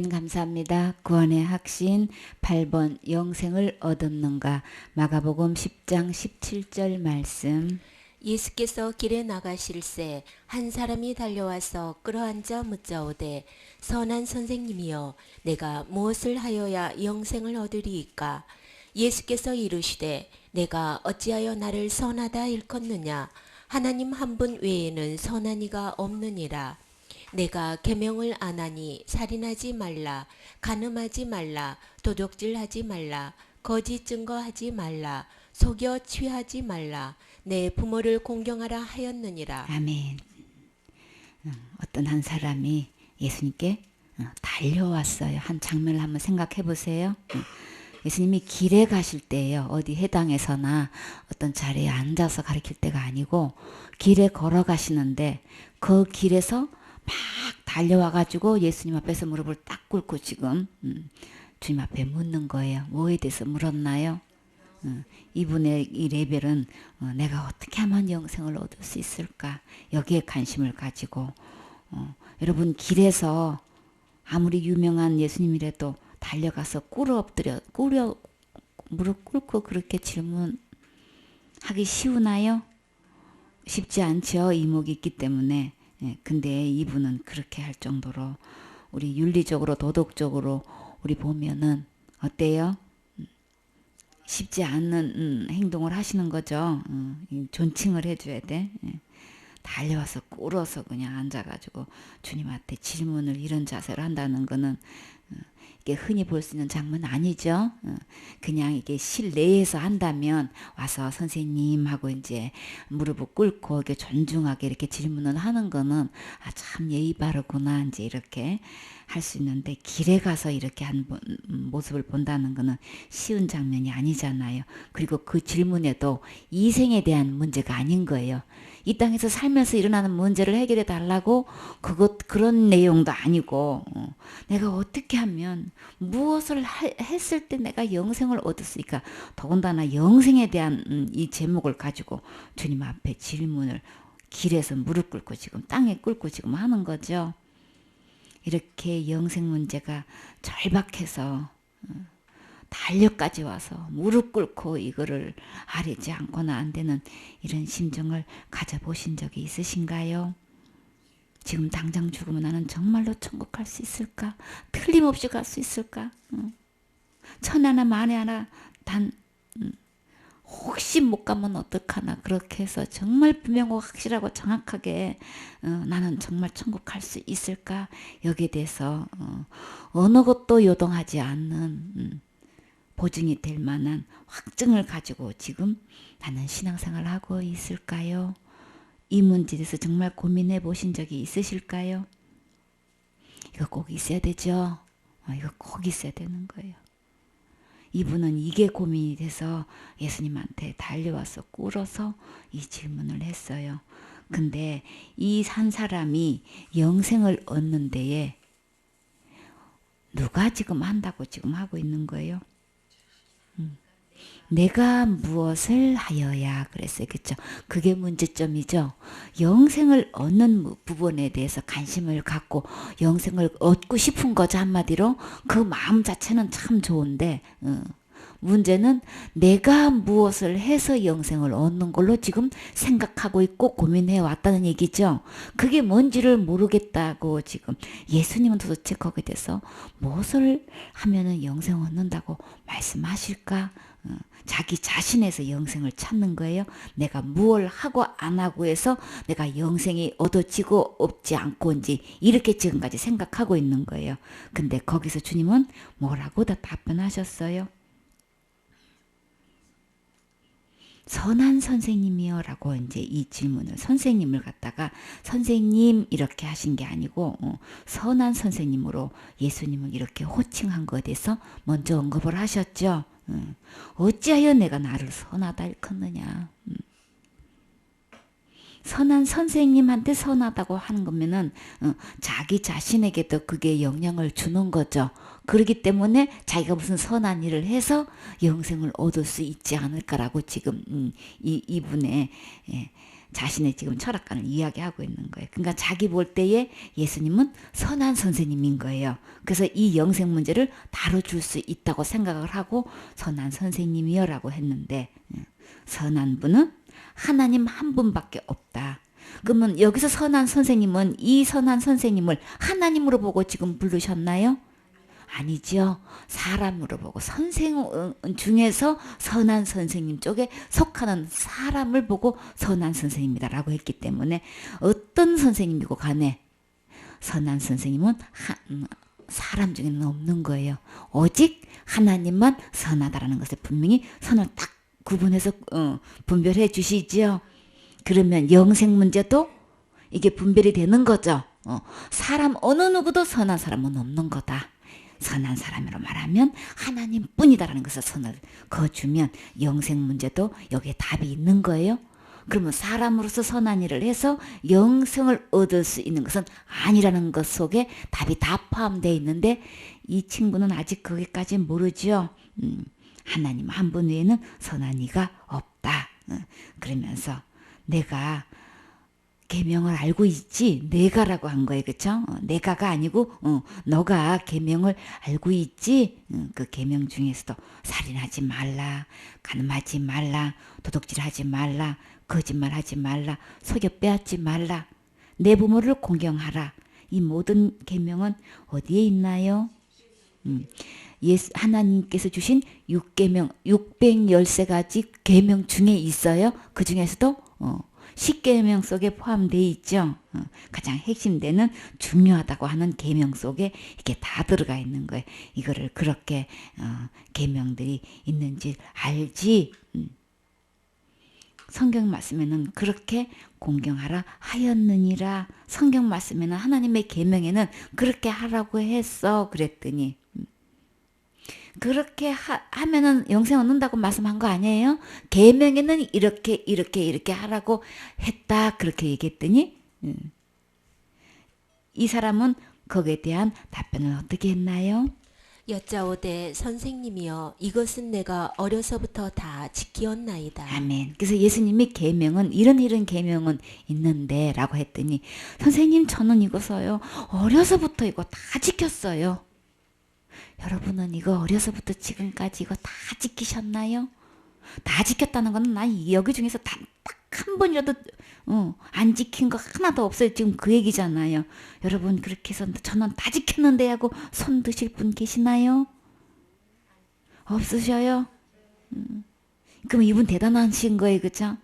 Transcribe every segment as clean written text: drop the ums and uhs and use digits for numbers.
감사합니다. 구원의 확신 8번 영생을 얻었는가. 마가복음 10장 17절 말씀. 예수께서 길에 나가실새 한 사람이 달려와서 끌어앉아 묻자오되 선한 선생님이여 내가 무엇을 하여야 영생을 얻으리이까. 예수께서 이르시되 내가 어찌하여 나를 선하다 일컫느냐. 하나님 한 분 외에는 선한 이가 없느니라. 내가 계명을 안 하니 살인하지 말라, 간음하지 말라, 도둑질하지 말라, 거짓 증거하지 말라, 속여 취하지 말라, 내 부모를 공경하라 하였느니라. 아멘. 어떤 한 사람이 예수님께 달려왔어요. 한 장면을 한번 생각해 보세요. 예수님이 길에 가실 때예요. 어디 회당에서나 어떤 자리에 앉아서 가르칠 때가 아니고 길에 걸어가시는데 그 길에서 막 달려와가지고 예수님 앞에서 무릎을 딱 꿇고 지금 주님 앞에 묻는 거예요. 뭐에 대해서 물었나요? 이분의 이 레벨은 내가 어떻게 하면 영생을 얻을 수 있을까? 여기에 관심을 가지고 여러분 길에서 아무리 유명한 예수님이라도 달려가서 무릎 꿇고 그렇게 질문하기 쉬우나요? 쉽지 않죠. 이목이 있기 때문에. 근데 이분은 그렇게 할 정도로 우리 윤리적으로 도덕적으로 우리 보면은 어때요? 쉽지 않는 행동을 하시는 거죠. 존칭을 해줘야 돼. 달려와서 꿇어서 그냥 앉아가지고 주님한테 질문을 이런 자세로 한다는 거는 이게 흔히 볼 수 있는 장면 아니죠. 그냥 이게 실내에서 한다면 와서 선생님 하고 이제 무릎을 꿇고 이렇게 존중하게 이렇게 질문을 하는 거는 참 예의 바르구나 이제 이렇게 할 수 있는데 길에 가서 이렇게 한 모습을 본다는 거는 쉬운 장면이 아니잖아요. 그리고 그 질문에도 이생에 대한 문제가 아닌 거예요. 이 땅에서 살면서 일어나는 문제를 해결해 달라고 그런 내용도 아니고 내가 어떻게 하면 무엇을 했을 때 내가 영생을 얻을 수 있을까. 더군다나 영생에 대한 이 제목을 가지고 주님 앞에 질문을 길에서 무릎 꿇고 지금 땅에 꿇고 지금 하는 거죠. 이렇게 영생 문제가 절박해서 달려까지 와서 무릎 꿇고 이거를 아뢰지 않고는 안 되는 이런 심정을 가져보신 적이 있으신가요? 지금 당장 죽으면 나는 정말로 천국 갈 수 있을까? 틀림없이 갈 수 있을까? 천에 하나 만에 하나 단 혹시 못 가면 어떡하나 그렇게 해서 정말 분명하고 확실하고 정확하게 나는 정말 천국 갈 수 있을까? 여기에 대해서 어느 것도 요동하지 않는 보증이 될 만한 확증을 가지고 지금 나는 신앙생활을 하고 있을까요? 이 문제에 대해서 정말 고민해 보신 적이 있으실까요? 이거 꼭 있어야 되죠. 이거 꼭 있어야 되는 거예요. 이분은 이게 고민이 돼서 예수님한테 달려와서 꿇어서 이 질문을 했어요. 근데 이 한 사람이 영생을 얻는 데에 누가 지금 한다고 지금 하고 있는 거예요? 내가 무엇을 하여야 그랬어요. 그렇죠? 그게 문제점이죠. 영생을 얻는 부분에 대해서 관심을 갖고 영생을 얻고 싶은 거죠. 한마디로 그 마음 자체는 참 좋은데 문제는 내가 무엇을 해서 영생을 얻는 걸로 지금 생각하고 있고 고민해 왔다는 얘기죠. 그게 뭔지를 모르겠다고 지금 예수님은 도대체 거기에 대해서 무엇을 하면은 영생을 얻는다고 말씀하실까? 자기 자신에서 영생을 찾는 거예요. 내가 무엇을 하고 안 하고 해서 내가 영생이 얻어지고 없지 않고인지 이렇게 지금까지 생각하고 있는 거예요. 근데 거기서 주님은 뭐라고 다 답변하셨어요? 선한 선생님이요 라고 이제 이 질문을 선생님을 갖다가 선생님 이렇게 하신 게 아니고 선한 선생님으로 예수님을 이렇게 호칭한 것에 대해서 먼저 언급을 하셨죠. 어찌하여 내가 나를 선하다 일컫느냐. 선한 선생님한테 선하다고 하는 거면은 자기 자신에게도 그게 영향을 주는 거죠. 그렇기 때문에 자기가 무슨 선한 일을 해서 영생을 얻을 수 있지 않을까라고 지금 이분의 자신의 지금 철학관을 이야기하고 있는 거예요. 그러니까 자기 볼 때에 예수님은 선한 선생님인 거예요. 그래서 이 영생 문제를 다뤄줄 수 있다고 생각을 하고 선한 선생님이여 라고 했는데, 선한 분은 하나님 한 분밖에 없다. 그러면 여기서 선한 선생님은 이 선한 선생님을 하나님으로 보고 지금 부르셨나요? 아니죠. 사람으로 보고 선생 중에서 선한 선생님 쪽에 속하는 사람을 보고 선한 선생님이다라고 했기 때문에 어떤 선생님이고 간에 선한 선생님은 사람 중에는 없는 거예요. 오직 하나님만 선하다라는 것을 분명히 선을 딱 구분해서 분별해 주시지요. 그러면 영생 문제도 이게 분별이 되는 거죠. 사람 어느 누구도 선한 사람은 없는 거다. 선한 사람으로 말하면 하나님뿐이다라는 것을 선을 그어주면 영생 문제도 여기에 답이 있는 거예요. 그러면 사람으로서 선한 일을 해서 영생을 얻을 수 있는 것은 아니라는 것 속에 답이 다 포함되어 있는데 이 친구는 아직 거기까지 모르죠. 하나님 한 분 외에는 선한 이가 없다. 그러면서 내가 계명을 알고 있지? 내가라고 한 거예요. 그쵸? 내가가 아니고 너가 계명을 알고 있지? 그 계명 중에서도 살인하지 말라, 간음하지 말라, 도둑질하지 말라, 거짓말하지 말라, 속여 빼앗지 말라, 내 부모를 공경하라. 이 모든 계명은 어디에 있나요? 하나님께서 주신 6계명, 613가지 계명 중에 있어요. 그 중에서도 10계명 속에 포함되어 있죠. 가장 핵심되는 중요하다고 하는 계명 속에 이게 다 들어가 있는 거예요. 이거를 그렇게 계명들이 있는지 알지. 성경 말씀에는 그렇게 공경하라 하였느니라. 성경 말씀에는 하나님의 계명에는 그렇게 하라고 했어. 그랬더니 그렇게 하면은 영생 얻는다고 말씀한 거 아니에요? 계명에는 이렇게 하라고 했다. 그렇게 얘기했더니 이 사람은 거기에 대한 답변을 어떻게 했나요? 여짜오되 선생님이여 이것은 내가 어려서부터 다 지키었나이다. 아멘. 그래서 예수님이 계명은 이런 계명은 있는데 라고 했더니 선생님 저는 이거서요 어려서부터 이거 다 지켰어요. 여러분은 이거 어려서부터 지금까지 이거 다 지키셨나요? 다 지켰다는 거는 난 여기 중에서 딱 한 번이라도 안 지킨 거 하나도 없어요. 지금 그 얘기잖아요. 여러분 그렇게 해서 저는 다 지켰는데 하고 손 드실 분 계시나요? 없으셔요? 그럼 이분 대단하신 거예요. 그죠?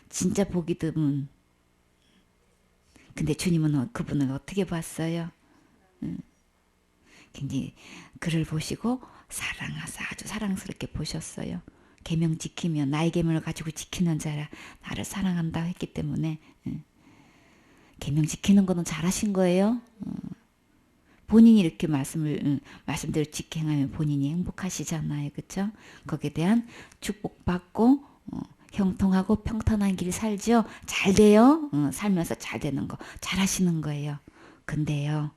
진짜 보기 드문. 근데 주님은 그분을 어떻게 봤어요? 굉장히 그를 보시고 사랑하사 아주 사랑스럽게 보셨어요. 계명 지키면 나의 계명을 가지고 지키는 자라 나를 사랑한다고 했기 때문에 계명 지키는 거는 잘하신 거예요. 본인이 이렇게 말씀대로 지켜하면 본인이 행복하시잖아요. 그렇죠? 거기에 대한 축복받고 형통하고 평탄한 길 살죠. 잘 돼요. 살면서 잘 되는 거 잘하시는 거예요. 근데요.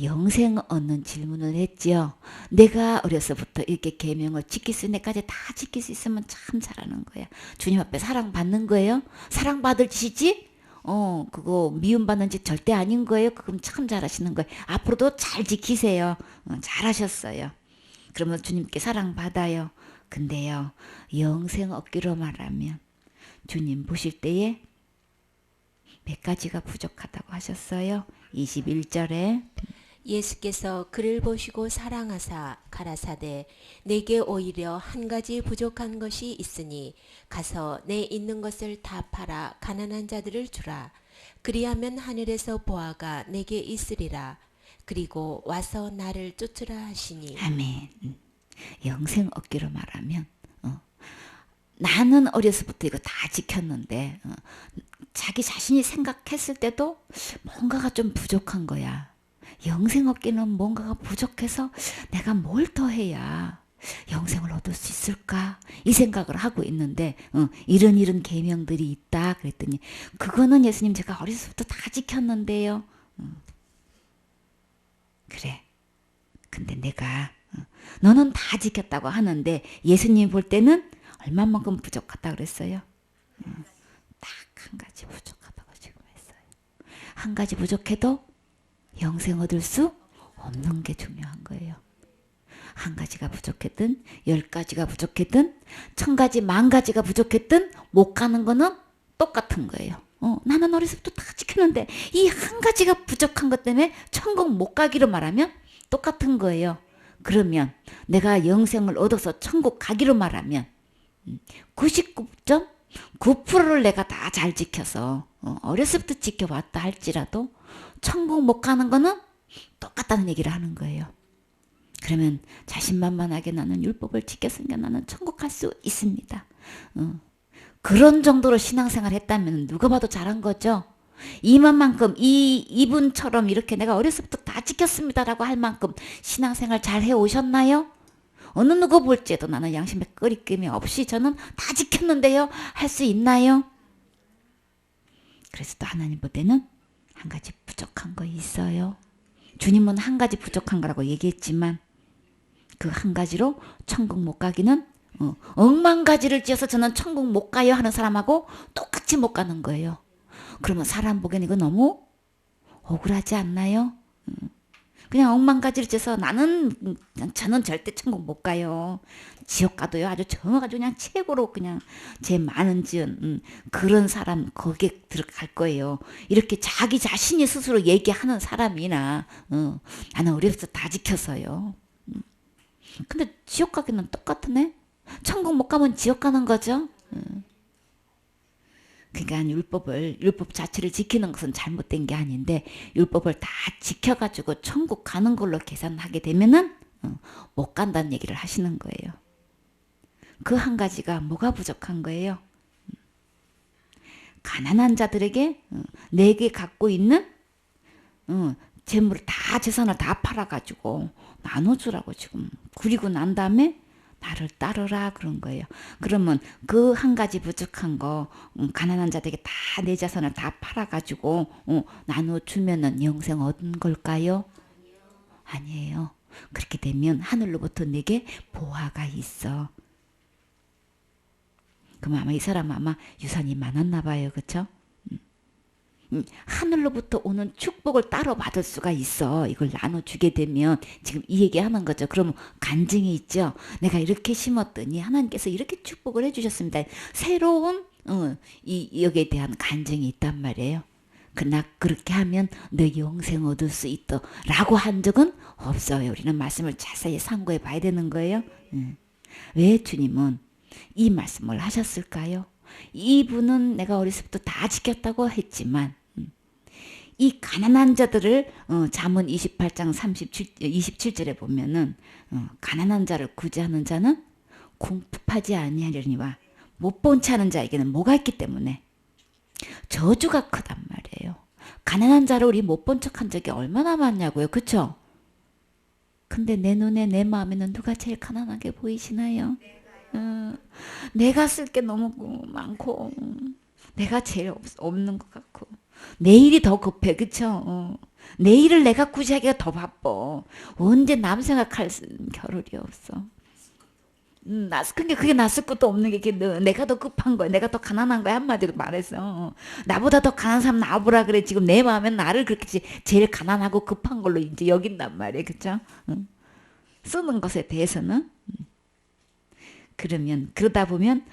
영생 얻는 질문을 했지요. 내가 어려서부터 이렇게 계명을 지킬 수 있는 데까지 다 지킬 수 있으면 참 잘하는 거야. 주님 앞에 사랑받는 거예요. 사랑받을 짓이지? 그거 미움받는 짓 절대 아닌 거예요. 그럼 참 잘하시는 거예요. 앞으로도 잘 지키세요. 잘하셨어요. 그러면 주님께 사랑받아요. 근데요. 영생 얻기로 말하면 주님 보실 때에 몇 가지가 부족하다고 하셨어요. 21절에 예수께서 그를 보시고 사랑하사 가라사대 내게 오히려 한 가지 부족한 것이 있으니 가서 내 있는 것을 다 팔아 가난한 자들을 주라. 그리하면 하늘에서 보아가 내게 있으리라. 그리고 와서 나를 쫓으라 하시니. 아멘. 영생 얻기로 말하면 나는 어려서부터 이거 다 지켰는데 자기 자신이 생각했을 때도 뭔가가 좀 부족한 거야. 영생 얻기는 뭔가가 부족해서 내가 뭘 더 해야 영생을 얻을 수 있을까? 이 생각을 하고 있는데 이런 계명들이 있다 그랬더니 그거는 예수님 제가 어려서부터 다 지켰는데요. 그래. 근데 내가 너는 다 지켰다고 하는데 예수님 볼 때는 얼마만큼 부족하다 그랬어요? 한 가지 부족해도 영생 얻을 수 없는 게 중요한 거예요. 한 가지가 부족했든 10가지가 부족했든 1000가지 10,000가지가 부족했든 못 가는 거는 똑같은 거예요. 나는 어렸을 때부터 다 지켰는데 이 한 가지가 부족한 것 때문에 천국 못 가기로 말하면 똑같은 거예요. 그러면 내가 영생을 얻어서 천국 가기로 말하면 99.9%를 내가 다 잘 지켜서 어렸을 때부터 지켜왔다 할지라도 천국 못 가는 거는 똑같다는 얘기를 하는 거예요. 그러면 자신만만하게 나는 율법을 지켰으니까 나는 천국 갈 수 있습니다. 그런 정도로 신앙생활 했다면 누가 봐도 잘한 거죠. 이만큼 이분처럼 이렇게 내가 어렸을 때부터 다 지켰습니다라고 할 만큼 신앙생활 잘 해오셨나요? 어느 누구 볼지에도 나는 양심에 끄리낌이 없이 저는 다 지켰는데요 할 수 있나요? 그래서 또 하나님 볼 때는 한 가지 부족한 거 있어요. 주님은 한 가지 부족한 거라고 얘기했지만 그 한 가지로 천국 못 가기는 억만 가지를 지어서 저는 천국 못 가요 하는 사람하고 똑같이 못 가는 거예요. 그러면 사람 보기엔 이거 너무 억울하지 않나요? 그냥 억만 가지를 지어서 저는 절대 천국 못 가요. 지옥 가도요 아주 정해가지고 그냥 최고로 그냥 제 많은 지은 그런 사람 거기에 들어갈 거예요. 이렇게 자기 자신이 스스로 얘기하는 사람이나 나는 어려서 다 지켜서요. 근데 지옥 가기는 똑같으네. 천국 못 가면 지옥 가는 거죠. 그러니까 율법 자체를 지키는 것은 잘못된 게 아닌데 율법을 다 지켜가지고 천국 가는 걸로 계산하게 되면은 못 간다는 얘기를 하시는 거예요. 그 한 가지가 뭐가 부족한 거예요? 가난한 자들에게 내게 갖고 있는 재산을 다 팔아가지고 나눠주라고 지금. 그리고 난 다음에 나를 따르라 그런 거예요. 그러면 그 한 가지 부족한 거 가난한 자들에게 다 내 자산을 다 팔아가지고 나눠주면은 영생 얻은 걸까요? 아니에요. 그렇게 되면 하늘로부터 내게 보화가 있어. 그럼 아마 이 사람은 아마 유산이 많았나 봐요. 그렇죠? 하늘로부터 오는 축복을 따로 받을 수가 있어. 이걸 나눠주게 되면 지금 이 얘기하는 거죠. 그러면 간증이 있죠. 내가 이렇게 심었더니 하나님께서 이렇게 축복을 해주셨습니다. 새로운 여기에 대한 간증이 있단 말이에요. 그러나 그렇게 하면 너 영생 얻을 수 있다 라고 한 적은 없어요. 우리는 말씀을 자세히 상고해 봐야 되는 거예요. 왜 주님은 이 말씀을 하셨을까요? 이분은 내가 어렸을 때부터 다 지켰다고 했지만 이 가난한 자들을 잠언 28장 27절에 보면은 가난한 자를 구제하는 자는 궁핍하지 아니하려니와 못 본 채 하는 자에게는 뭐가 있기 때문에 저주가 크단 말이에요. 가난한 자를 우리 못 본 척한 적이 얼마나 많냐고요. 그쵸? 근데 내 눈에 내 마음에는 누가 제일 가난하게 보이시나요? 내가 쓸 게 너무 많고 내가 제일 없는 것 같고 내일이 더 급해. 그쵸? 내일을 내가 구제하기가 더 바빠. 언제 남 생각할 겨를이 없어. 그게 나 쓸 것도 없는 게 내가 더 급한 거야. 내가 더 가난한 거야. 한마디로 말해서 나보다 더 가난한 사람 나와보라 그래. 지금 내 마음엔 나를 그렇게 제일 가난하고 급한 걸로 이제 여긴단 말이에요. 그쵸? 쓰는 것에 대해서는 그러다 보면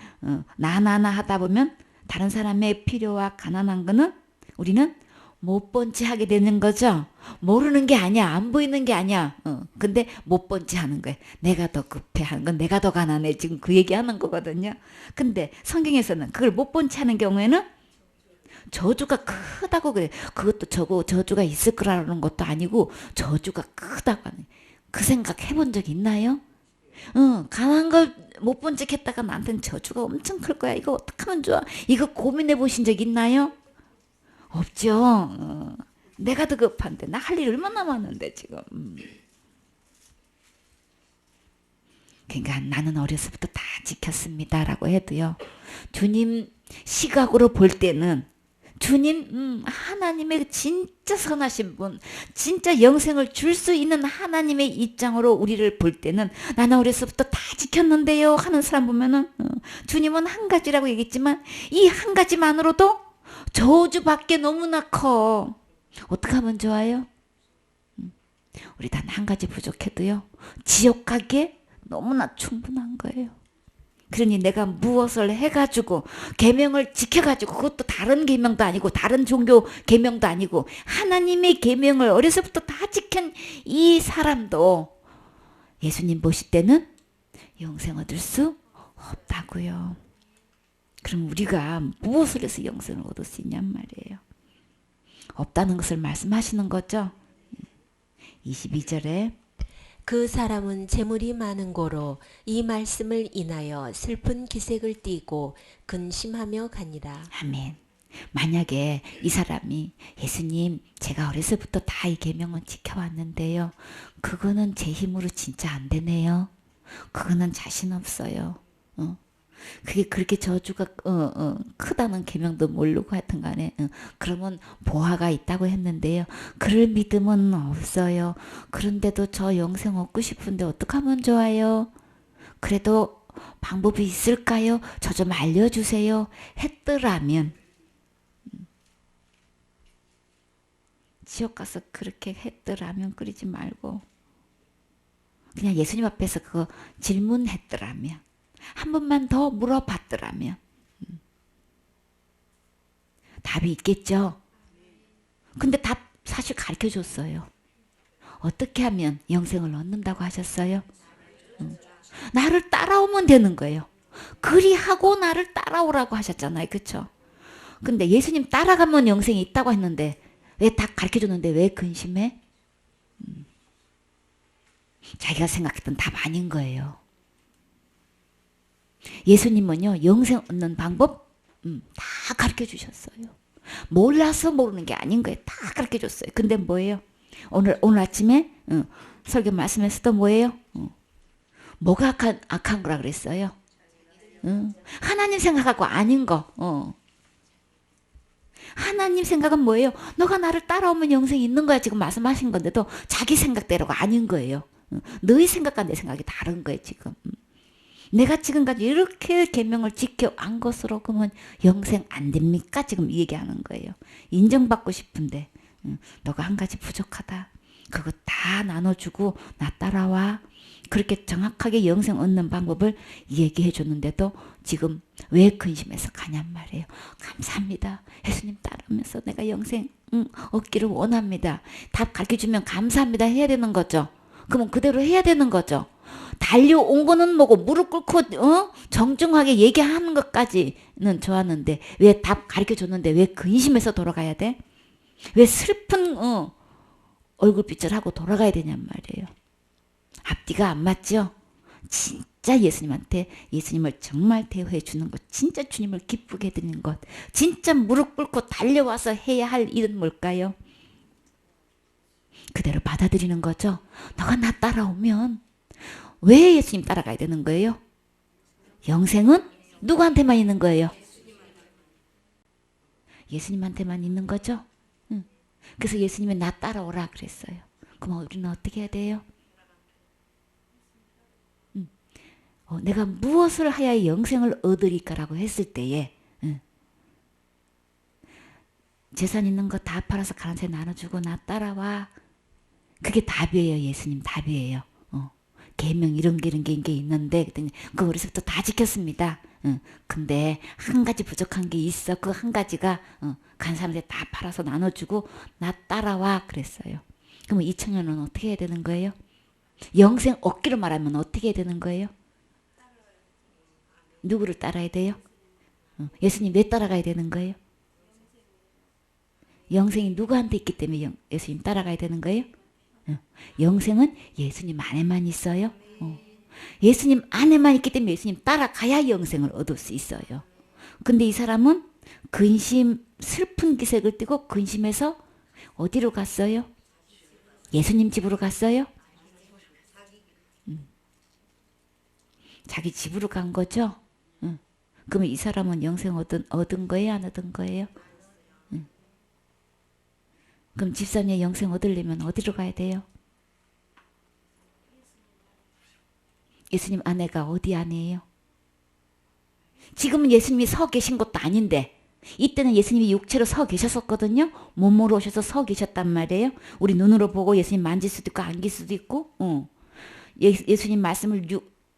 나나나 하다 보면 다른 사람의 필요와 가난한 거는 우리는 못 본 채 하게 되는 거죠. 모르는 게 아니야. 안 보이는 게 아니야. 근데 못 본 채 하는 거예요. 내가 더 급해 하는 건 내가 더 가난해. 지금 그 얘기하는 거거든요. 근데 성경에서는 그걸 못 본 채 하는 경우에는 저주가 크다고 그래. 그것도 저주가 있을 거라는 것도 아니고 저주가 크다고 하는. 그 생각 해본 적 있나요? 가난한 걸 못 본 척 했다가 나한테는 저주가 엄청 클 거야. 이거 어떡하면 좋아? 이거 고민해 보신 적 있나요? 없죠. 내가 더 급한데 나 할 일 얼마나 많은데 지금. 그러니까 나는 어렸을 때부터 다 지켰습니다라고 해도요. 주님 시각으로 볼 때는 주님 하나님의 진짜 선하신 분, 진짜 영생을 줄 수 있는 하나님의 입장으로 우리를 볼 때는 나는 어렸을 때부터 다 지켰는데요 하는 사람 보면은 주님은 한 가지라고 얘기했지만 이 한 가지만으로도 저주밖에 너무나 커. 어떻게 하면 좋아요? 우리 단 한 가지 부족해도요. 지옥 가기에 너무나 충분한 거예요. 그러니 내가 무엇을 해가지고 계명을 지켜가지고 그것도 다른 계명도 아니고 다른 종교 계명도 아니고 하나님의 계명을 어려서부터 다 지킨 이 사람도 예수님 보실 때는 영생 얻을 수 없다고요. 그럼 우리가 무엇을 해서 영생을 얻을 수 있냔 말이에요. 없다는 것을 말씀하시는 거죠. 22절에 그 사람은 재물이 많은 고로 이 말씀을 인하여 슬픈 기색을 띠고 근심하며 가니라. 아멘. 만약에 이 사람이 예수님 제가 어려서부터 다 이 계명은 지켜왔는데요. 그거는 제 힘으로 진짜 안 되네요. 그거는 자신 없어요. 그게 그렇게 저주가 크다는 계명도 모르고 하여튼 간에 그러면 보화가 있다고 했는데요. 그럴 믿음은 없어요. 그런데도 저 영생 얻고 싶은데 어떡하면 좋아요? 그래도 방법이 있을까요? 저 좀 알려주세요. 했더라면 지옥 가서 그렇게 했더라면 그러지 말고 그냥 예수님 앞에서 그거 질문했더라면 한 번만 더 물어봤더라면 답이 있겠죠. 근데 답 사실 가르쳐 줬어요. 어떻게 하면 영생을 얻는다고 하셨어요? 나를 따라오면 되는 거예요. 그리하고 나를 따라오라고 하셨잖아요. 그렇죠? 근데 예수님 따라가면 영생이 있다고 했는데 왜 다 가르쳐 줬는데 왜 근심해? 자기가 생각했던 답 아닌 거예요. 예수님은요 영생 얻는 방법 다 가르쳐 주셨어요. 몰라서 모르는 게 아닌 거예요. 다 가르쳐 줬어요. 근데 뭐예요? 오늘 아침에 설교 말씀에서도 뭐예요? 뭐가 악한 거라 그랬어요? 하나님 생각하고 아닌 거. 하나님 생각은 뭐예요? 너가 나를 따라오면 영생이 있는 거야 지금 말씀하신 건데도 자기 생각대로가 아닌 거예요. 너의 생각과 내 생각이 다른 거예요 지금. 내가 지금까지 이렇게 계명을 지켜온 것으로 그러면 영생 안 됩니까? 지금 얘기하는 거예요. 인정받고 싶은데 너가 한 가지 부족하다. 그거 다 나눠주고 나 따라와. 그렇게 정확하게 영생 얻는 방법을 얘기해 줬는데도 지금 왜 근심해서 가냔 말이에요. 감사합니다. 예수님 따르면서 내가 영생 얻기를 원합니다. 답 가르쳐주면 감사합니다 해야 되는 거죠. 그러면 그대로 해야 되는 거죠. 달려온 거는 뭐고 무릎 꿇고 정중하게 얘기하는 것까지는 좋았는데 왜 답 가르쳐 줬는데 왜 근심해서 돌아가야 돼? 왜 슬픈 얼굴빛을 하고 돌아가야 되냔 말이에요. 앞뒤가 안 맞죠? 진짜 예수님을 정말 대우해 주는 것, 진짜 주님을 기쁘게 해드리는 것, 진짜 무릎 꿇고 달려와서 해야 할 일은 뭘까요? 그대로 받아들이는 거죠. 너가 나 따라오면 왜 예수님 따라가야 되는 거예요? 영생은 누구한테만 있는 거예요? 예수님한테만 있는 거죠? 그래서 예수님이 나 따라오라 그랬어요. 그럼 우리는 어떻게 해야 돼요? 내가 무엇을 하여 영생을 얻으리까라고 했을 때에 재산 있는 거 다 팔아서 가난한 새 나눠주고 나 따라와. 그게 답이에요. 예수님 답이에요. 계명 이런 게 있는데 그랬더니 그거 어려서부터 다 지켰습니다. 근데 한 가지 부족한 게 있어. 그 한 가지가 간 사람들 다 팔아서 나눠주고 나 따라와 그랬어요. 그러면 이 청년은 어떻게 해야 되는 거예요? 영생 얻기로 말하면 어떻게 해야 되는 거예요? 누구를 따라야 돼요? 예수님 왜 따라가야 되는 거예요? 영생이 누구한테 있기 때문에 예수님 따라가야 되는 거예요? 영생은 예수님 안에만 있어요. 예수님 안에만 있기 때문에 예수님 따라가야 영생을 얻을 수 있어요. 근데 이 사람은 근심, 슬픈 기색을 띠고 근심해서 어디로 갔어요? 예수님 집으로 갔어요? 자기 집으로 간 거죠? 그러면 이 사람은 영생 얻은 거예요? 안 얻은 거예요? 그럼 집사님 영생 얻으려면 어디로 가야 돼요? 예수님 안에가 어디 안에요? 지금은 예수님이 서 계신 것도 아닌데 이때는 예수님이 육체로 서 계셨었거든요. 몸으로 오셔서 서 계셨단 말이에요. 우리 눈으로 보고 예수님 만질 수도 있고 안길 수도 있고 예수님 말씀을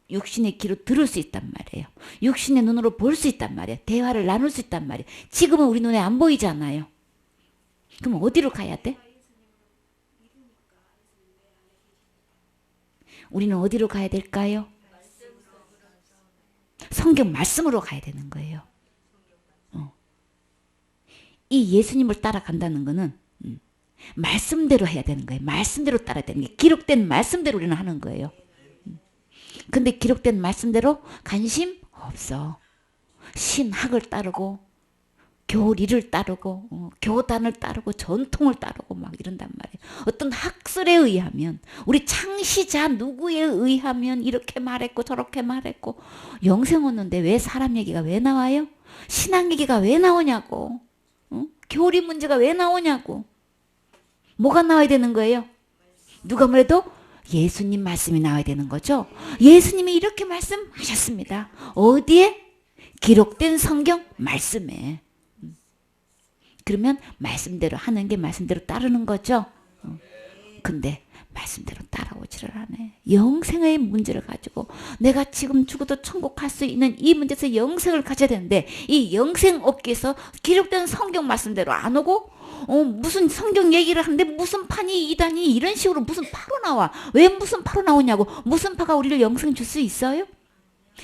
육신의 귀로 들을 수 있단 말이에요. 육신의 눈으로 볼 수 있단 말이에요. 대화를 나눌 수 있단 말이에요. 지금은 우리 눈에 안 보이잖아요. 그럼 어디로 가야 돼? 우리는 어디로 가야 될까요? 성경 말씀으로 가야 되는 거예요. 이 예수님을 따라간다는 거는 말씀대로 해야 되는 거예요. 말씀대로 따라야 되는 게 기록된 말씀대로 우리는 하는 거예요. 근데 기록된 말씀대로 관심 없어. 신학을 따르고 교리를 따르고 교단을 따르고 전통을 따르고 막 이런단 말이에요. 어떤 학설에 의하면 우리 창시자 누구에 의하면 이렇게 말했고 저렇게 말했고 영생 얻는데 왜 사람 얘기가 왜 나와요? 신앙 얘기가 왜 나오냐고. 교리 문제가 왜 나오냐고. 뭐가 나와야 되는 거예요? 누가 뭐래도 예수님 말씀이 나와야 되는 거죠. 예수님이 이렇게 말씀하셨습니다. 어디에? 기록된 성경 말씀에. 그러면 말씀대로 하는 게 말씀대로 따르는 거죠. 근데 말씀대로 따라오지를 않네. 영생의 문제를 가지고 내가 지금 죽어도 천국 갈 수 있는 이 문제에서 영생을 가져야 되는데 이 영생 얻기 위해서 기록된 성경 말씀대로 안 오고 무슨 성경 얘기를 하는데 무슨 판이 이단이 이런 식으로 무슨 파로 나와. 왜 무슨 파로 나오냐고. 무슨 파가 우리를 영생 줄 수 있어요?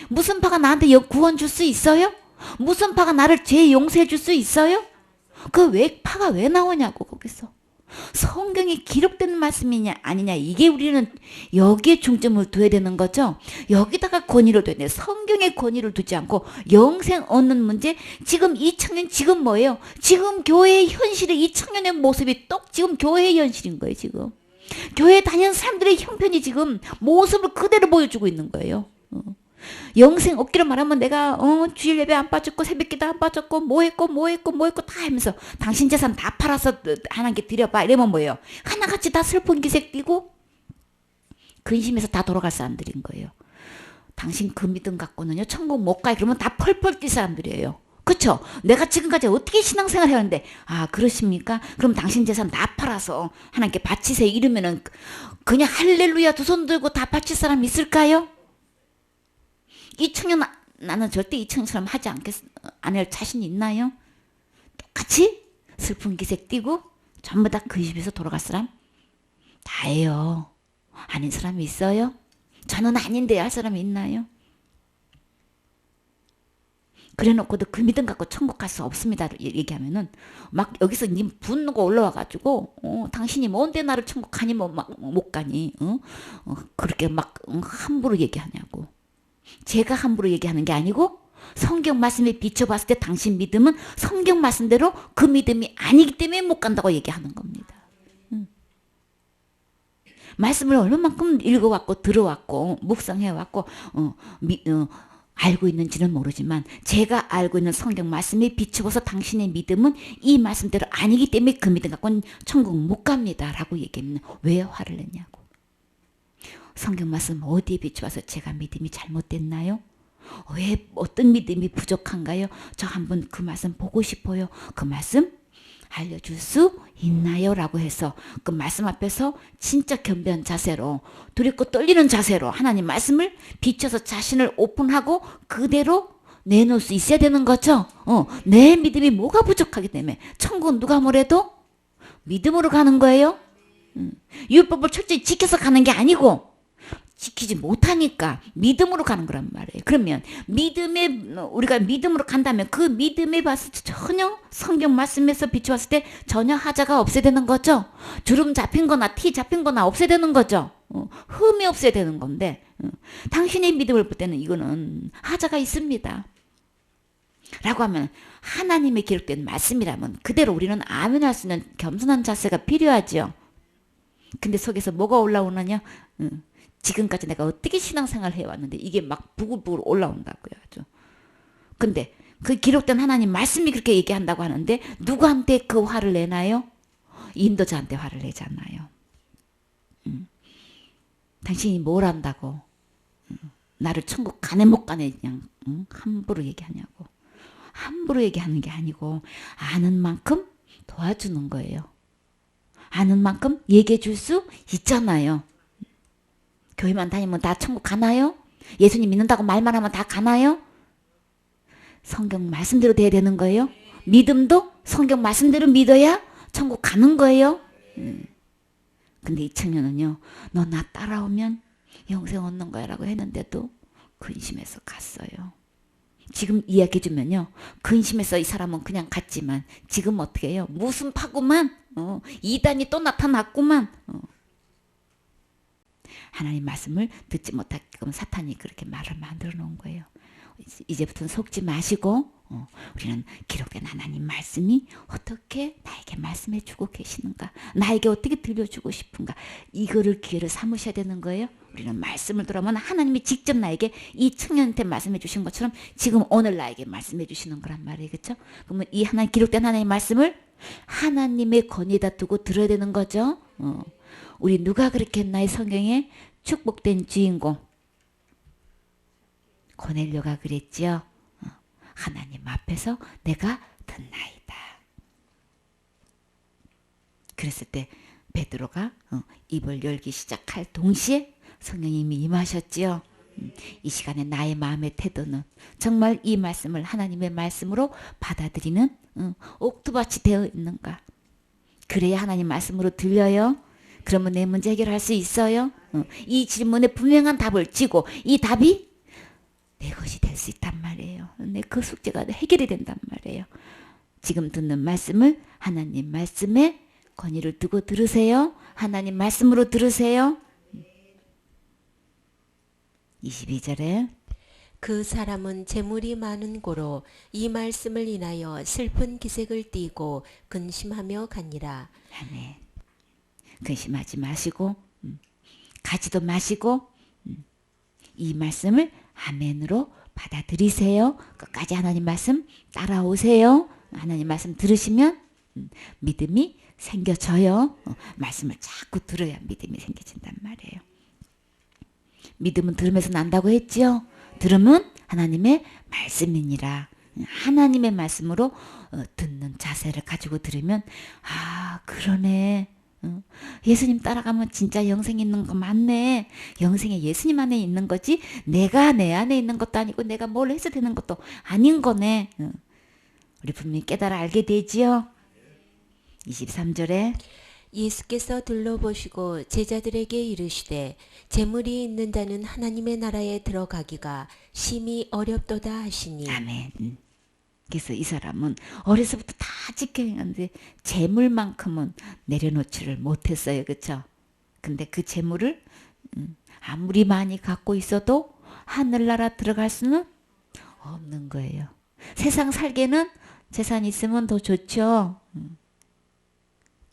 무슨 파가 나한테 구원 줄 수 있어요? 무슨 파가 나를 죄 용서해 줄 수 있어요? 그 왜 파가 왜 나오냐고 거기서. 성경에 기록된 말씀이냐 아니냐 이게 우리는 여기에 중점을 둬야 되는 거죠. 여기다가 권위를 둬야 돼. 성경에 권위를 두지 않고 영생 얻는 문제. 지금 이 청년 지금 뭐예요? 지금 교회의 현실이 이 청년의 모습이 똑 지금 교회의 현실인 거예요. 지금 교회 다니는 사람들의 형편이 지금 모습을 그대로 보여주고 있는 거예요. 영생 얻기로 말하면 내가 주일 예배 안 빠졌고 새벽기도 안 빠졌고 뭐 했고 다 하면서 당신 재산 다 팔아서 하나님께 드려봐 이러면 뭐예요? 하나같이 다 슬픈 기색 띠고 근심해서 다 돌아갈 사람들인 거예요. 당신 그 믿음 갖고는요 천국 못 가. 그러면 다 펄펄 뛸 사람들이에요. 그쵸? 내가 지금까지 어떻게 신앙생활 해왔는데 그러십니까? 그럼 당신 재산 다 팔아서 하나님께 바치세요 이러면은 그냥 할렐루야 두 손 들고 다 바칠 사람 있을까요? 이 청년 나는 절대 이 청년처럼 하지 안 할 자신 있나요? 똑같이 슬픈 기색 띠고 전부 다 그 집에서 돌아갈 사람 다예요. 아닌 사람이 있어요? 저는 아닌데 할 사람이 있나요? 그래놓고도 그 믿음 갖고 천국 갈 수 없습니다 얘기하면은 막 여기서 님 분노가 올라와가지고 당신이 뭔데 나를 천국 가니 못 가니 그렇게 막 함부로 얘기하냐고. 제가 함부로 얘기하는 게 아니고 성경 말씀에 비춰봤을 때 당신 믿음은 성경 말씀대로 그 믿음이 아니기 때문에 못 간다고 얘기하는 겁니다. 말씀을 얼마만큼 읽어왔고 들어왔고 묵상해왔고 알고 있는지는 모르지만 제가 알고 있는 성경 말씀에 비추어서 당신의 믿음은 이 말씀대로 아니기 때문에 그 믿음 갖고는 천국 못 갑니다 라고 얘기하면 왜 화를 냈냐고. 성경 말씀 어디에 비추어서 제가 믿음이 잘못됐나요? 왜 어떤 믿음이 부족한가요? 저 한번 그 말씀 보고 싶어요. 그 말씀 알려줄 수 있나요? 라고 해서 그 말씀 앞에서 진짜 겸비한 자세로 두렵고 떨리는 자세로 하나님 말씀을 비춰서 자신을 오픈하고 그대로 내놓을 수 있어야 되는 거죠. 내 믿음이 뭐가 부족하기 때문에 천국 누가 뭐래도 믿음으로 가는 거예요. 율법을 철저히 지켜서 가는 게 아니고 지키지 못하니까 믿음으로 가는 거란 말이에요. 그러면 우리가 믿음으로 간다면 그 믿음에 봤을 때 전혀 성경 말씀에서 비추었을 때 전혀 하자가 없어야 되는 거죠. 주름 잡힌 거나 티 잡힌 거나 없어야 되는 거죠. 흠이 없어야 되는 건데 당신의 믿음을 볼 때는 이거는 하자가 있습니다. 라고 하면 하나님의 기록된 말씀이라면 그대로 우리는 아멘할 수 있는 겸손한 자세가 필요하죠. 근데 속에서 뭐가 올라오느냐? 지금까지 내가 어떻게 신앙생활을 해왔는데 이게 막 부글부글 올라온다고요. 아주. 근데 그 기록된 하나님 말씀이 그렇게 얘기한다고 하는데 누구한테 그 화를 내나요? 인도자한테 화를 내잖아요. 당신이 뭘 안다고 나를 천국 가네 못 가네 그냥 함부로 얘기하냐고. 함부로 얘기하는 게 아니고 아는 만큼 도와주는 거예요. 아는 만큼 얘기해 줄 수 있잖아요. 교회만 다니면 다 천국 가나요? 예수님 믿는다고 말만 하면 다 가나요? 성경 말씀대로 돼야 되는 거예요. 믿음도 성경 말씀대로 믿어야 천국 가는 거예요. 근데 이 청년은요, 너 나 따라오면 영생 얻는 거야 라고 했는데도 근심해서 갔어요. 지금 이야기해주면요, 근심해서 이 사람은 그냥 갔지만 지금 어떻게 해요? 무슨 파구만 이단이 또 나타났구만. 하나님 말씀을 듣지 못하게끔 사탄이 그렇게 말을 만들어 놓은 거예요. 이제부터는 속지 마시고 우리는 기록된 하나님 말씀이 어떻게 나에게 말씀해 주고 계시는가, 나에게 어떻게 들려주고 싶은가, 이거를 기회를 삼으셔야 되는 거예요. 우리는 말씀을 들어보면 하나님이 직접 나에게 이 청년한테 말씀해 주신 것처럼 지금 오늘 나에게 말씀해 주시는 거란 말이에요. 그렇죠? 그러면 이 하나님, 기록된 하나님의 말씀을 하나님의 권위에다 두고 들어야 되는 거죠. 우리 누가 그렇게 했나요? 성경에 축복된 주인공 고넬료가 그랬지요. 하나님 앞에서 내가 듣나이다. 그랬을 때 베드로가 입을 열기 시작할 동시에 성령님이 임하셨지요. 이 시간에 나의 마음의 태도는 정말 이 말씀을 하나님의 말씀으로 받아들이는 옥토밭이 되어 있는가? 그래야 하나님 말씀으로 들려요. 그러면 내 문제 해결할 수 있어요. 이 질문에 분명한 답을 지고 이 답이 내 것이 될 수 있단 말이에요. 내 그 숙제가 해결이 된단 말이에요. 지금 듣는 말씀을 하나님 말씀에 권위를 두고 들으세요. 하나님 말씀으로 들으세요. 22절에 그 사람은 재물이 많은 고로 이 말씀을 인하여 슬픈 기색을 띠고 근심하며 가니라. 아멘. 근심하지 마시고 가지도 마시고 이 말씀을 아멘으로 받아들이세요. 끝까지 하나님 말씀 따라오세요. 하나님 말씀 들으시면 믿음이 생겨져요. 말씀을 자꾸 들어야 믿음이 생겨진단 말이에요. 믿음은 들으면서 난다고 했지요. 들으면 하나님의 말씀이니라. 하나님의 말씀으로 듣는 자세를 가지고 들으면 아 그러네. 예수님 따라가면 진짜 영생 있는 거 맞네. 영생이 예수님 안에 있는 거지 내가 내 안에 있는 것도 아니고 내가 뭘 해서 되는 것도 아닌 거네. 우리 분명히 깨달아 알게 되지요. 23절에 예수께서 둘러보시고 제자들에게 이르시되 재물이 있는 자는 하나님의 나라에 들어가기가 심히 어렵도다 하시니. 아멘. 그래서 이 사람은 어려서부터 다 지켜했는데 재물만큼은 내려놓지를 못했어요. 그렇죠? 근데 그 재물을 아무리 많이 갖고 있어도 하늘나라 들어갈 수는 없는 거예요. 세상 살기에는 재산이 있으면 더 좋죠.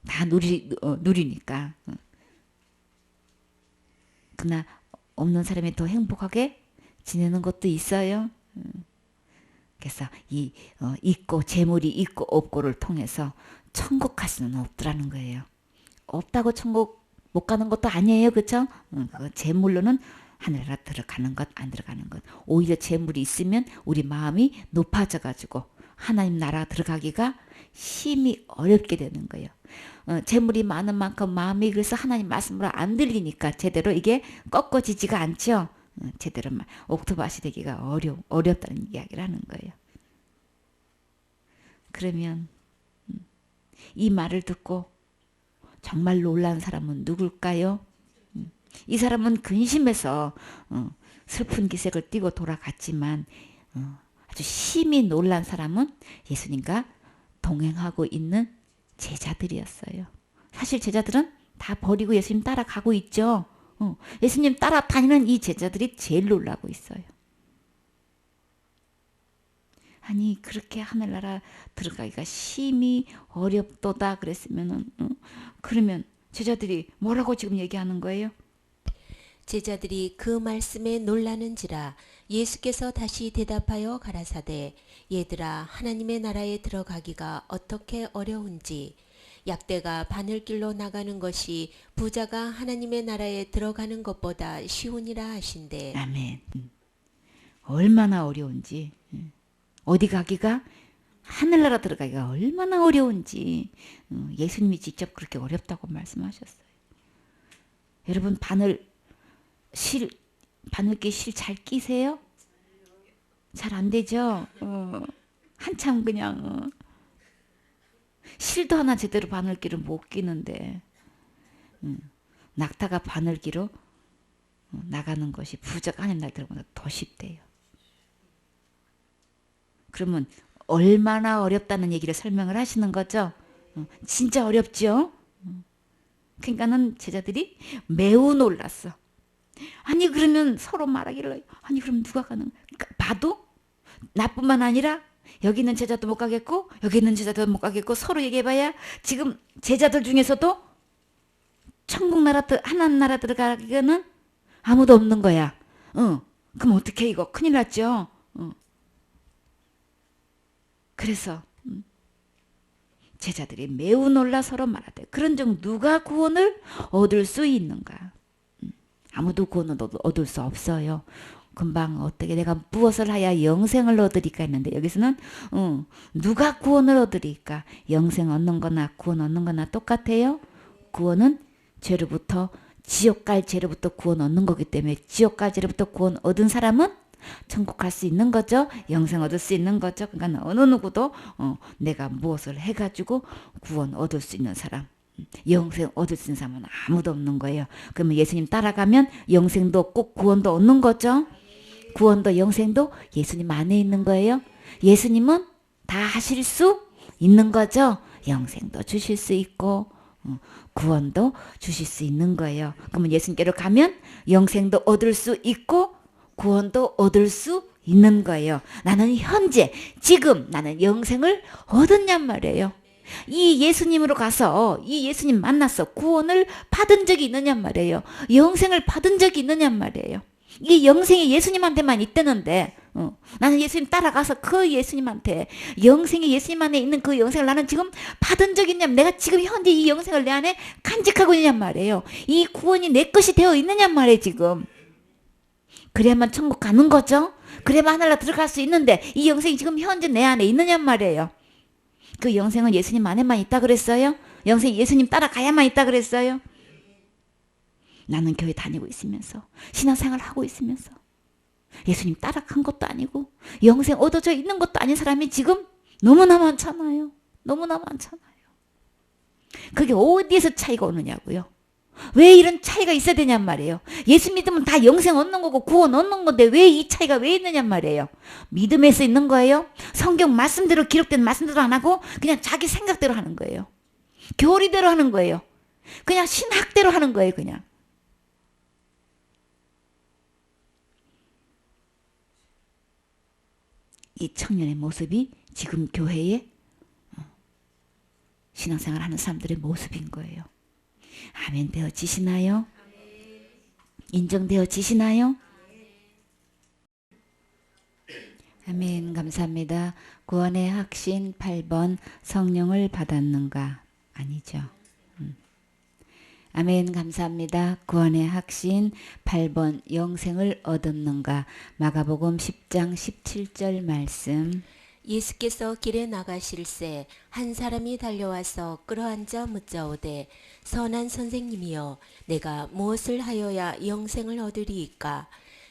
다 누리니까. 그러나 없는 사람이 더 행복하게 지내는 것도 있어요. 그래서 이 있고 재물이 있고 없고를 통해서 천국 갈 수는 없더라는 거예요. 없다고 천국 못 가는 것도 아니에요. 그렇죠? 그 재물로는 하늘나라 들어가는 것 안 들어가는 것. 오히려 재물이 있으면 우리 마음이 높아져 가지고 하나님 나라 들어가기가 심히 어렵게 되는 거예요. 재물이 많은 만큼 마음이 그래서 하나님 말씀으로 안 들리니까 제대로 이게 꺾어지지가 않죠. 제대로 옥토밭이 되기가 어렵다는 이야기를 하는 거예요. 그러면 이 말을 듣고 정말 놀란 사람은 누굴까요? 이 사람은 근심해서 슬픈 기색을 띠고 돌아갔지만 아주 심히 놀란 사람은 예수님과 동행하고 있는 제자들이었어요. 사실 제자들은 다 버리고 예수님 따라가고 있죠. 예수님 따라다니는 이 제자들이 제일 놀라고 있어요. 아니 그렇게 하늘나라 들어가기가 심히 어렵도다 그랬으면은 그러면 제자들이 뭐라고 지금 얘기하는 거예요? 제자들이 그 말씀에 놀라는지라 예수께서 다시 대답하여 가라사대 얘들아 하나님의 나라에 들어가기가 어떻게 어려운지 약대가 바늘길로 나가는 것이 부자가 하나님의 나라에 들어가는 것보다 쉬우니라 하신대. 아멘. 얼마나 어려운지 어디 가기가 하늘나라 들어가기가 얼마나 어려운지 예수님이 직접 그렇게 어렵다고 말씀하셨어요. 여러분 바늘귀 실 잘 끼세요? 잘 안 되죠? 한참 그냥 실도 하나 제대로 바늘귀를 못 끼는데 낙타가 바늘귀로 나가는 것이 부적 하는 날들보다 더 쉽대요. 그러면 얼마나 어렵다는 얘기를 설명을 하시는 거죠? 진짜 어렵죠? 그러니까는 제자들이 매우 놀랐어. 아니 그러면 서로 말하기를 아니 그럼 누가 가는 봐도 나뿐만 아니라 여기 있는 제자도 못 가겠고 여기 있는 제자도 못 가겠고 서로 얘기해봐야 지금 제자들 중에서도 천국 나라 하나님 나라 들어가기는 아무도 없는 거야. 그럼 어떡해 이거 큰일 났죠. 그래서 제자들이 매우 놀라 서로 말하되 그런즉 누가 구원을 얻을 수 있는가. 아무도 구원을 얻을 수 없어요. 금방 어떻게 내가 무엇을 하여 영생을 얻으리까 했는데 여기서는 누가 구원을 얻으리까. 영생 얻는 거나 구원 얻는 거나 똑같아요. 구원은 죄로부터 지옥 갈 죄로부터 구원 얻는 거기 때문에 지옥 갈 죄로부터 구원 얻은 사람은 천국 갈 수 있는 거죠. 영생 얻을 수 있는 거죠. 그러니까 어느 누구도 내가 무엇을 해가지고 구원 얻을 수 있는 사람, 영생 얻을 수 있는 사람은 아무도 없는 거예요. 그러면 예수님 따라가면 영생도 얻고 구원도 얻는 거죠. 구원도 영생도 예수님 안에 있는 거예요. 예수님은 다 하실 수 있는 거죠. 영생도 주실 수 있고 구원도 주실 수 있는 거예요. 그러면 예수님께로 가면 영생도 얻을 수 있고 구원도 얻을 수 있는 거예요. 나는 현재 지금 나는 영생을 얻었냔 말이에요. 이 예수님으로 가서 이 예수님 만나서 구원을 받은 적이 있느냔 말이에요. 영생을 받은 적이 있느냔 말이에요. 이 영생이 예수님한테만 있다는데 나는 예수님 따라가서 그 예수님한테 영생이 예수님 안에 있는 그 영생을 나는 지금 받은 적이 있냐면 내가 지금 현재 이 영생을 내 안에 간직하고 있느냔 말이에요. 이 구원이 내 것이 되어 있느냔 말이에요 지금. 그래야만 천국 가는 거죠. 그래야만 하늘나라 들어갈 수 있는데 이 영생이 지금 현재 내 안에 있느냔 말이에요. 그 영생은 예수님 안에만 있다 그랬어요? 영생이 예수님 따라가야만 있다 그랬어요? 나는 교회 다니고 있으면서 신앙생활 하고 있으면서 예수님 따라간 것도 아니고 영생 얻어져 있는 것도 아닌 사람이 지금 너무나 많잖아요. 너무나 많잖아요. 그게 어디에서 차이가 오느냐고요. 왜 이런 차이가 있어야 되냔 말이에요. 예수 믿으면 다 영생 얻는 거고 구원 얻는 건데 왜 이 차이가 왜 있느냔 말이에요. 믿음에서 있는 거예요. 성경 말씀대로 기록된 말씀대로 안 하고 그냥 자기 생각대로 하는 거예요. 교리대로 하는 거예요. 그냥 신학대로 하는 거예요. 그냥. 이 청년의 모습이 지금 교회에 신앙생활 하는 사람들의 모습인 거예요. 아멘 되어지시나요? 인정되어지시나요? 아멘 감사합니다. 구원의 확신 8번 성령을 받았는가? 아니죠. 아멘 감사합니다. 구원의 확신 8번 영생을 얻었는가? 마가복음 10장 17절 말씀. 예수께서 길에 나가실새 한 사람이 달려와서 끌어앉아 묻자오되 선한 선생님이여 내가 무엇을 하여야 영생을 얻으리이까.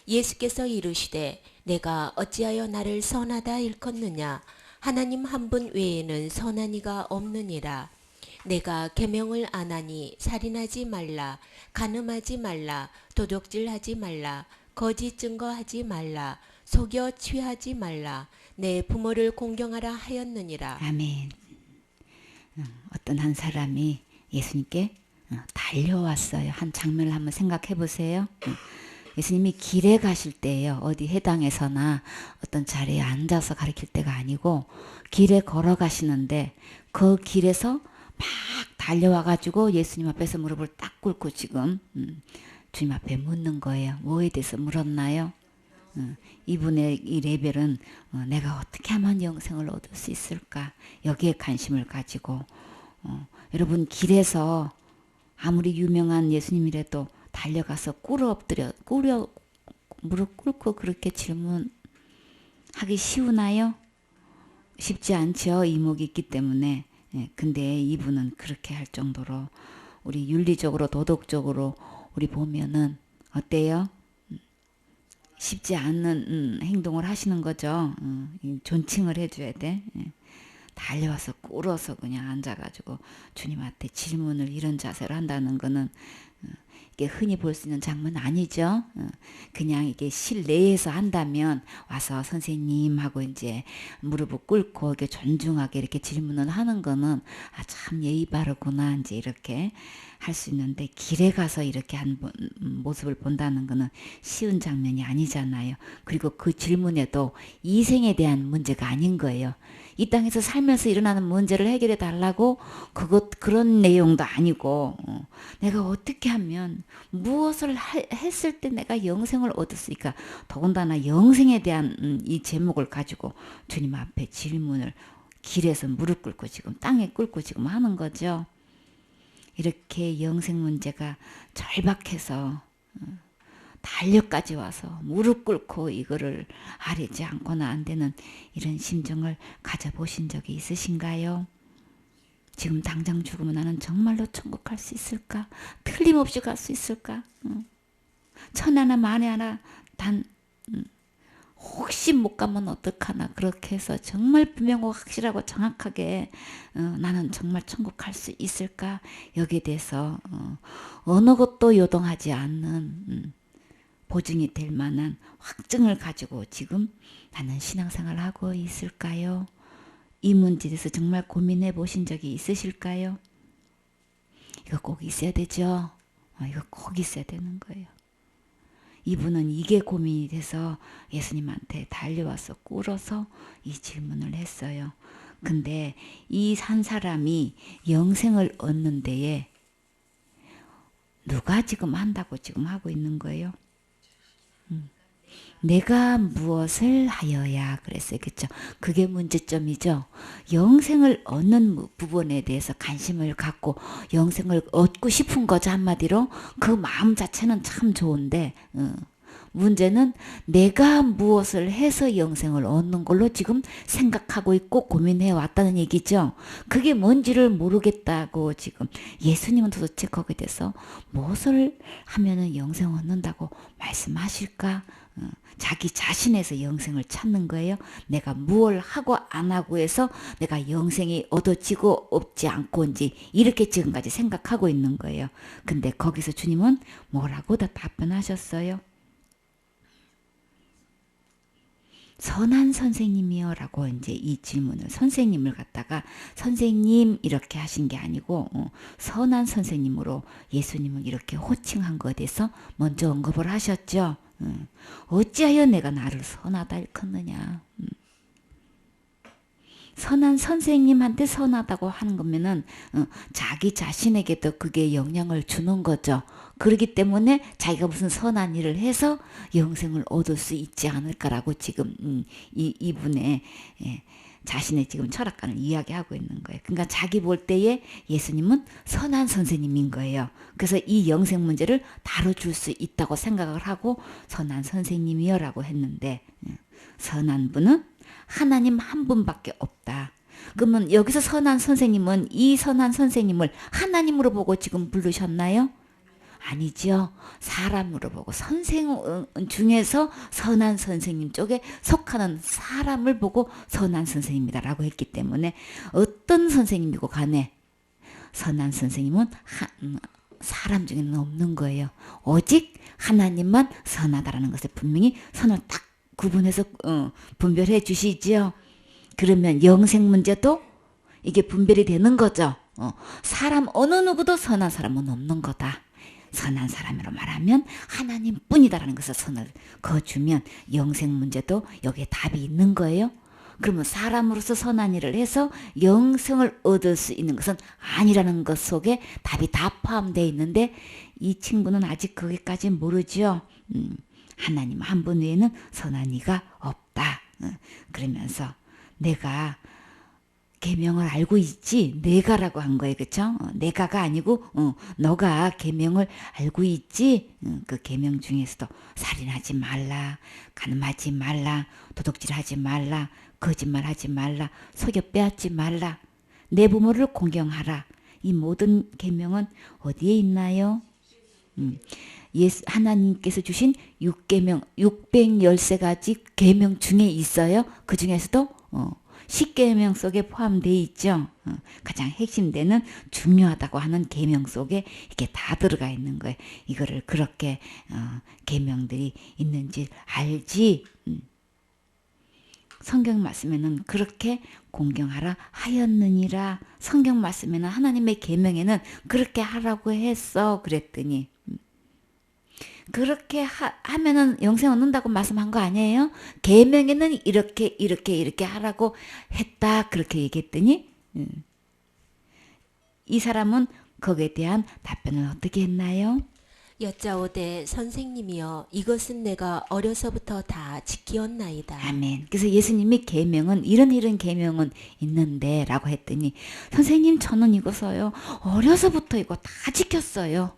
예수께서 이르시되 내가 어찌하여 나를 선하다 일컫느냐. 하나님 한 분 외에는 선한 이가 없느니라. 내가 계명을 안 하니 살인하지 말라, 간음하지 말라, 도둑질하지 말라, 거짓 증거하지 말라, 속여 취하지 말라, 내 부모를 공경하라 하였느니라. 아멘. 어떤 한 사람이 예수님께 달려왔어요. 한 장면을 한번 생각해 보세요. 예수님이 길에 가실 때예요. 어디 해당에서나 어떤 자리에 앉아서 가르칠 때가 아니고 길에 걸어가시는데 그 길에서 막 달려와가지고 예수님 앞에서 무릎을 딱 꿇고 지금 주님 앞에 묻는 거예요. 뭐에 대해서 물었나요? 이분의 이 레벨은 내가 어떻게 하면 영생을 얻을 수 있을까? 여기에 관심을 가지고 여러분 길에서 아무리 유명한 예수님이라도 달려가서 무릎 꿇고 그렇게 질문하기 쉬우나요? 쉽지 않죠. 이목이 있기 때문에. 예, 근데 이분은 그렇게 할 정도로 우리 윤리적으로 도덕적으로 우리 보면은 어때요? 쉽지 않은 행동을 하시는 거죠. 존칭을 해줘야 돼. 예. 달려와서 꿇어서 그냥 앉아가지고 주님한테 질문을 이런 자세로 한다는 거는 이게 흔히 볼 수 있는 장면 아니죠. 그냥 이게 실내에서 한다면 와서 선생님 하고 이제 무릎을 꿇고 이렇게 존중하게 이렇게 질문을 하는 거는 아, 참 예의 바르구나 이제 이렇게 할 수 있는데 길에 가서 이렇게 한 모습을 본다는 거는 쉬운 장면이 아니잖아요. 그리고 그 질문에도 이생에 대한 문제가 아닌 거예요. 이 땅에서 살면서 일어나는 문제를 해결해 달라고 그런 내용도 아니고 내가 어떻게 하면 무엇을 했을 때 내가 영생을 얻을 수 있을까. 더군다나 영생에 대한 이 제목을 가지고 주님 앞에 질문을 길에서 무릎 꿇고 지금 땅에 꿇고 지금 하는 거죠. 이렇게 영생 문제가 절박해서 달려까지 와서 무릎 꿇고 이거를 아뢰지 않고는 안 되는 이런 심정을 가져보신 적이 있으신가요? 지금 당장 죽으면 나는 정말로 천국 갈 수 있을까? 틀림없이 갈 수 있을까? 천하나 만에 단 혹시 못 가면 어떡하나 그렇게 해서 정말 분명하고 확실하고 정확하게 나는 정말 천국 갈 수 있을까? 여기에 대해서 어느 것도 요동하지 않는 보증이 될 만한 확증을 가지고 지금 나는 신앙생활을 하고 있을까요? 이 문제에 대해서 정말 고민해 보신 적이 있으실까요? 이거 꼭 있어야 되죠. 이거 꼭 있어야 되는 거예요. 이분은 이게 고민이 돼서 예수님한테 달려와서 꿇어서 이 질문을 했어요. 근데 이 한 사람이 영생을 얻는 데에 누가 지금 한다고 지금 하고 있는 거예요? 내가 무엇을 하여야 그랬어요. 그렇죠? 그게 문제점이죠. 영생을 얻는 부분에 대해서 관심을 갖고 영생을 얻고 싶은 거죠. 한마디로 그 마음 자체는 참 좋은데 문제는 내가 무엇을 해서 영생을 얻는 걸로 지금 생각하고 있고 고민해 왔다는 얘기죠. 그게 뭔지를 모르겠다고 지금 예수님은 도대체 거기에 대해서 무엇을 하면은 영생 얻는다고 말씀하실까? 자기 자신에서 영생을 찾는 거예요. 내가 무엇을 하고 안 하고 해서 내가 영생이 얻어지고 없지 않고인지 이렇게 지금까지 생각하고 있는 거예요. 근데 거기서 주님은 뭐라고 다 답변하셨어요? 선한 선생님이요 라고 이제 이 질문을 선생님을 갖다가 선생님 이렇게 하신 게 아니고 선한 선생님으로 예수님을 이렇게 호칭한 것에 대해서 먼저 언급을 하셨죠. 어찌하여 내가 나를 선하다 일컫느냐. 선한 선생님한테 선하다고 하는 거면은 자기 자신에게도 그게 영향을 주는 거죠. 그렇기 때문에 자기가 무슨 선한 일을 해서 영생을 얻을 수 있지 않을까라고 지금 이분의 자신의 지금 철학관을 이야기하고 있는 거예요. 그러니까 자기 볼 때에 예수님은 선한 선생님인 거예요. 그래서 이 영생 문제를 다뤄줄 수 있다고 생각을 하고 선한 선생님이요 라고 했는데 선한 분은 하나님 한 분밖에 없다. 그러면 여기서 선한 선생님은 이 선한 선생님을 하나님으로 보고 지금 부르셨나요? 아니죠. 사람으로 보고 선생 중에서 선한 선생님 쪽에 속하는 사람을 보고 선한 선생님이다라고 했기 때문에 어떤 선생님이고 간에 선한 선생님은 사람 중에는 없는 거예요. 오직 하나님만 선하다라는 것을 분명히 선을 딱 구분해서 분별해 주시지요. 그러면 영생 문제도 이게 분별이 되는 거죠. 사람 어느 누구도 선한 사람은 없는 거다. 선한 사람으로 말하면 하나님뿐이다라는 것을 선을 그어주면 영생 문제도 여기에 답이 있는 거예요. 그러면 사람으로서 선한 일을 해서 영생을 얻을 수 있는 것은 아니라는 것 속에 답이 다 포함되어 있는데 이 친구는 아직 거기까지 모르죠. 하나님 한 분 외에는 선한 이가 없다. 그러면서 내가 계명을 알고 있지? 내가라고 한 거예요. 그쵸? 내가가 아니고 너가 계명을 알고 있지? 그 계명 중에서도 살인하지 말라, 간음하지 말라, 도둑질하지 말라, 거짓말하지 말라, 속여 빼앗지 말라, 내 부모를 공경하라. 이 모든 계명은 어디에 있나요? 예수 하나님께서 주신 6계명, 613가지 계명 중에 있어요. 그 중에서도 10계명 속에 포함되어 있죠. 가장 핵심되는 중요하다고 하는 계명 속에 이게 다 들어가 있는 거예요. 이거를 그렇게 계명들이 있는지 알지. 성경 말씀에는 그렇게 공경하라 하였느니라. 성경 말씀에는 하나님의 계명에는 그렇게 하라고 했어. 그랬더니 그렇게 하면은 영생 얻는다고 말씀한 거 아니에요? 계명에는 이렇게 하라고 했다. 그렇게 얘기했더니 이 사람은 거기에 대한 답변을 어떻게 했나요? 여짜오되 선생님이여 이것은 내가 어려서부터 다 지키었나이다. 아멘. 그래서 예수님이 계명은 이런 계명은 있는데 라고 했더니 선생님 저는 이거서요 어려서부터 이거 다 지켰어요.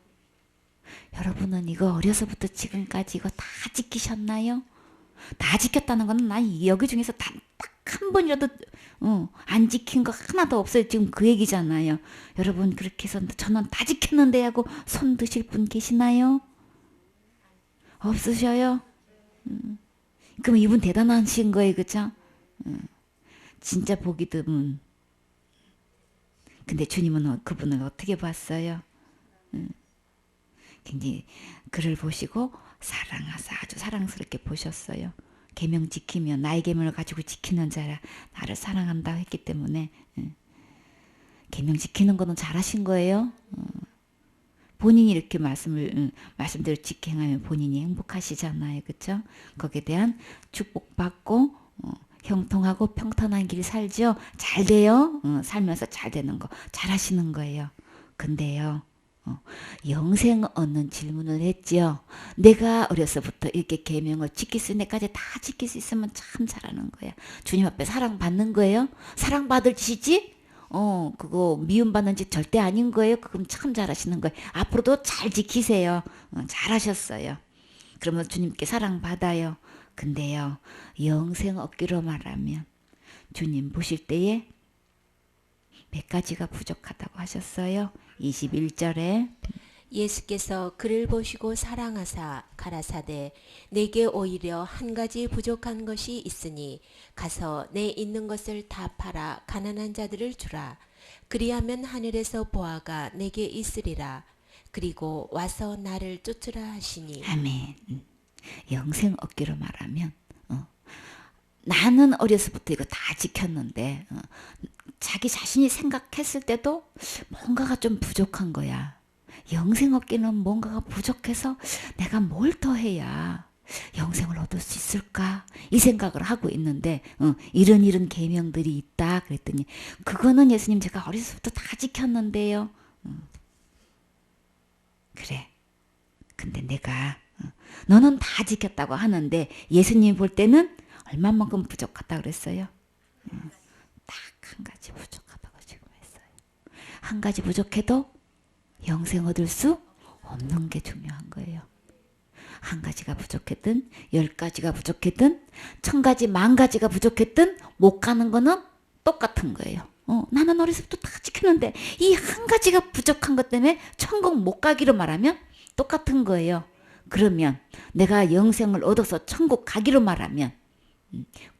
여러분은 이거 어려서부터 지금까지 이거 다 지키셨나요? 다 지켰다는 거는 난 여기 중에서 딱 한 번이라도 안 지킨 거 하나도 없어요. 지금 그 얘기잖아요. 여러분 그렇게 해서 저는 다 지켰는데 하고 손 드실 분 계시나요? 없으셔요? 그럼 이분 대단하신 거예요. 그죠? 진짜 보기 드문. 근데 주님은 그분을 어떻게 봤어요? 굉장히 그를 보시고 사랑하사 아주 사랑스럽게 보셨어요. 계명 지키면 나의 계명을 가지고 지키는 자라 나를 사랑한다 했기 때문에 계명 지키는 거는 잘하신 거예요. 본인이 이렇게 말씀대로 지켜하면 본인이 행복하시잖아요. 그렇죠? 거기에 대한 축복받고 형통하고 평탄한 길 살죠. 잘 돼요. 살면서 잘 되는 거 잘하시는 거예요. 근데요. 영생 얻는 질문을 했죠. 내가 어려서부터 이렇게 계명을 지킬 수 있는 데까지 다 지킬 수 있으면 참 잘하는 거야. 주님 앞에 사랑받는 거예요. 사랑받을 짓이지? 그거 미움받는 짓 절대 아닌 거예요. 그럼 참 잘하시는 거예요. 앞으로도 잘 지키세요. 잘하셨어요. 그러면 주님께 사랑받아요. 근데요. 영생 얻기로 말하면 주님 보실 때에 몇 가지가 부족하다고 하셨어요. 21절에 예수께서 그를 보시고 사랑하사 가라사대 내게 오히려 한 가지 부족한 것이 있으니 가서 내 있는 것을 다 팔아 가난한 자들을 주라. 그리하면 하늘에서 보화가 내게 있으리라. 그리고 와서 나를 쫓으라 하시니. 아멘. 영생 얻기로 말하면 나는 어려서부터 이거 다 지켰는데 자기 자신이 생각했을 때도 뭔가가 좀 부족한 거야. 영생 얻기는 뭔가가 부족해서 내가 뭘 더 해야 영생을 얻을 수 있을까? 이 생각을 하고 있는데 이런 계명들이 있다 그랬더니 그거는 예수님 제가 어려서부터 다 지켰는데요. 그래. 근데 내가 너는 다 지켰다고 하는데 예수님 볼 때는 얼마만큼 부족하다 그랬어요? 딱 한 가지 부족하다고 지금 했어요. 한 가지 부족해도 영생 얻을 수 없는 게 중요한 거예요. 한 가지가 부족했든 10가지가 부족했든 1000가지 10,000가지가 부족했든 못 가는 거는 똑같은 거예요. 나는 어려서부터 다 지켰는데 이 한 가지가 부족한 것 때문에 천국 못 가기로 말하면 똑같은 거예요. 그러면 내가 영생을 얻어서 천국 가기로 말하면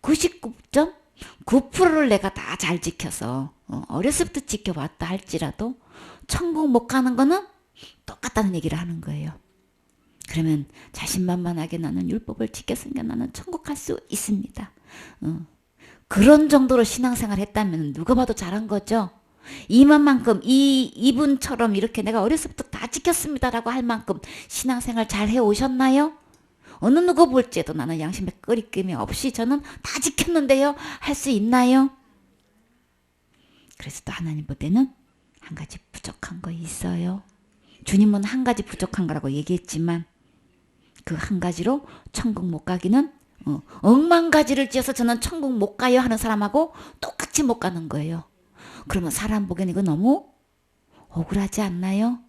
99.9%를 내가 다 잘 지켜서 어렸을 때 지켜왔다 할지라도 천국 못 가는 거는 똑같다는 얘기를 하는 거예요. 그러면 자신만만하게 나는 율법을 지켰으니까 나는 천국 갈 수 있습니다. 그런 정도로 신앙생활 했다면 누가 봐도 잘한 거죠. 이만큼 이분처럼 이렇게 내가 어렸을 때부터 다 지켰습니다라고 할 만큼 신앙생활 잘 해오셨나요? 어느 누구 볼지에도 나는 양심에 끄리낌이 없이 저는 다 지켰는데요. 할 수 있나요? 그래서 또 하나님 볼 때는 한 가지 부족한 거 있어요. 주님은 한 가지 부족한 거라고 얘기했지만 그 한 가지로 천국 못 가기는 억만 가지를 지어서 저는 천국 못 가요 하는 사람하고 똑같이 못 가는 거예요. 그러면 사람 보기엔 이거 너무 억울하지 않나요?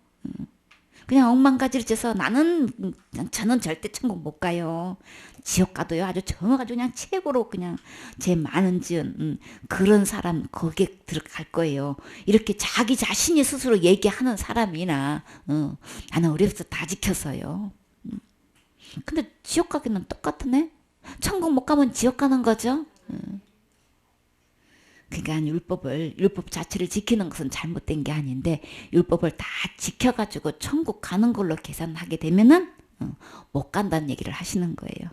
그냥 억만가지를 째서 저는 절대 천국 못 가요. 지옥 가도요. 아주 정아주 그냥 최고로 그냥 죄 많은 지은 그런 사람 거기에 들어갈 거예요. 이렇게 자기 자신이 스스로 얘기하는 사람이나 나는 어려서 다 지켰어요. 근데 지옥 가기는 똑같으네. 천국 못 가면 지옥 가는 거죠. 그러니까 율법 자체를 지키는 것은 잘못된 게 아닌데 율법을 다 지켜가지고 천국 가는 걸로 계산하게 되면은 못 간다는 얘기를 하시는 거예요.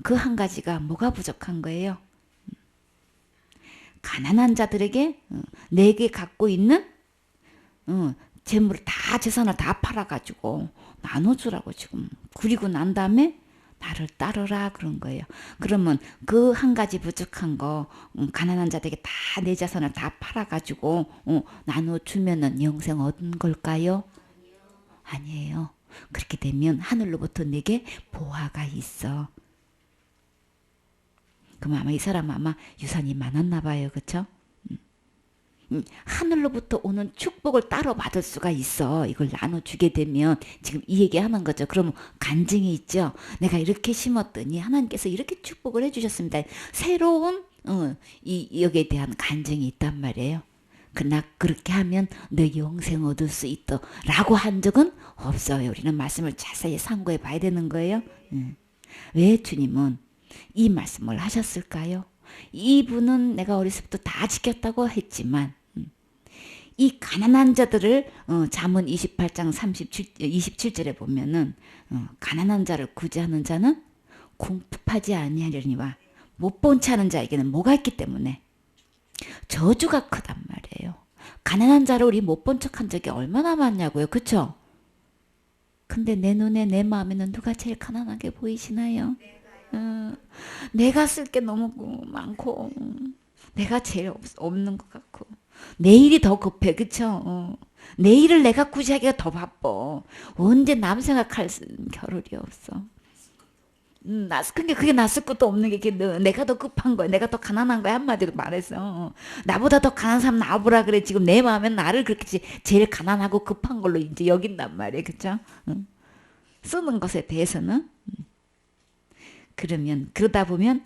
그 한 가지가 뭐가 부족한 거예요? 가난한 자들에게 내게 갖고 있는 재산을 다 팔아가지고 나눠주라고 지금. 그리고 난 다음에 나를 따르라 그런 거예요. 그러면 그 한 가지 부족한 거 가난한 자들에게 다 내 자산을 다 팔아가지고 나눠주면은 영생 얻은 걸까요? 아니에요. 그렇게 되면 하늘로부터 내게 보화가 있어. 그럼 아마 이 사람 아마 유산이 많았나 봐요. 그쵸? 하늘로부터 오는 축복을 따로 받을 수가 있어. 이걸 나눠주게 되면 지금 이 얘기하는 거죠. 그럼 간증이 있죠. 내가 이렇게 심었더니 하나님께서 이렇게 축복을 해주셨습니다. 새로운 여기에 대한 간증이 있단 말이에요. 그러나 그렇게 하면 너 영생 얻을 수 있다 라고 한 적은 없어요. 우리는 말씀을 자세히 상고해 봐야 되는 거예요. 왜 주님은 이 말씀을 하셨을까요? 이분은 내가 어렸을 때부터 다 지켰다고 했지만 이 가난한 자들을 잠언 28장 27절에 보면은 가난한 자를 구제하는 자는 궁핍하지 아니하려니와 못 본 채하는 자에게는 뭐가 있기 때문에 저주가 크단 말이에요. 가난한 자를 우리 못 본 척한 적이 얼마나 많냐고요. 그쵸? 근데 내 눈에 내 마음에는 누가 제일 가난하게 보이시나요? 내가 쓸 게 너무 많고 내가 제일 없는 것 같고 내일이 더 급해. 그쵸? 내일을 내가 구제하기가 더 바빠. 언제 남 생각할 겨를이 없어. 그게 나 쓸 것도 없는 게 내가 더 급한 거야. 내가 더 가난한 거야. 한마디로 말해서. 나보다 더 가난한 사람 나와보라 그래. 지금 내 마음엔 나를 그렇게 제일 가난하고 급한 걸로 이제 여긴단 말이에요. 그쵸? 쓰는 것에 대해서는. 그러다 보면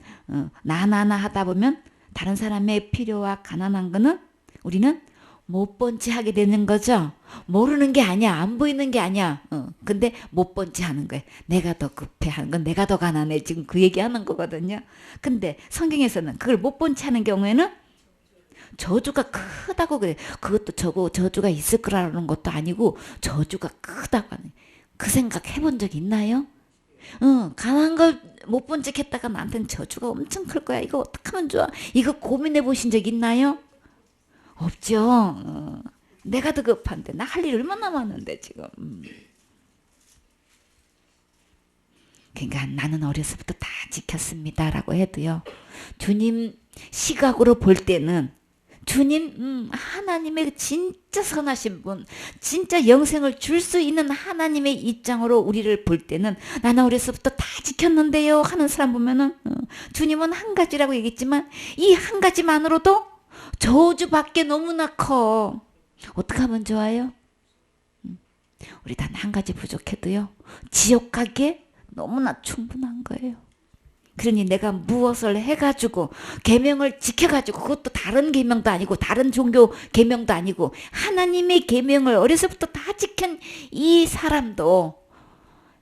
나나나 하다 보면 다른 사람의 필요와 가난한 거는 우리는 못 본 채 하게 되는 거죠. 모르는 게 아니야. 안 보이는 게 아니야. 근데 못 본 채 하는 거예요. 내가 더 급해 하는 건 내가 더 가난해. 지금 그 얘기하는 거거든요. 근데 성경에서는 그걸 못 본 채 하는 경우에는 저주가 크다고 그래. 그것도 저주가 있을 거라는 것도 아니고 저주가 크다고 하는. 그 생각 해본 적 있나요? 가난한 걸 못 본 척 했다가 나한테는 저주가 엄청 클 거야. 이거 어떡하면 좋아? 이거 고민해 보신 적 있나요? 없죠. 내가 더 급한데 나 할 일 얼마나 많은데 지금. 그러니까 나는 어렸을 때부터 다 지켰습니다라고 해도요. 주님 시각으로 볼 때는 주님 하나님의 진짜 선하신 분, 진짜 영생을 줄 수 있는 하나님의 입장으로 우리를 볼 때는 나는 어렸을 때부터 다 지켰는데요 하는 사람 보면은 주님은 한 가지라고 얘기했지만 이 한 가지만으로도 저주밖에 너무나 커. 어떻게 하면 좋아요? 우리 단 한 가지 부족해도요 지옥 가기에 너무나 충분한 거예요. 그러니 내가 무엇을 해가지고 계명을 지켜가지고 그것도 다른 계명도 아니고 다른 종교 계명도 아니고 하나님의 계명을 어렸을 때부터 다 지킨 이 사람도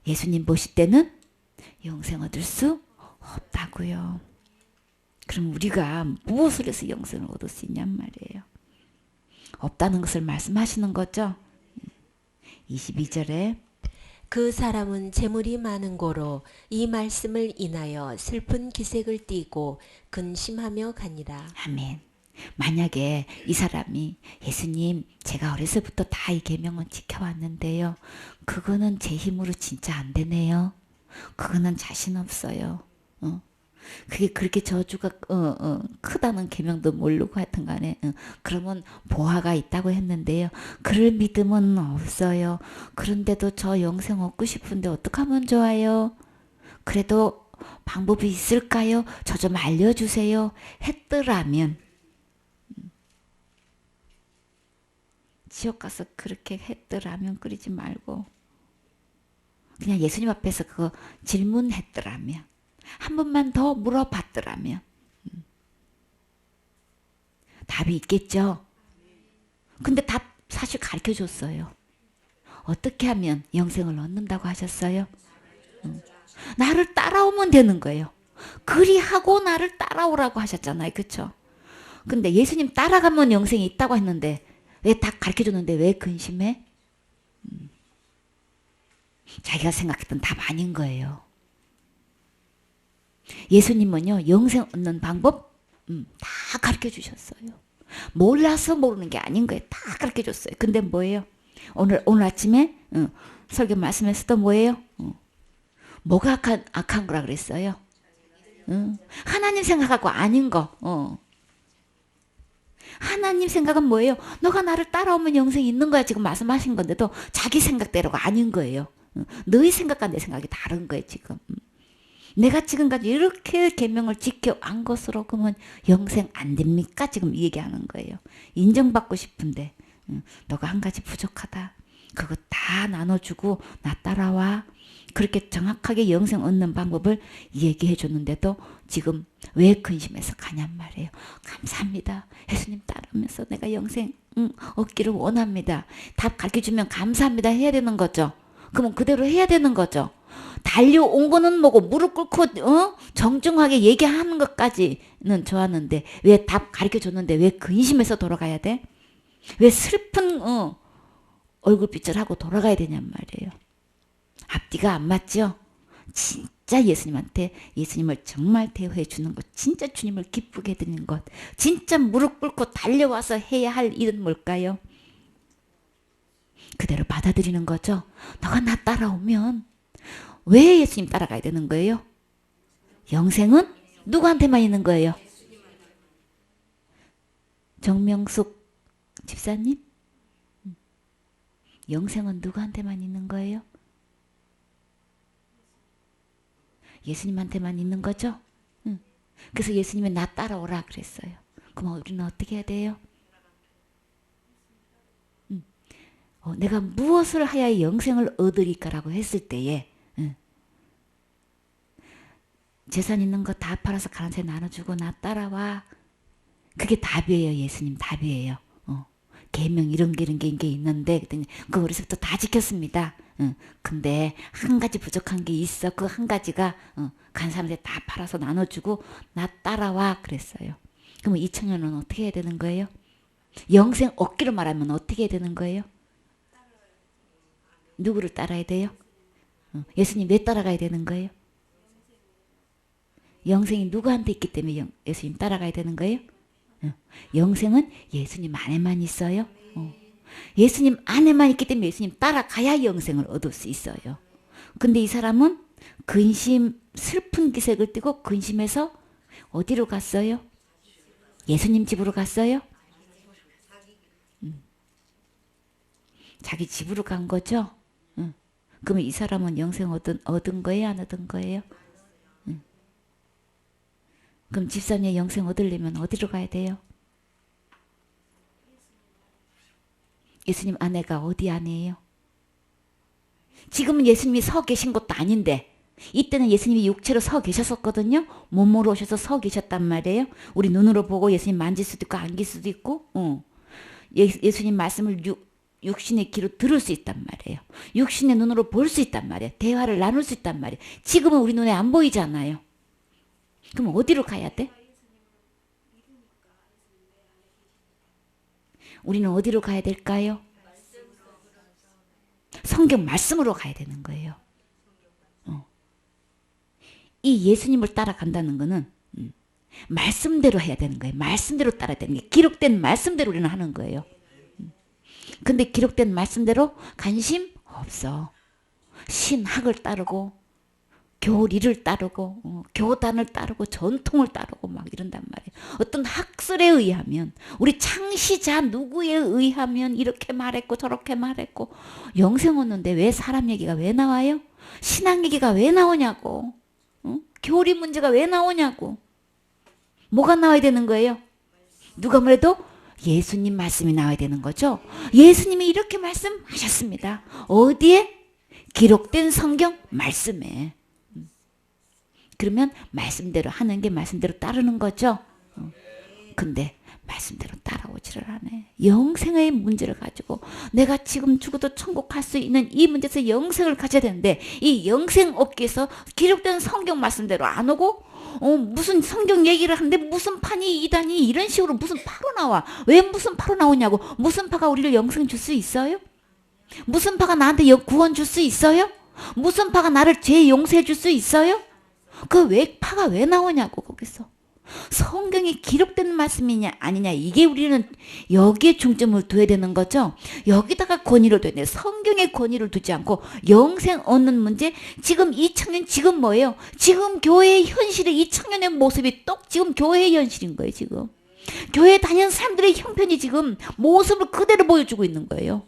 예수님 보실 때는 영생 얻을 수 없다고요. 그럼 우리가 무엇을 해서 영생을 얻을 수 있냔 말이에요. 없다는 것을 말씀하시는 거죠. 22절에 그 사람은 재물이 많은 고로 이 말씀을 인하여 슬픈 기색을 띠고 근심하며 가니라. 아멘. 만약에 이 사람이 예수님 제가 어렸을 때부터 다 이 계명은 지켜왔는데요. 그거는 제 힘으로 진짜 안 되네요. 그거는 자신 없어요. 그게 그렇게 저주가 크다는 계명도 모르고 하여튼 간에 그러면 보화가 있다고 했는데요. 그럴 믿음은 없어요. 그런데도 저 영생 얻고 싶은데 어떡하면 좋아요? 그래도 방법이 있을까요? 저 좀 알려주세요. 했더라면 지옥 가서 그렇게 했더라면 끓이지 말고 그냥 예수님 앞에서 그거 질문했더라면 한 번만 더 물어봤더라면 답이 있겠죠. 근데 답 사실 가르쳐줬어요. 어떻게 하면 영생을 얻는다고 하셨어요? 나를 따라오면 되는 거예요. 그리하고 나를 따라오라고 하셨잖아요. 그렇죠? 근데 예수님 따라가면 영생이 있다고 했는데 왜 다 가르쳐줬는데 왜 근심해? 자기가 생각했던 답 아닌 거예요. 예수님은요 영생 얻는 방법 다 가르쳐 주셨어요. 몰라서 모르는 게 아닌 거예요. 다 가르쳐 줬어요. 근데 뭐예요? 오늘 아침에 설교 말씀에서도 뭐예요? 뭐가 악한 거라 그랬어요? 하나님 생각하고 아닌 거. 하나님 생각은 뭐예요? 너가 나를 따라오면 영생이 있는 거야 지금 말씀하신 건데도 자기 생각대로가 아닌 거예요. 너의 생각과 내 생각이 다른 거예요 지금. 내가 지금까지 이렇게 계명을 지켜온 것으로 그러면 영생 안 됩니까? 지금 이 얘기하는 거예요. 인정받고 싶은데 너가 한 가지 부족하다. 그거 다 나눠주고 나 따라와. 그렇게 정확하게 영생 얻는 방법을 얘기해 줬는데도 지금 왜 근심해서 가냔 말이에요. 감사합니다. 예수님 따르면서 내가 영생 얻기를 원합니다. 답 가르쳐주면 감사합니다 해야 되는 거죠. 그러면 그대로 해야 되는 거죠. 달려온 거는 뭐고 무릎 꿇고 정중하게 얘기하는 것까지는 좋았는데 왜 답 가르쳐줬는데 왜 근심해서 돌아가야 돼? 왜 슬픈 얼굴빛을 하고 돌아가야 되냔 말이에요. 앞뒤가 안 맞죠? 진짜 예수님을 정말 대우해 주는 것, 진짜 주님을 기쁘게 해드리는 것, 진짜 무릎 꿇고 달려와서 해야 할 일은 뭘까요? 그대로 받아들이는 거죠. 너가 나 따라오면 왜 예수님 따라가야 되는 거예요? 영생은 누구한테만 있는 거예요? 정명숙 집사님? 영생은 누구한테만 있는 거예요? 예수님한테만 있는 거죠? 그래서 예수님이 나 따라오라 그랬어요. 그럼 우리는 어떻게 해야 돼요? 내가 무엇을 하여 영생을 얻으리까라고 했을 때에 재산 있는 거 다 팔아서 가난한 새 나눠주고 나 따라와. 그게 답이에요. 예수님 답이에요. 계명 이런 게 있는데 그랬더니 그거 어려서부터 다 지켰습니다. 근데 한 가지 부족한 게 있어. 그 한 가지가 간 사람들 다 팔아서 나눠주고 나 따라와 그랬어요. 그러면 이 청년은 어떻게 해야 되는 거예요? 영생 얻기로 말하면 어떻게 해야 되는 거예요? 누구를 따라야 돼요? 예수님 왜 따라가야 되는 거예요? 영생이 누구한테 있기 때문에 예수님 따라가야 되는 거예요? 영생은 예수님 안에만 있어요. 예수님 안에만 있기 때문에 예수님 따라가야 영생을 얻을 수 있어요. 근데 이 사람은 근심, 슬픈 기색을 띠고 근심해서 어디로 갔어요? 예수님 집으로 갔어요? 자기 집으로 간 거죠? 그러면 이 사람은 영생 얻은 거예요? 안 얻은 거예요? 그럼 집사님 영생 얻으려면 어디로 가야 돼요? 예수님 안에가 어디 안에요? 지금은 예수님이 서 계신 것도 아닌데 이때는 예수님이 육체로 서 계셨었거든요. 몸으로 오셔서 서 계셨단 말이에요. 우리 눈으로 보고 예수님 만질 수도 있고 안길 수도 있고 예수님 말씀을 육신의 귀로 들을 수 있단 말이에요. 육신의 눈으로 볼 수 있단 말이에요. 대화를 나눌 수 있단 말이에요. 지금은 우리 눈에 안 보이잖아요. 그럼 어디로 가야 돼? 우리는 어디로 가야 될까요? 성경 말씀으로 가야 되는 거예요. 이 예수님을 따라간다는 거는 말씀대로 해야 되는 거예요. 말씀대로 따라야 되는 게 기록된 말씀대로 우리는 하는 거예요. 근데 기록된 말씀대로 관심 없어. 신학을 따르고 교리를 따르고 교단을 따르고 전통을 따르고 막 이런단 말이에요. 어떤 학설에 의하면 우리 창시자 누구에 의하면 이렇게 말했고 저렇게 말했고 영생 얻는데 왜 사람 얘기가 왜 나와요? 신앙 얘기가 왜 나오냐고. 교리 문제가 왜 나오냐고. 뭐가 나와야 되는 거예요? 누가 뭐래도 예수님 말씀이 나와야 되는 거죠. 예수님이 이렇게 말씀하셨습니다. 어디에? 기록된 성경 말씀에. 그러면 말씀대로 하는 게 말씀대로 따르는 거죠. 근데 말씀대로 따라오지를 않아요. 영생의 문제를 가지고 내가 지금 죽어도 천국 갈 수 있는 이 문제에서 영생을 가져야 되는데 이 영생 얻기 위해서 기록된 성경 말씀대로 안 오고 무슨 성경 얘기를 하는데 무슨 판이 이단이 이런 식으로 무슨 파로 나와. 왜 무슨 파로 나오냐고. 무슨 파가 우리를 영생 줄 수 있어요? 무슨 파가 나한테 구원 줄 수 있어요? 무슨 파가 나를 죄 용서해 줄 수 있어요? 그 왜 파가 왜 나오냐고 거기서. 성경이 기록된 말씀이냐 아니냐 이게 우리는 여기에 중점을 둬야 되는 거죠. 여기다가 권위를 둬야 돼요. 성경에 권위를 두지 않고 영생 얻는 문제. 지금 이 청년 지금 뭐예요? 지금 교회의 현실의 이 청년의 모습이 똑 지금 교회의 현실인 거예요. 지금 교회 다니는 사람들의 형편이 지금 모습을 그대로 보여주고 있는 거예요.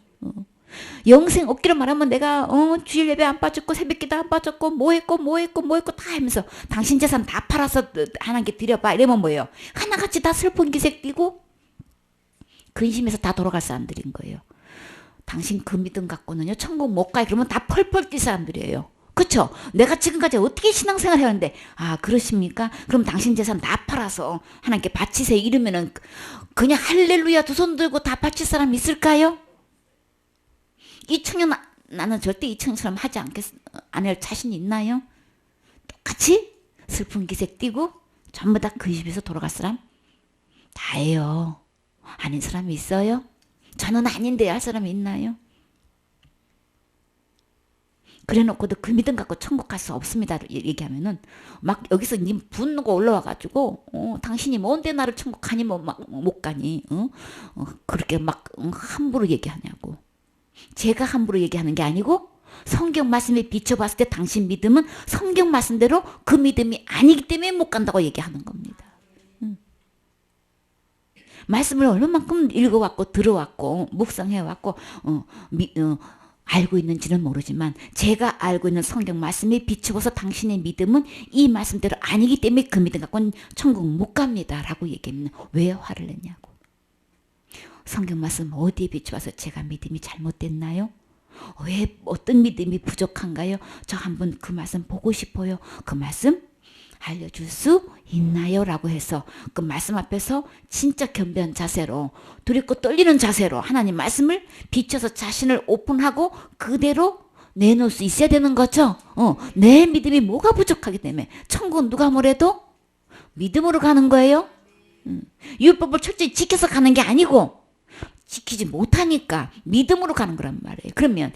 영생 얻기로 말하면 내가 주일 예배 안 빠졌고 새벽기도 안 빠졌고 뭐 했고 다 하면서 당신 재산 다 팔아서 하나님께 드려봐 이러면 뭐예요? 하나같이 다 슬픈 기색 띠고 근심해서 다 돌아갈 사람들인 거예요. 당신 그 믿음 갖고는요 천국 못 가요. 그러면 다 펄펄 뛸 사람들이에요. 그쵸? 내가 지금까지 어떻게 신앙생활 해왔는데 아 그러십니까? 그럼 당신 재산 다 팔아서 하나님께 바치세요 이러면은 그냥 할렐루야 두 손 들고 다 바칠 사람 있을까요? 이 청년 나는 절대 이 청년처럼 하지 안 할 자신 있나요? 똑같이 슬픈 기색 띠고 전부 다 그 집에서 돌아갈 사람 다예요. 아닌 사람이 있어요? 저는 아닌데 할 사람이 있나요? 그래놓고도 그 믿음 갖고 천국 갈 수 없습니다 얘기하면은 막 여기서 님 분노가 올라와가지고 당신이 뭔데 나를 천국 가니 못 가니 그렇게 막 함부로 얘기하냐고. 제가 함부로 얘기하는 게 아니고 성경 말씀에 비춰봤을 때 당신 믿음은 성경 말씀대로 그 믿음이 아니기 때문에 못 간다고 얘기하는 겁니다. 말씀을 얼마만큼 읽어왔고 들어왔고 묵상해왔고 알고 있는지는 모르지만 제가 알고 있는 성경 말씀에 비추어서 당신의 믿음은 이 말씀대로 아니기 때문에 그 믿음 갖고는 천국 못 갑니다 라고 얘기하면 왜 화를 내냐고. 성경 말씀 어디에 비추어서 제가 믿음이 잘못됐나요? 왜 어떤 믿음이 부족한가요? 저 한번 그 말씀 보고 싶어요. 그 말씀 알려줄 수 있나요? 라고 해서 그 말씀 앞에서 진짜 겸비한 자세로 두렵고 떨리는 자세로 하나님 말씀을 비춰서 자신을 오픈하고 그대로 내놓을 수 있어야 되는 거죠. 내 믿음이 뭐가 부족하기 때문에 천국은 누가 뭐래도 믿음으로 가는 거예요. 율법을 철저히 지켜서 가는 게 아니고 지키지 못하니까 믿음으로 가는 거란 말이에요. 그러면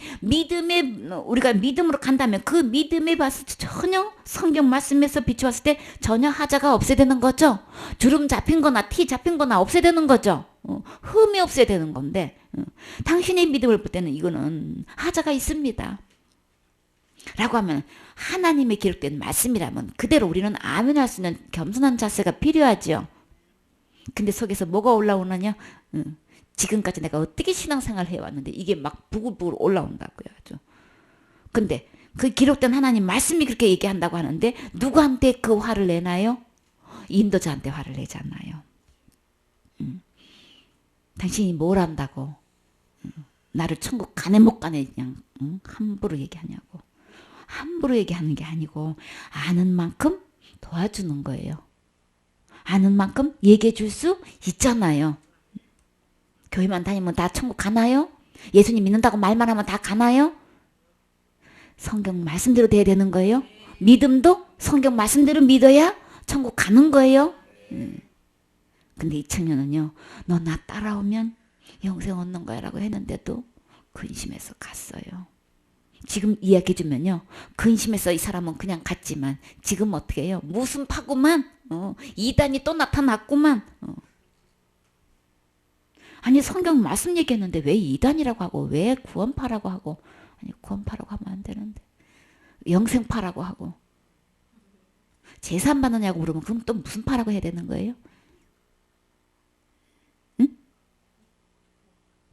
우리가 믿음으로 간다면 그 믿음에 봤을 때 전혀 성경 말씀에서 비춰봤을 때 전혀 하자가 없어야 되는 거죠. 주름 잡힌 거나 티 잡힌 거나 없어야 되는 거죠. 흠이 없어야 되는 건데 당신의 믿음을 볼 때는 이거는 하자가 있습니다. 라고 하면 하나님의 기록된 말씀이라면 그대로 우리는 아멘할 수 있는 겸손한 자세가 필요하죠. 근데 속에서 뭐가 올라오느냐? 지금까지 내가 어떻게 신앙생활을 해왔는데 이게 막 부글부글 올라온다고요. 아주. 근데 그 기록된 하나님 말씀이 그렇게 얘기한다고 하는데 누구한테 그 화를 내나요? 인도자한테 화를 내잖아요. 당신이 뭘 안다고 나를 천국 가네 못 가네 그냥 함부로 얘기하냐고. 함부로 얘기하는 게 아니고 아는 만큼 도와주는 거예요. 아는 만큼 얘기해 줄 수 있잖아요. 교회만 다니면 다 천국 가나요? 예수님 믿는다고 말만 하면 다 가나요? 성경 말씀대로 돼야 되는 거예요. 믿음도 성경 말씀대로 믿어야 천국 가는 거예요. 근데 이 청년은요. 너 나 따라오면 영생 얻는 거야 라고 했는데도 근심해서 갔어요. 지금 이야기해 주면요. 근심해서 이 사람은 그냥 갔지만 지금 어떻게 해요? 무슨 파구만 이단이 또 나타났구만. 아니 성경 말씀 얘기했는데 왜 이단이라고 하고 왜 구원파라고 하고 아니 구원파라고 하면 안 되는데 영생파라고 하고 재산 받느냐고 물으면 그럼 또 무슨 파라고 해야 되는 거예요? 응?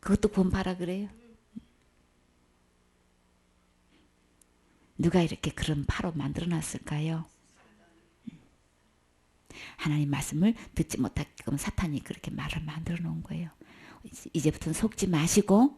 그것도 구원파라 그래요? 누가 이렇게 그런 파로 만들어 놨을까요? 하나님 말씀을 듣지 못하게끔 사탄이 그렇게 말을 만들어 놓은 거예요. 이제부터는 속지 마시고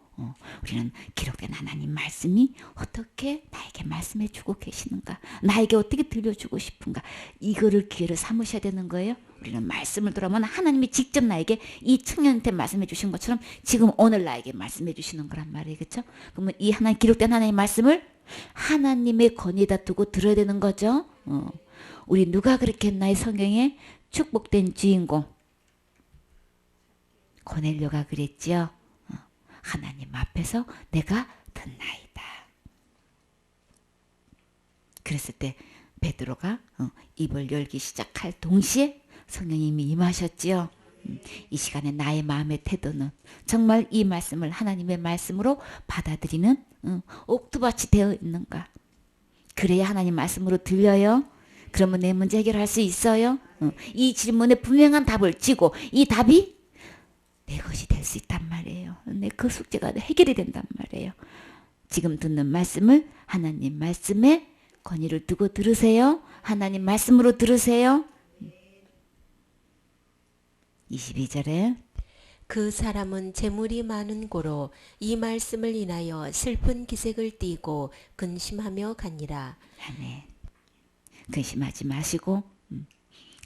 우리는 기록된 하나님 말씀이 어떻게 나에게 말씀해 주고 계시는가, 나에게 어떻게 들려주고 싶은가, 이거를 기회를 삼으셔야 되는 거예요. 우리는 말씀을 들어보면 하나님이 직접 나에게 이 청년한테 말씀해 주신 것처럼 지금 오늘 나에게 말씀해 주시는 거란 말이에요. 그렇죠? 그러면 이 하나님 기록된 하나님의 말씀을 하나님의 권위에다 두고 들어야 되는 거죠. 우리 누가 그렇게 했나요? 성경에 축복된 주인공 고넬료가 그랬죠. 하나님 앞에서 내가 듣나이다. 그랬을 때 베드로가 입을 열기 시작할 동시에 성령님이 임하셨지요. 이 시간에 나의 마음의 태도는 정말 이 말씀을 하나님의 말씀으로 받아들이는 옥두밭이 되어 있는가? 그래야 하나님 말씀으로 들려요. 그러면 내 문제 해결할 수 있어요. 이 질문에 분명한 답을 지고 이 답이 내 것이 될 수 있단 말이에요. 내 그 숙제가 해결이 된단 말이에요. 지금 듣는 말씀을 하나님 말씀에 권위를 두고 들으세요. 하나님 말씀으로 들으세요. 22절에 그 사람은 재물이 많은 고로 이 말씀을 인하여 슬픈 기색을 띠고 근심하며 가니라. 아멘. 근심하지 마시고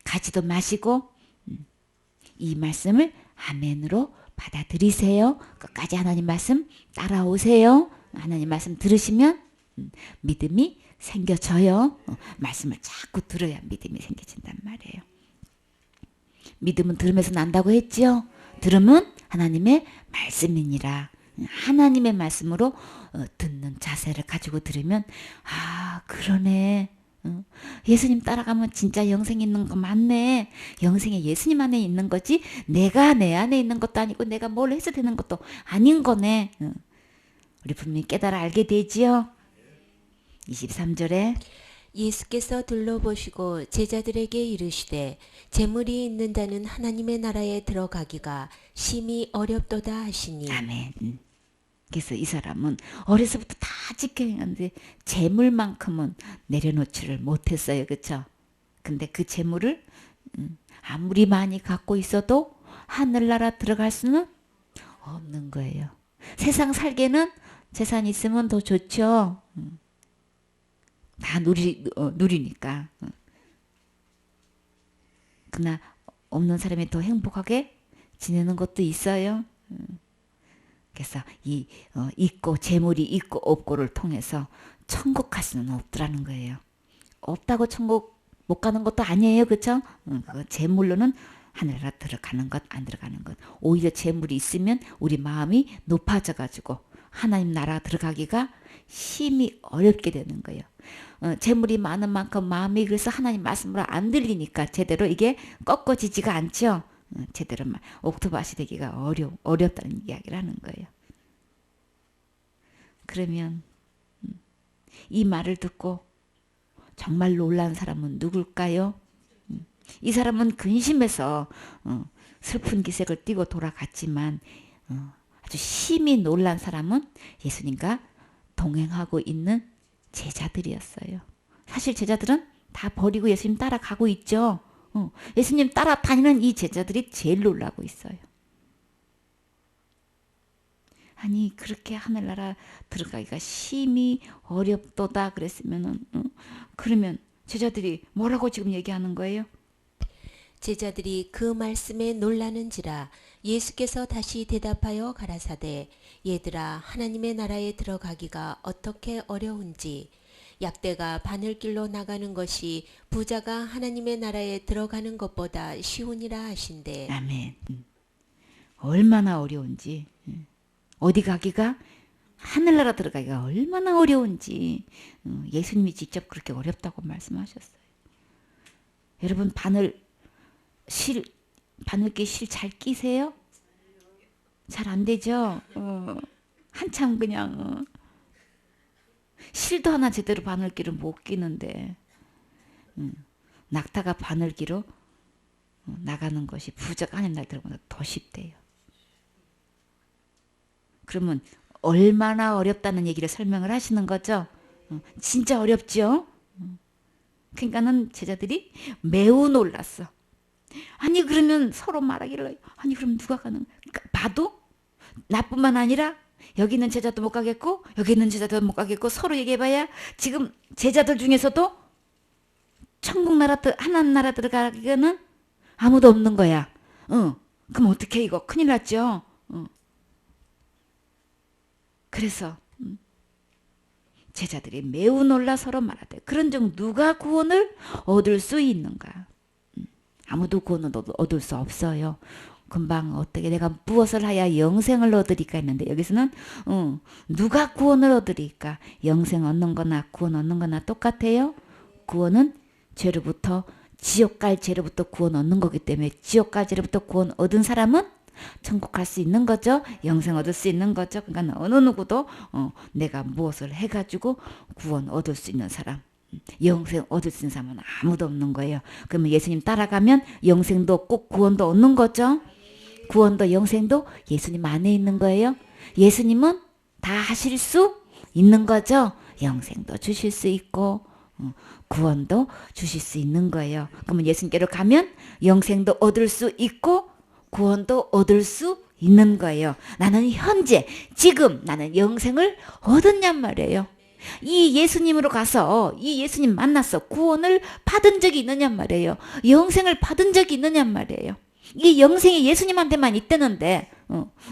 가지도 마시고 이 말씀을 아멘으로 받아들이세요. 끝까지 하나님 말씀 따라오세요. 하나님 말씀 들으시면 믿음이 생겨져요. 말씀을 자꾸 들어야 믿음이 생겨진단 말이에요. 믿음은 들으면서 난다고 했죠. 들으면 하나님의 말씀이니라. 하나님의 말씀으로 듣는 자세를 가지고 들으면 아 그러네. 예수님 따라가면 진짜 영생 있는 거 맞네. 영생이 예수님 안에 있는 거지 내가 내 안에 있는 것도 아니고 내가 뭘 해서 되는 것도 아닌 거네. 우리 분명히 깨달아 알게 되지요. 23절에 예수께서 둘러보시고 제자들에게 이르시되 재물이 있는 자는 하나님의 나라에 들어가기가 심히 어렵도다 하시니. 아멘. 그래서 이 사람은 어려서부터 다 지켜했는데 재물만큼은 내려놓지를 못했어요. 그렇죠? 근데 그 재물을 아무리 많이 갖고 있어도 하늘나라 들어갈 수는 없는 거예요. 세상 살기에는 재산 있으면 더 좋죠. 다 누리니까. 그러나 없는 사람이 더 행복하게 지내는 것도 있어요. 그래서 이 있고 재물이 있고 없고를 통해서 천국 갈 수는 없더라는 거예요. 없다고 천국 못 가는 것도 아니에요. 그렇죠? 그 재물로는 하늘나라 들어가는 것 안 들어가는 것. 오히려 재물이 있으면 우리 마음이 높아져 가지고 하나님 나라 들어가기가 심히 어렵게 되는 거예요. 재물이 많은 만큼 마음이 그래서 하나님 말씀으로 안 들리니까 제대로 이게 꺾어지지가 않죠. 제대로 옥토밭이 되기가 어렵다는 이야기를 하는 거예요. 그러면 이 말을 듣고 정말 놀란 사람은 누굴까요? 이 사람은 근심해서 슬픈 기색을 띠고 돌아갔지만 아주 심히 놀란 사람은 예수님과 동행하고 있는 제자들이었어요. 사실 제자들은 다 버리고 예수님 따라가고 있죠. 예수님 따라다니는 이 제자들이 제일 놀라고 있어요. 아니 그렇게 하늘나라 들어가기가 심히 어렵도다 그랬으면은 그러면 제자들이 뭐라고 지금 얘기하는 거예요? 제자들이 그 말씀에 놀라는지라 예수께서 다시 대답하여 가라사대 얘들아 하나님의 나라에 들어가기가 어떻게 어려운지 약대가 바늘길로 나가는 것이 부자가 하나님의 나라에 들어가는 것보다 쉬우니라 하신대. 아멘. 얼마나 어려운지 어디 가기가 하늘나라 들어가기가 얼마나 어려운지 예수님이 직접 그렇게 어렵다고 말씀하셨어요. 여러분 바늘길 실 잘 끼세요? 잘 안 되죠? 한참 그냥 실도 하나 제대로 바늘길을 못 끼는데 낙타가 바늘기로 나가는 것이 부자가 하나님 나라에 들어가는 것보다 더 쉽대요. 그러면 얼마나 어렵다는 얘기를 설명을 하시는 거죠? 진짜 어렵죠? 그러니까는 제자들이 매우 놀랐어. 아니 그러면 서로 말하기를 아니 그럼 누가 가는 봐도 나뿐만 아니라 여기 있는 제자도 못 가겠고 여기 있는 제자도 못 가겠고 서로 얘기해봐야 지금 제자들 중에서도 천국 나라 하나님 나라 들어가기는 아무도 없는 거야. 그럼 어떡해 이거 큰일 났죠. 그래서 제자들이 매우 놀라 서로 말하되 그런즉 누가 구원을 얻을 수 있는가. 아무도 구원을 얻을 수 없어요. 금방 어떻게 내가 무엇을 하여 영생을 얻으리까 했는데 여기서는 누가 구원을 얻으리까. 영생 얻는 거나 구원 얻는 거나 똑같아요. 구원은 죄로부터 지옥 갈 죄로부터 구원 얻는 거기 때문에 지옥 갈 죄로부터 구원 얻은 사람은 천국 갈 수 있는 거죠. 영생 얻을 수 있는 거죠. 그러니까 어느 누구도 내가 무엇을 해가지고 구원 얻을 수 있는 사람, 영생 얻을 수 있는 사람은 아무도 없는 거예요. 그러면 예수님 따라가면 영생도 얻고 구원도 얻는 거죠. 구원도 영생도 예수님 안에 있는 거예요. 예수님은 다 하실 수 있는 거죠. 영생도 주실 수 있고 구원도 주실 수 있는 거예요. 그러면 예수님께로 가면 영생도 얻을 수 있고 구원도 얻을 수 있는 거예요. 나는 현재 지금 나는 영생을 얻었냔 말이에요. 이 예수님으로 가서 이 예수님 만나서 구원을 받은 적이 있느냔 말이에요. 영생을 받은 적이 있느냔 말이에요. 이 영생이 예수님한테만 있다는데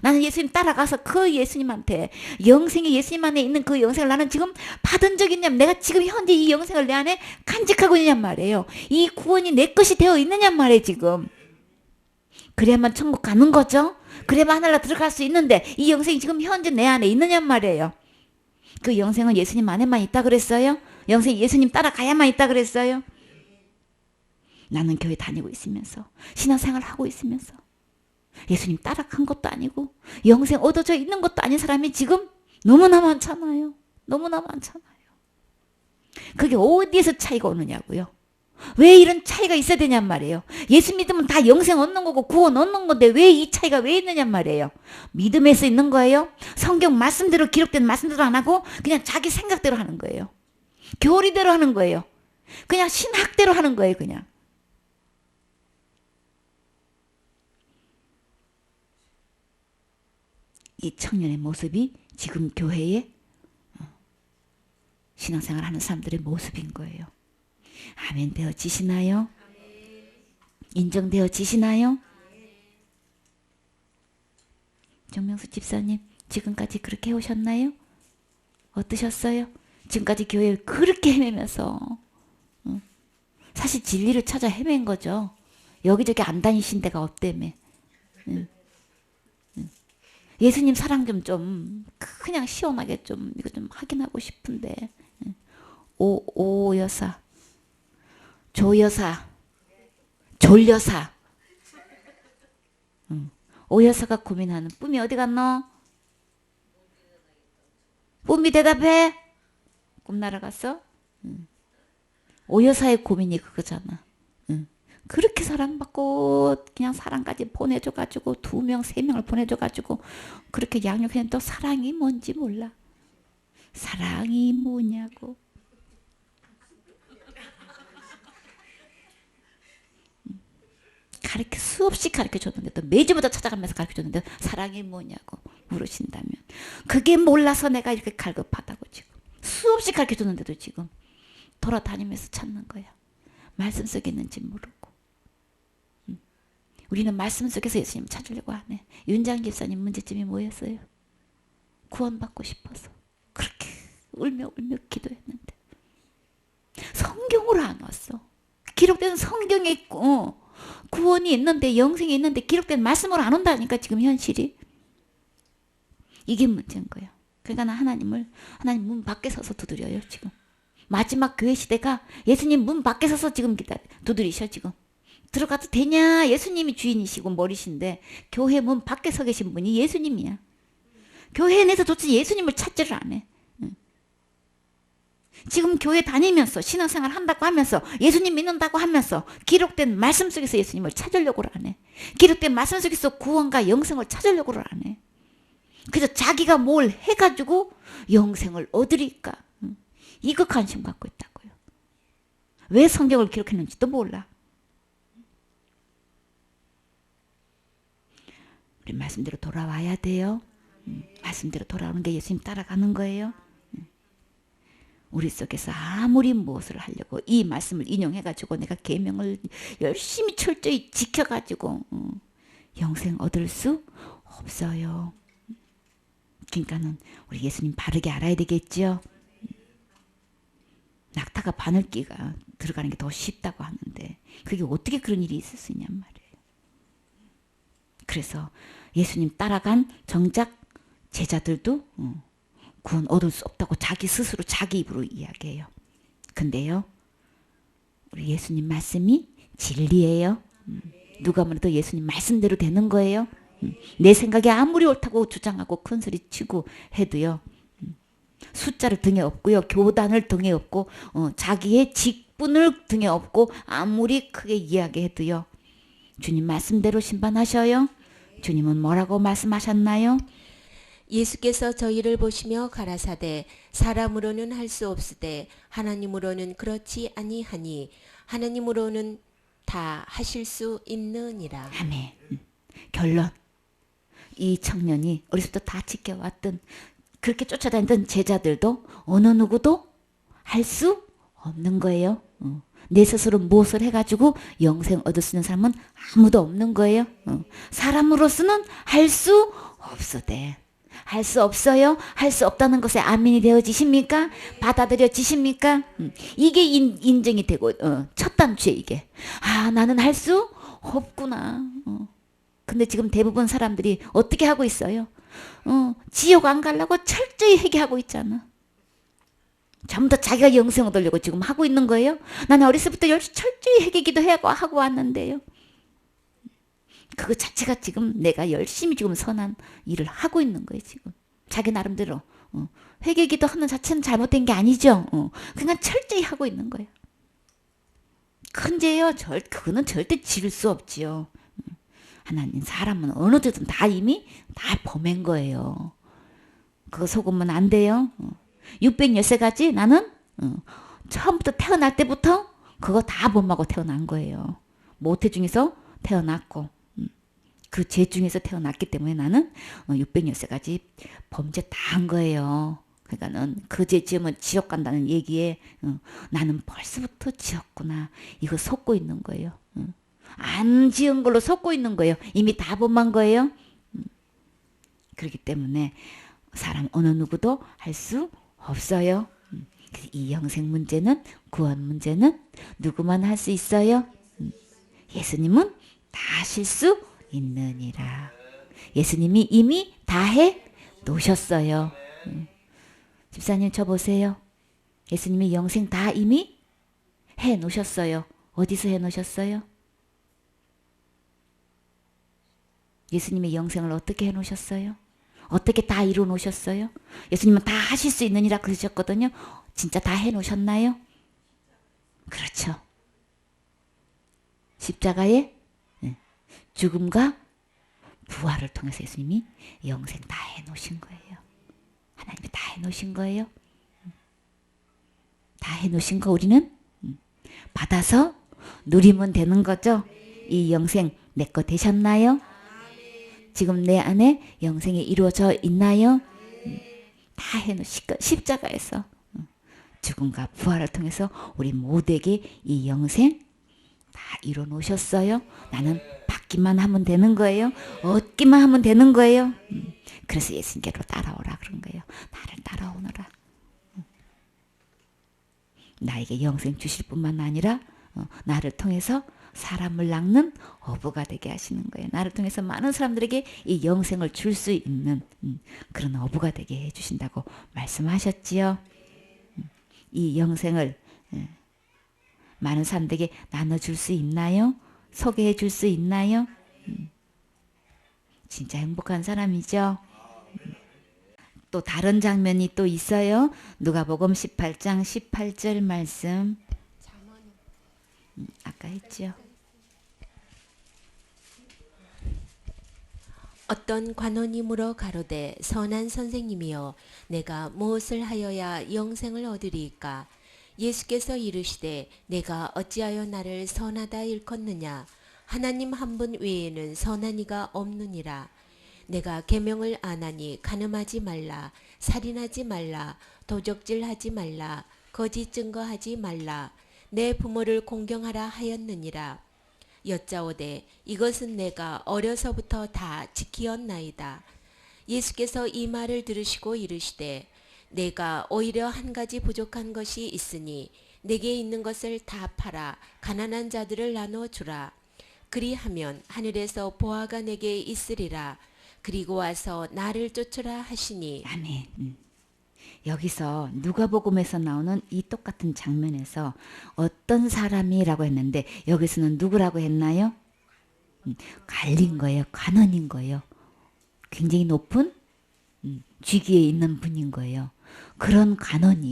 나는 예수님 따라가서 그 예수님한테 영생이 예수님 안에 있는 그 영생을 나는 지금 받은 적이 있냐면 내가 지금 현재 이 영생을 내 안에 간직하고 있느냔 말이에요. 이 구원이 내 것이 되어 있느냔 말이에요. 지금 그래야만 천국 가는 거죠. 그래야만 하늘나라 들어갈 수 있는데 이 영생이 지금 현재 내 안에 있느냔 말이에요. 그 영생은 예수님 안에만 있다 그랬어요? 영생이 예수님 따라가야만 있다 그랬어요? 나는 교회 다니고 있으면서 신앙생활 하고 있으면서 예수님 따라간 것도 아니고 영생 얻어져 있는 것도 아닌 사람이 지금 너무나 많잖아요. 너무나 많잖아요. 그게 어디에서 차이가 오느냐고요. 왜 이런 차이가 있어야 되냔 말이에요. 예수 믿으면 다 영생 얻는 거고 구원 얻는 건데 왜 이 차이가 왜 있느냔 말이에요. 믿음에서 있는 거예요. 성경 말씀대로 기록된 말씀대로 안 하고 그냥 자기 생각대로 하는 거예요. 교리대로 하는 거예요. 그냥 신학대로 하는 거예요. 그냥. 이 청년의 모습이 지금 교회에 신앙생활 하는 사람들의 모습인 거예요. 아멘 되어지시나요? 인정되어지시나요? 정명수 집사님 지금까지 그렇게 해오셨나요? 어떠셨어요? 지금까지 교회를 그렇게 헤매면서 사실 진리를 찾아 헤맨 거죠. 여기저기 안 다니신 데가 없다며. 예수님 사랑 좀 그냥 시원하게 좀 이거 좀 확인하고 싶은데 오 여사 조 여사 졸여사 오 여사가 고민하는 뿜이 어디 갔노? 뿜이 대답해. 꿈 날아갔어? 오 여사의 고민이 그거잖아. 그렇게 사랑받고 그냥 사랑까지 보내줘가지고 2명 3명을 보내줘가지고 그렇게 양육했는데 또 사랑이 뭔지 몰라. 사랑이 뭐냐고. 수없이 가르쳐줬는데 또 매주마다 찾아가면서 가르쳐줬는데 사랑이 뭐냐고 물으신다면 그게 몰라서 내가 이렇게 갈급하다고 지금 수없이 가르쳐줬는데도 지금 돌아다니면서 찾는 거야. 말씀 속에 있는지 모르고. 우리는 말씀 속에서 예수님 찾으려고 하네. 윤장 집사님 문제점이 뭐였어요? 구원받고 싶어서 그렇게 울며 기도했는데 성경으로 안 왔어. 기록된 성경에 있고 구원이 있는데 영생이 있는데 기록된 말씀으로 안 온다니까 지금 현실이. 이게 문제인 거야. 그러니까 하나님 문 밖에 서서 두드려요 지금. 마지막 교회 시대가 예수님 문 밖에 서서 지금 두드리셔 지금. 들어가도 되냐? 예수님이 주인이시고 머리신데 교회 문 밖에 서 계신 분이 예수님이야. 교회 내에서 도대체 예수님을 찾지를 않아. 지금 교회 다니면서 신앙생활 한다고 하면서 예수님 믿는다고 하면서 기록된 말씀 속에서 예수님을 찾으려고를 안 해. 기록된 말씀 속에서 구원과 영생을 찾으려고를 안 해. 그래서 자기가 뭘 해가지고 영생을 얻으리까. 이거 관심 갖고 있다고요. 왜 성경을 기록했는지도 몰라. 우리 말씀대로 돌아와야 돼요. 말씀대로 돌아오는 게 예수님 따라가는 거예요. 우리 속에서 아무리 무엇을 하려고 이 말씀을 인용해가지고 내가 계명을 열심히 철저히 지켜가지고 영생 얻을 수 없어요. 그러니까는 우리 예수님 바르게 알아야 되겠죠. 낙타가 바늘기가 들어가는 게 더 쉽다고 하는데 그게 어떻게 그런 일이 있을 수 있냔 말이에요. 그래서 예수님 따라간 정작 제자들도 구원 얻을 수 없다고 자기 스스로 자기 입으로 이야기해요. 근데요, 우리 예수님 말씀이 진리예요. 누가 뭐래도 예수님 말씀대로 되는 거예요. 내 생각이 아무리 옳다고 주장하고 큰소리 치고 해도요, 숫자를 등에 업고요, 교단을 등에 업고 자기의 직분을 등에 업고 아무리 크게 이야기해도요, 주님 말씀대로 심판하셔요. 주님은 뭐라고 말씀하셨나요? 예수께서 저희를 보시며 가라사대 사람으로는 할 수 없으되 하나님으로는 그렇지 아니하니 하나님으로는 다 하실 수 있느니라. 아멘. 결론. 이 청년이 어렸을 때 다 지켜왔던 그렇게 쫓아다니던 제자들도 어느 누구도 할 수 없는 거예요. 내 스스로 무엇을 해가지고 영생 얻을 수 있는 사람은 아무도 없는 거예요. 사람으로서는 할 수 없으되 할 수 없어요? 할 수 없다는 것에 아멘이 되어지십니까? 받아들여지십니까? 이게 인정이 되고 첫 단추에 이게 나는 할 수 없구나. 근데 지금 대부분 사람들이 어떻게 하고 있어요? 지옥 안 가려고 철저히 회개하고 있잖아. 전부 다 자기가 영생 얻으려고 지금 하고 있는 거예요. 나는 어렸을 때부터 철저히 회개 기도하고 왔는데요. 그거 자체가 지금 내가 열심히 지금 선한 일을 하고 있는 거예요. 지금 자기 나름대로 회개 기도하는 자체는 잘못된 게 아니죠. 그냥 철저히 하고 있는 거예요. 근데요, 그거는 절대 지를 수 없지요. 하나님 사람은 어느 때든 다 이미 다 범한 거예요. 그거 속으면 안 돼요. 613가지 나는 처음부터 태어날 때부터 그거 다 범하고 태어난 거예요. 모태 중에서 태어났고 그 죄 중에서 태어났기 때문에 나는 613가지 범죄 다 한 거예요. 그러니까는 그 죄 지으면 지옥 간다는 얘기에 나는 벌써부터 지었구나. 이거 속고 있는 거예요. 안 지은 걸로 속고 있는 거예요. 이미 다 범한 거예요. 그렇기 때문에 사람 어느 누구도 할 수 없어요. 이 영생 문제는 구원 문제는 누구만 할 수 있어요? 예수님은 다 하실 수 있느니라. 예수님이 이미 다 해 놓으셨어요. 집사님 저 보세요. 예수님이 영생 다 이미 해 놓으셨어요. 어디서 해 놓으셨어요? 예수님의 영생을 어떻게 해 놓으셨어요? 어떻게 다 이루 놓으셨어요? 예수님은 다 하실 수 있느니라 그러셨거든요. 진짜 다 해 놓으셨나요? 그렇죠. 십자가의 죽음과 부활을 통해서 예수님이 영생 다 해 놓으신 거예요. 하나님이 다 해 놓으신 거예요. 다 해 놓으신 거 우리는 받아서 누리면 되는 거죠. 이 영생 내 거 되셨나요? 지금 내 안에 영생이 이루어져 있나요? 다 해놓으신 거 십자가에서 죽음과 부활을 통해서 우리 모두에게 이 영생 다 이뤄 놓으셨어요. 나는 받기만 하면 되는 거예요. 얻기만 하면 되는 거예요. 그래서 예수님께로 따라오라 그런 거예요. 나를 따라오너라. 나에게 영생 주실 뿐만 아니라 나를 통해서 사람을 낚는 어부가 되게 하시는 거예요. 나를 통해서 많은 사람들에게 이 영생을 줄 수 있는 그런 어부가 되게 해주신다고 말씀하셨지요. 이 영생을 많은 사람들에게 나눠줄 수 있나요? 소개해 줄 수 있나요? 진짜 행복한 사람이죠. 또 다른 장면이 또 있어요. 누가복음 18장 18절 말씀. 아까 했죠. 어떤 관원이 물어 가로되 선한 선생님이여 내가 무엇을 하여야 영생을 얻으리이까? 예수께서 이르시되 내가 어찌하여 나를 선하다 일컫느냐? 하나님 한 분 외에는 선한 이가 없느니라. 내가 계명을 안 하니 간음하지 말라, 살인하지 말라, 도적질하지 말라, 거짓 증거하지 말라, 내 부모를 공경하라 하였느니라. 여짜오되 이것은 내가 어려서부터 다 지키었나이다. 예수께서 이 말을 들으시고 이르시되 내가 오히려 한 가지 부족한 것이 있으니 내게 있는 것을 다 팔아 가난한 자들을 나눠 주라. 그리하면 하늘에서 보화가 내게 있으리라. 그리고 와서 나를 쫓으라 하시니. 아멘. 여기서 누가복음에서 나오는 이 똑같은 장면에서 어떤 사람이라고 했는데 여기서는 누구라고 했나요? 갈린 거예요. 간원인 거예요. 굉장히 높은 직위에 있는 분인 거예요. 그런 간원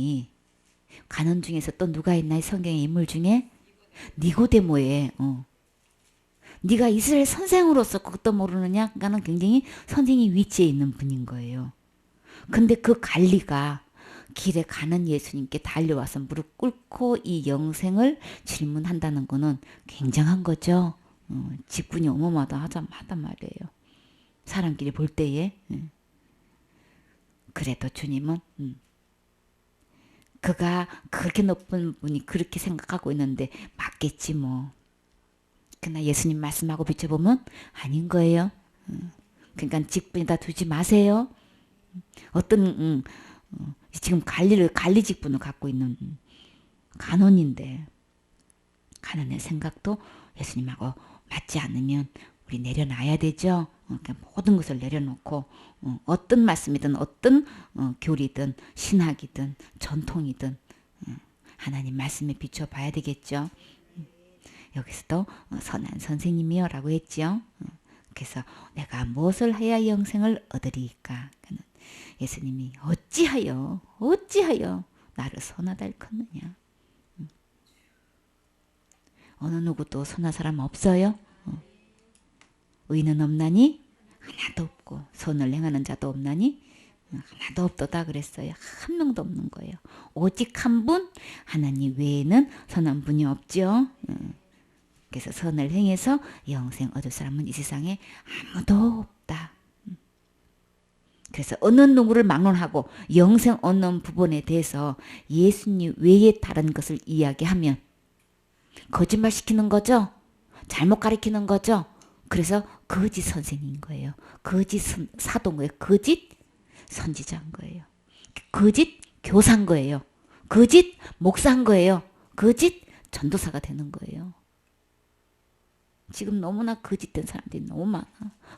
중에서 또 누가 있나요? 성경의 인물 중에 니고데모에 네가 이스라엘 선생으로서 그것도 모르느냐? 그러니까는 굉장히 선생의 위치에 있는 분인 거예요. 근데 그 갈리가 길에 가는 예수님께 달려와서 무릎 꿇고 이 영생을 질문한다는 거는 굉장한 거죠. 직분이 어마어마하단 말이에요. 사람끼리 볼 때에. 그래도 주님은 그가 그렇게 높은 분이 그렇게 생각하고 있는데 맞겠지 뭐. 그러나 예수님 말씀하고 비춰보면 아닌 거예요. 그러니까 직분에다 두지 마세요. 어떤 지금 관리 직분을 갖고 있는 간원인데 간원의 생각도 예수님하고 맞지 않으면 우리 내려놔야 되죠. 그러니까 모든 것을 내려놓고 어떤 말씀이든 어떤 교리든 신학이든 전통이든 하나님 말씀에 비춰봐야 되겠죠. 여기서도 선한 선생님이요 라고 했죠. 그래서 내가 무엇을 해야 영생을 얻으리까? 예수님이 어찌하여 나를 선하다 일컫느냐. 어느 누구도 선한 사람 없어요. 의는 없나니 하나도 없고 선을 행하는 자도 없나니 하나도 없도다 그랬어요. 한 명도 없는 거예요. 오직 한 분 하나님 외에는 선한 분이 없죠. 그래서 선을 행해서 영생 얻을 사람은 이 세상에 아무도 없다. 그래서 어느 누구를 막론하고 영생 얻는 부분에 대해서 예수님 외에 다른 것을 이야기하면 거짓말 시키는 거죠. 잘못 가르치는 거죠. 그래서 거짓 선생인 거예요. 거짓 사도인 거예요. 거짓 선지자인 거예요. 거짓 교사인 거예요. 거짓 목사인 거예요. 거짓 전도사가 되는 거예요. 지금 너무나 거짓된 사람들이 너무 많아.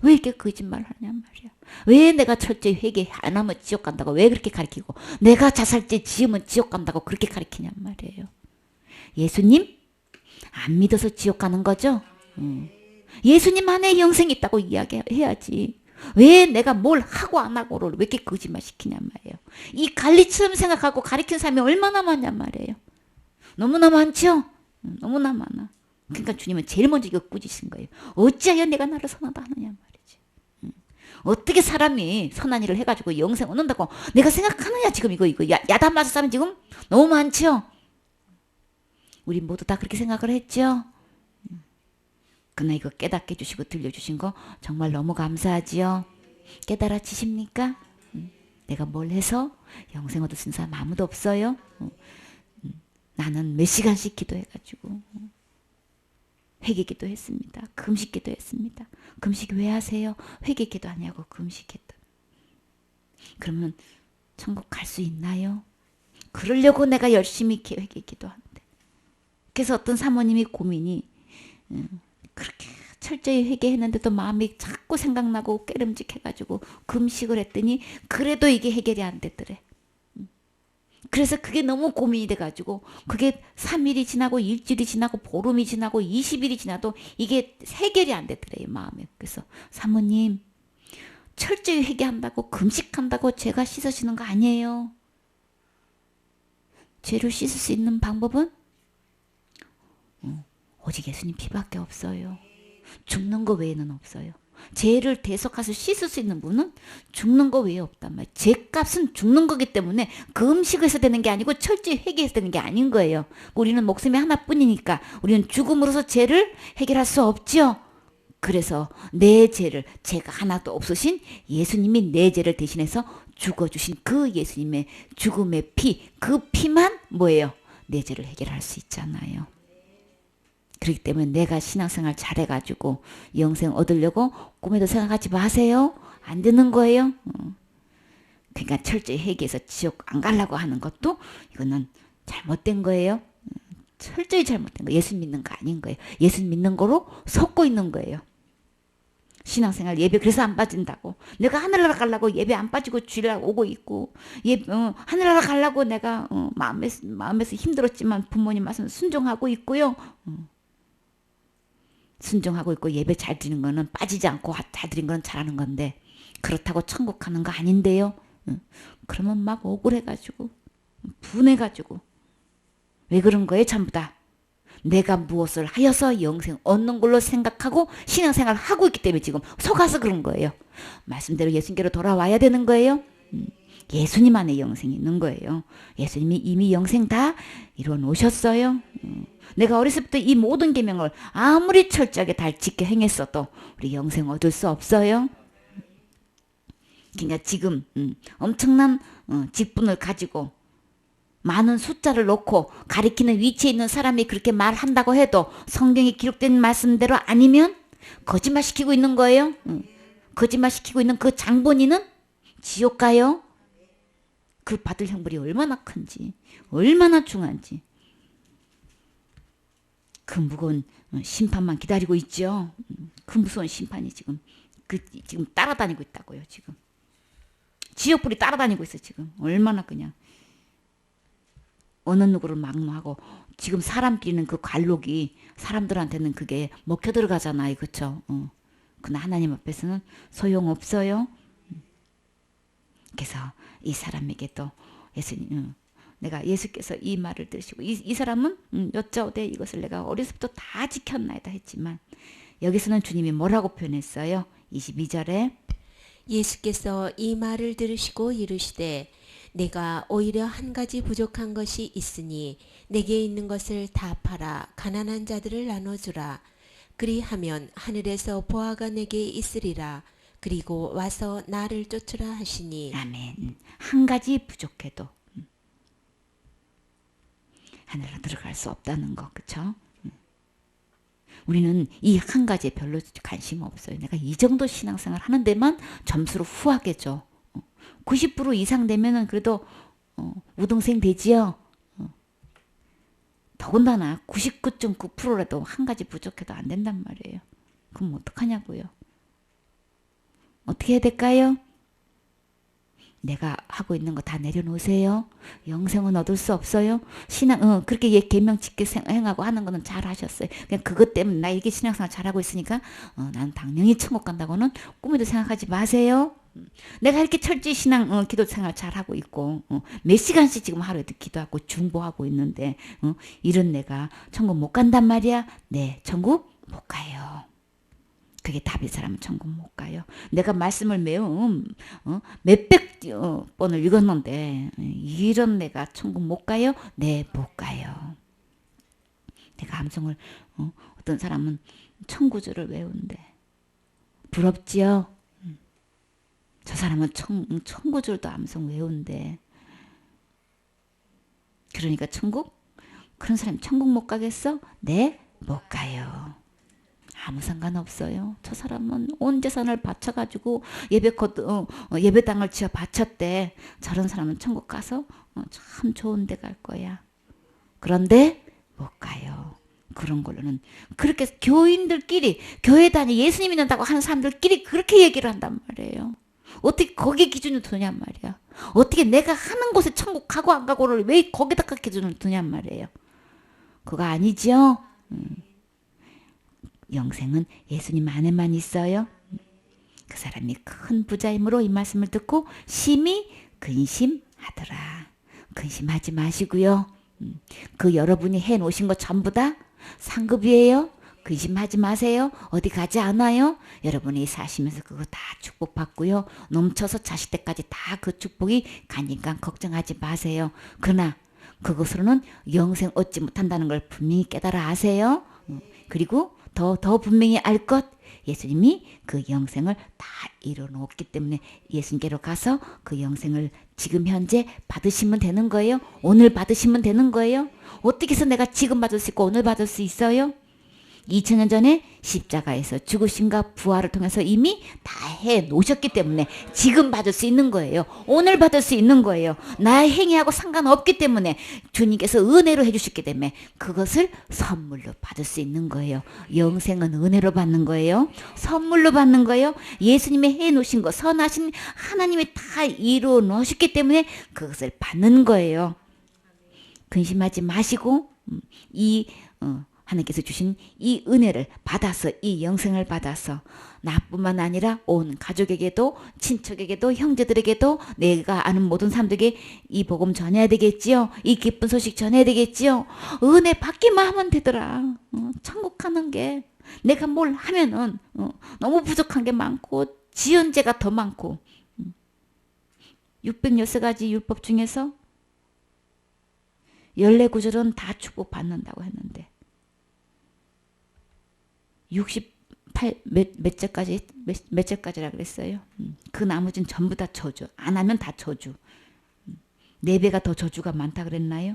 왜 이렇게 거짓말을 하냔 말이야. 왜 내가 철저히 회개 안 하면 지옥 간다고 왜 그렇게 가르치고 내가 자살죄 지으면 지옥 간다고 그렇게 가르치냔 말이에요. 예수님 안 믿어서 지옥 가는 거죠. 예수님 안에 영생이 있다고 이야기해야지. 왜 내가 뭘 하고 안 하고를 왜 이렇게 거짓말 시키냔 말이에요. 이 관리처럼 생각하고 가르치는 사람이 얼마나 많냔 말이에요. 너무나 많죠. 너무나 많아. 그러니까 주님은 제일 먼저 이거 꾸짖으신 거예요. 어찌하여 내가 나를 선하다 하느냐 말이지. 어떻게 사람이 선한 일을 해가지고 영생 얻는다고 내가 생각하느냐 지금 이거 야단 맞을 사람 지금 너무 많죠. 우리 모두 다 그렇게 생각을 했죠. 그러나 이거 깨닫게 해주시고 들려주신 거 정말 너무 감사하지요. 깨달아지십니까? 내가 뭘 해서 영생 얻을 수 있는 사람 아무도 없어요. 나는 몇 시간씩 기도해가지고 회개기도 했습니다. 금식기도 했습니다. 금식 왜 하세요? 회개기도 하냐고 금식했다. 그러면 천국 갈 수 있나요? 그러려고 내가 열심히 회개기도 하는데. 그래서 어떤 사모님이 고민이 그렇게 철저히 회개했는데도 마음이 자꾸 생각나고 깨름직해가지고 금식을 했더니 그래도 이게 해결이 안 되더래. 그래서 그게 너무 고민이 돼가지고 그게 3일이 지나고 일주일이 지나고 보름이 지나고 20일이 지나도 이게 해결이 안 되더래요 마음에. 그래서 사모님 철저히 회개한다고 금식한다고 죄가 씻어지는 거 아니에요. 죄를 씻을 수 있는 방법은 오직 예수님 피밖에 없어요. 죽는 거 외에는 없어요. 죄를 대속해서 씻을 수 있는 분은 죽는 거 외에 없단 말이에요. 죄값은 죽는 거기 때문에 금식에서 되는 게 아니고 철저히 회개해서 되는 게 아닌 거예요. 우리는 목숨이 하나뿐이니까 우리는 죽음으로써 죄를 해결할 수 없죠. 그래서 내 죄를, 죄가 하나도 없으신 예수님이 내 죄를 대신해서 죽어주신 그 예수님의 죽음의 피, 그 피만 뭐예요? 내 죄를 해결할 수 있잖아요. 그렇기 때문에 내가 신앙생활 잘해가지고 영생 얻으려고 꿈에도 생각하지 마세요. 안 되는 거예요. 그러니까 철저히 회개해서 지옥 안 가려고 하는 것도 이거는 잘못된 거예요. 철저히 잘못된 거예요. 예수 믿는 거 아닌 거예요. 예수 믿는 거로 속고 있는 거예요. 신앙생활 예배 그래서 안 빠진다고. 내가 하늘나라 가려고 예배 안 빠지고 주일날 오고 있고, 하늘나라 가려고 내가 마음에서 힘들었지만 부모님 말씀 순종하고 있고요. 순종하고 있고 예배 잘 드리는 거는 빠지지 않고 잘 드린 거는 잘하는 건데, 그렇다고 천국 가는 거 아닌데요. 그러면 막 억울해가지고 분해가지고 왜 그런 거예요? 전부 다 내가 무엇을 하여서 영생 얻는 걸로 생각하고 신앙생활을 하고 있기 때문에 지금 속아서 그런 거예요. 말씀대로 예수님께로 돌아와야 되는 거예요. 예수님 안에 영생이 있는 거예요. 예수님이 이미 영생 다 이루어 놓으셨어요. 내가 어렸을 때 이 모든 계명을 아무리 철저하게 다 지켜 행했어도 우리 영생 얻을 수 없어요. 그러니까 지금 엄청난 직분을 가지고 많은 숫자를 놓고 가리키는 위치에 있는 사람이 그렇게 말한다고 해도 성경에 기록된 말씀대로 아니면 거짓말시키고 있는 거예요. 거짓말시키고 있는 그 장본인은 지옥 가요. 그 받을 형벌이 얼마나 큰지, 얼마나 중한지. 그 무거운 심판만 기다리고 있죠. 그 무서운 심판이 지금 따라다니고 있다고요. 지금 지옥불이 따라다니고 있어. 지금 얼마나 그냥 어느 누구를 막노하고, 지금 사람끼리는 그 관록이 사람들한테는 그게 먹혀 들어가잖아요. 그렇죠? 그러나 하나님 앞에서는 소용없어요. 그래서 이 사람에게 또 예수님, 내가 예수께서 이 말을 들으시고 이 사람은 여짜오되 이것을 내가 어려서부터 다 지켰나이다 했지만, 여기서는 주님이 뭐라고 표현했어요? 22절에 예수께서 이 말을 들으시고 이르시되 내가 오히려 한 가지 부족한 것이 있으니 내게 있는 것을 다 팔아 가난한 자들을 나눠주라. 그리하면 하늘에서 보화가 내게 있으리라. 그리고 와서 나를 쫓으라 하시니. 아멘. 한 가지 부족해도 하늘로 들어갈 수 없다는 거, 그렇죠? 우리는 이 한 가지에 별로 관심 없어요. 내가 이 정도 신앙생활 하는 데만 점수를 후하게 줘. 90% 이상 되면은 그래도 우등생 되지요. 더군다나 99.9%라도 한 가지 부족해도 안 된단 말이에요. 그럼 어떡하냐고요. 어떻게 해야 될까요? 내가 하고 있는 거 다 내려놓으세요. 영생은 얻을 수 없어요. 신앙, 그렇게 계명 지켜 행하고 하는 거는 잘 하셨어요. 그냥 그것 때문에 나 이게 신앙생활 잘하고 있으니까 난 당연히 천국 간다고는 꿈에도 생각하지 마세요. 내가 이렇게 철저히 신앙 기도 생활 잘하고 있고 몇 시간씩 지금 하루에도 기도하고 중보하고 있는데 이런 내가 천국 못 간단 말이야. 네, 천국 못 가요. 그게 답이. 사람은 천국 못 가요. 내가 말씀을 매우 몇백 번을 읽었는데 이런 내가 천국 못 가요? 네, 못 가요. 내가 암송을 어떤 사람은 천구절을 외운대. 부럽지요? 저 사람은 천구절도 암송 외운대. 그러니까 천국? 그런 사람이 천국 못 가겠어? 네, 못 가요. 아무 상관없어요. 저 사람은 온 재산을 바쳐가지고 예배당을 지어 바쳤대. 저런 사람은 천국 가서 참 좋은 데 갈 거야. 그런데 못 가요. 그런 걸로는 그렇게 교인들끼리 교회 다니 예수님 믿는다고 하는 사람들끼리 그렇게 얘기를 한단 말이에요. 어떻게 거기에 기준을 두냔 말이야. 어떻게 내가 하는 곳에 천국 가고 안 가고를 왜 거기다가 기준을 두냔 말이에요. 그거 아니죠? 영생은 예수님 안에만 있어요. 그 사람이 큰 부자이므로 이 말씀을 듣고 심히 근심하더라. 근심하지 마시고요. 그 여러분이 해놓으신 거 전부 다 상급이에요. 근심하지 마세요. 어디 가지 않아요. 여러분이 사시면서 그거 다 축복받고요. 넘쳐서 자식 때까지 다 그 축복이 가니까 걱정하지 마세요. 그러나 그것으로는 영생 얻지 못한다는 걸 분명히 깨달아 아세요. 그리고 더 분명히 알 것. 예수님이 그 영생을 다 이뤄놓았기 때문에 예수님께로 가서 그 영생을 지금 현재 받으시면 되는 거예요. 오늘 받으시면 되는 거예요. 어떻게 해서 내가 지금 받을 수 있고 오늘 받을 수 있어요? 2000년 전에 십자가에서 죽으심과 부활을 통해서 이미 다 해 놓으셨기 때문에 지금 받을 수 있는 거예요. 오늘 받을 수 있는 거예요. 나의 행위하고 상관없기 때문에 주님께서 은혜로 해주셨기 때문에 그것을 선물로 받을 수 있는 거예요. 영생은 은혜로 받는 거예요. 선물로 받는 거예요. 예수님이 해 놓으신 거 선하신 하나님이 다 이루어 놓으셨기 때문에 그것을 받는 거예요. 근심하지 마시고 하나님께서 주신 이 은혜를 받아서 이 영생을 받아서 나뿐만 아니라 온 가족에게도 친척에게도 형제들에게도 내가 아는 모든 사람들에게 이 복음 전해야 되겠지요. 이 기쁜 소식 전해야 되겠지요. 은혜 받기만 하면 되더라. 천국 가는 게 내가 뭘 하면은 너무 부족한 게 많고 지은 죄가 더 많고 606가지 율법 중에서 14구절은 다 축복받는다고 했는데 68 몇 절까지 몇 절까지라 그랬어요. 그 나머지는 전부 다 저주. 안 하면 다 저주. 4배가 더 저주가 많다 그랬나요?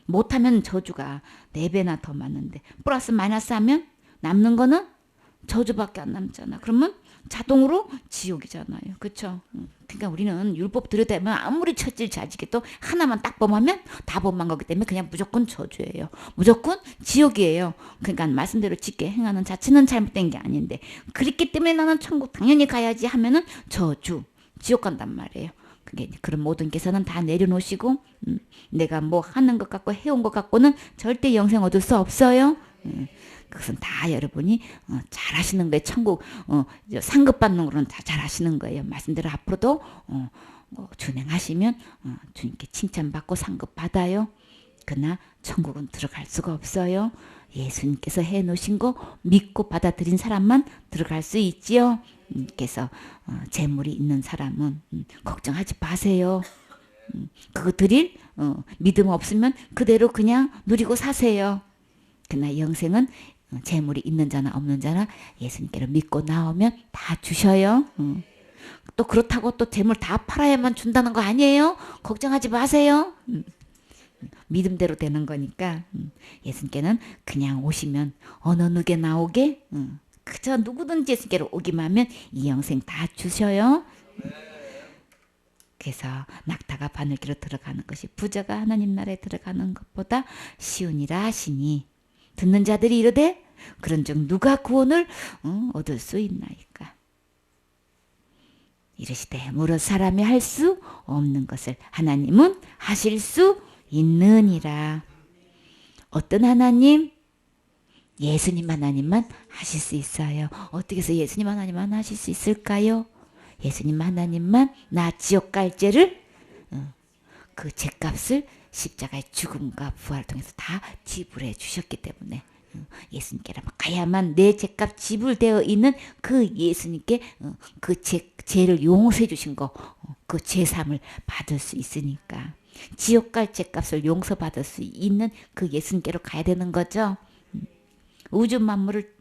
못하면 저주가 4배나 더 많은데 플러스 마이너스 하면 남는 거는 저주밖에 안 남잖아. 그러면 자동으로 지옥이잖아요. 그렇죠? 그러니까 우리는 율법 들여다보면 아무리 처질 자지게도 하나만 딱 범하면 다 범한 거기 때문에 그냥 무조건 저주예요. 무조건 지옥이에요. 그러니까 말씀대로 짓게 행하는 자체는 잘못된 게 아닌데 그렇기 때문에 나는 천국 당연히 가야지 하면은 저주, 지옥 간단 말이에요. 그게 그런 모든 계산은 다 내려놓으시고 내가 뭐 하는 것 같고 해온 것 같고는 절대 영생 얻을 수 없어요. 그것은 다 여러분이 잘하시는 거예요. 천국 상급 받는 거는 다 잘하시는 거예요. 말씀대로 앞으로도 준행하시면 주님께 칭찬받고 상급 받아요. 그러나 천국은 들어갈 수가 없어요. 예수님께서 해놓으신 거 믿고 받아들인 사람만 들어갈 수 있지요. 그래서 재물이 있는 사람은 걱정하지 마세요. 그거 드릴 믿음 없으면 그대로 그냥 누리고 사세요. 그러나 영생은 재물이 있는 자나 없는 자나 예수님께로 믿고 나오면 다 주셔요. 또 그렇다고 또 재물 다 팔아야만 준다는 거 아니에요. 걱정하지 마세요. 믿음대로 되는 거니까 예수님께는 그냥 오시면 어느 누게 나오게 그저 누구든지 예수님께로 오기만 하면 이 영생 다 주셔요. 그래서 낙타가 바늘기로 들어가는 것이 부자가 하나님 나라에 들어가는 것보다 쉬우니라 하시니 듣는 자들이 이르되 그런즉 누가 구원을 얻을 수 있나이까. 이르시되 무릇 사람이 할 수 없는 것을 하나님은 하실 수 있느니라. 어떤 하나님? 예수님 하나님만 하실 수 있어요. 어떻게 해서 예수님 하나님만 하실 수 있을까요? 예수님 하나님만 나 지옥 갈 죄를 그 죄값을 십자가의 죽음과 부활을 통해서 다 지불해 주셨기 때문에 예수님께로 가야만 내 죄값 지불되어 있는 그 예수님께 그 죄를 용서해 주신 거 그 죄삼을 받을 수 있으니까 지옥 갈 죄값을 용서받을 수 있는 그 예수님께로 가야 되는 거죠. 우주 만물을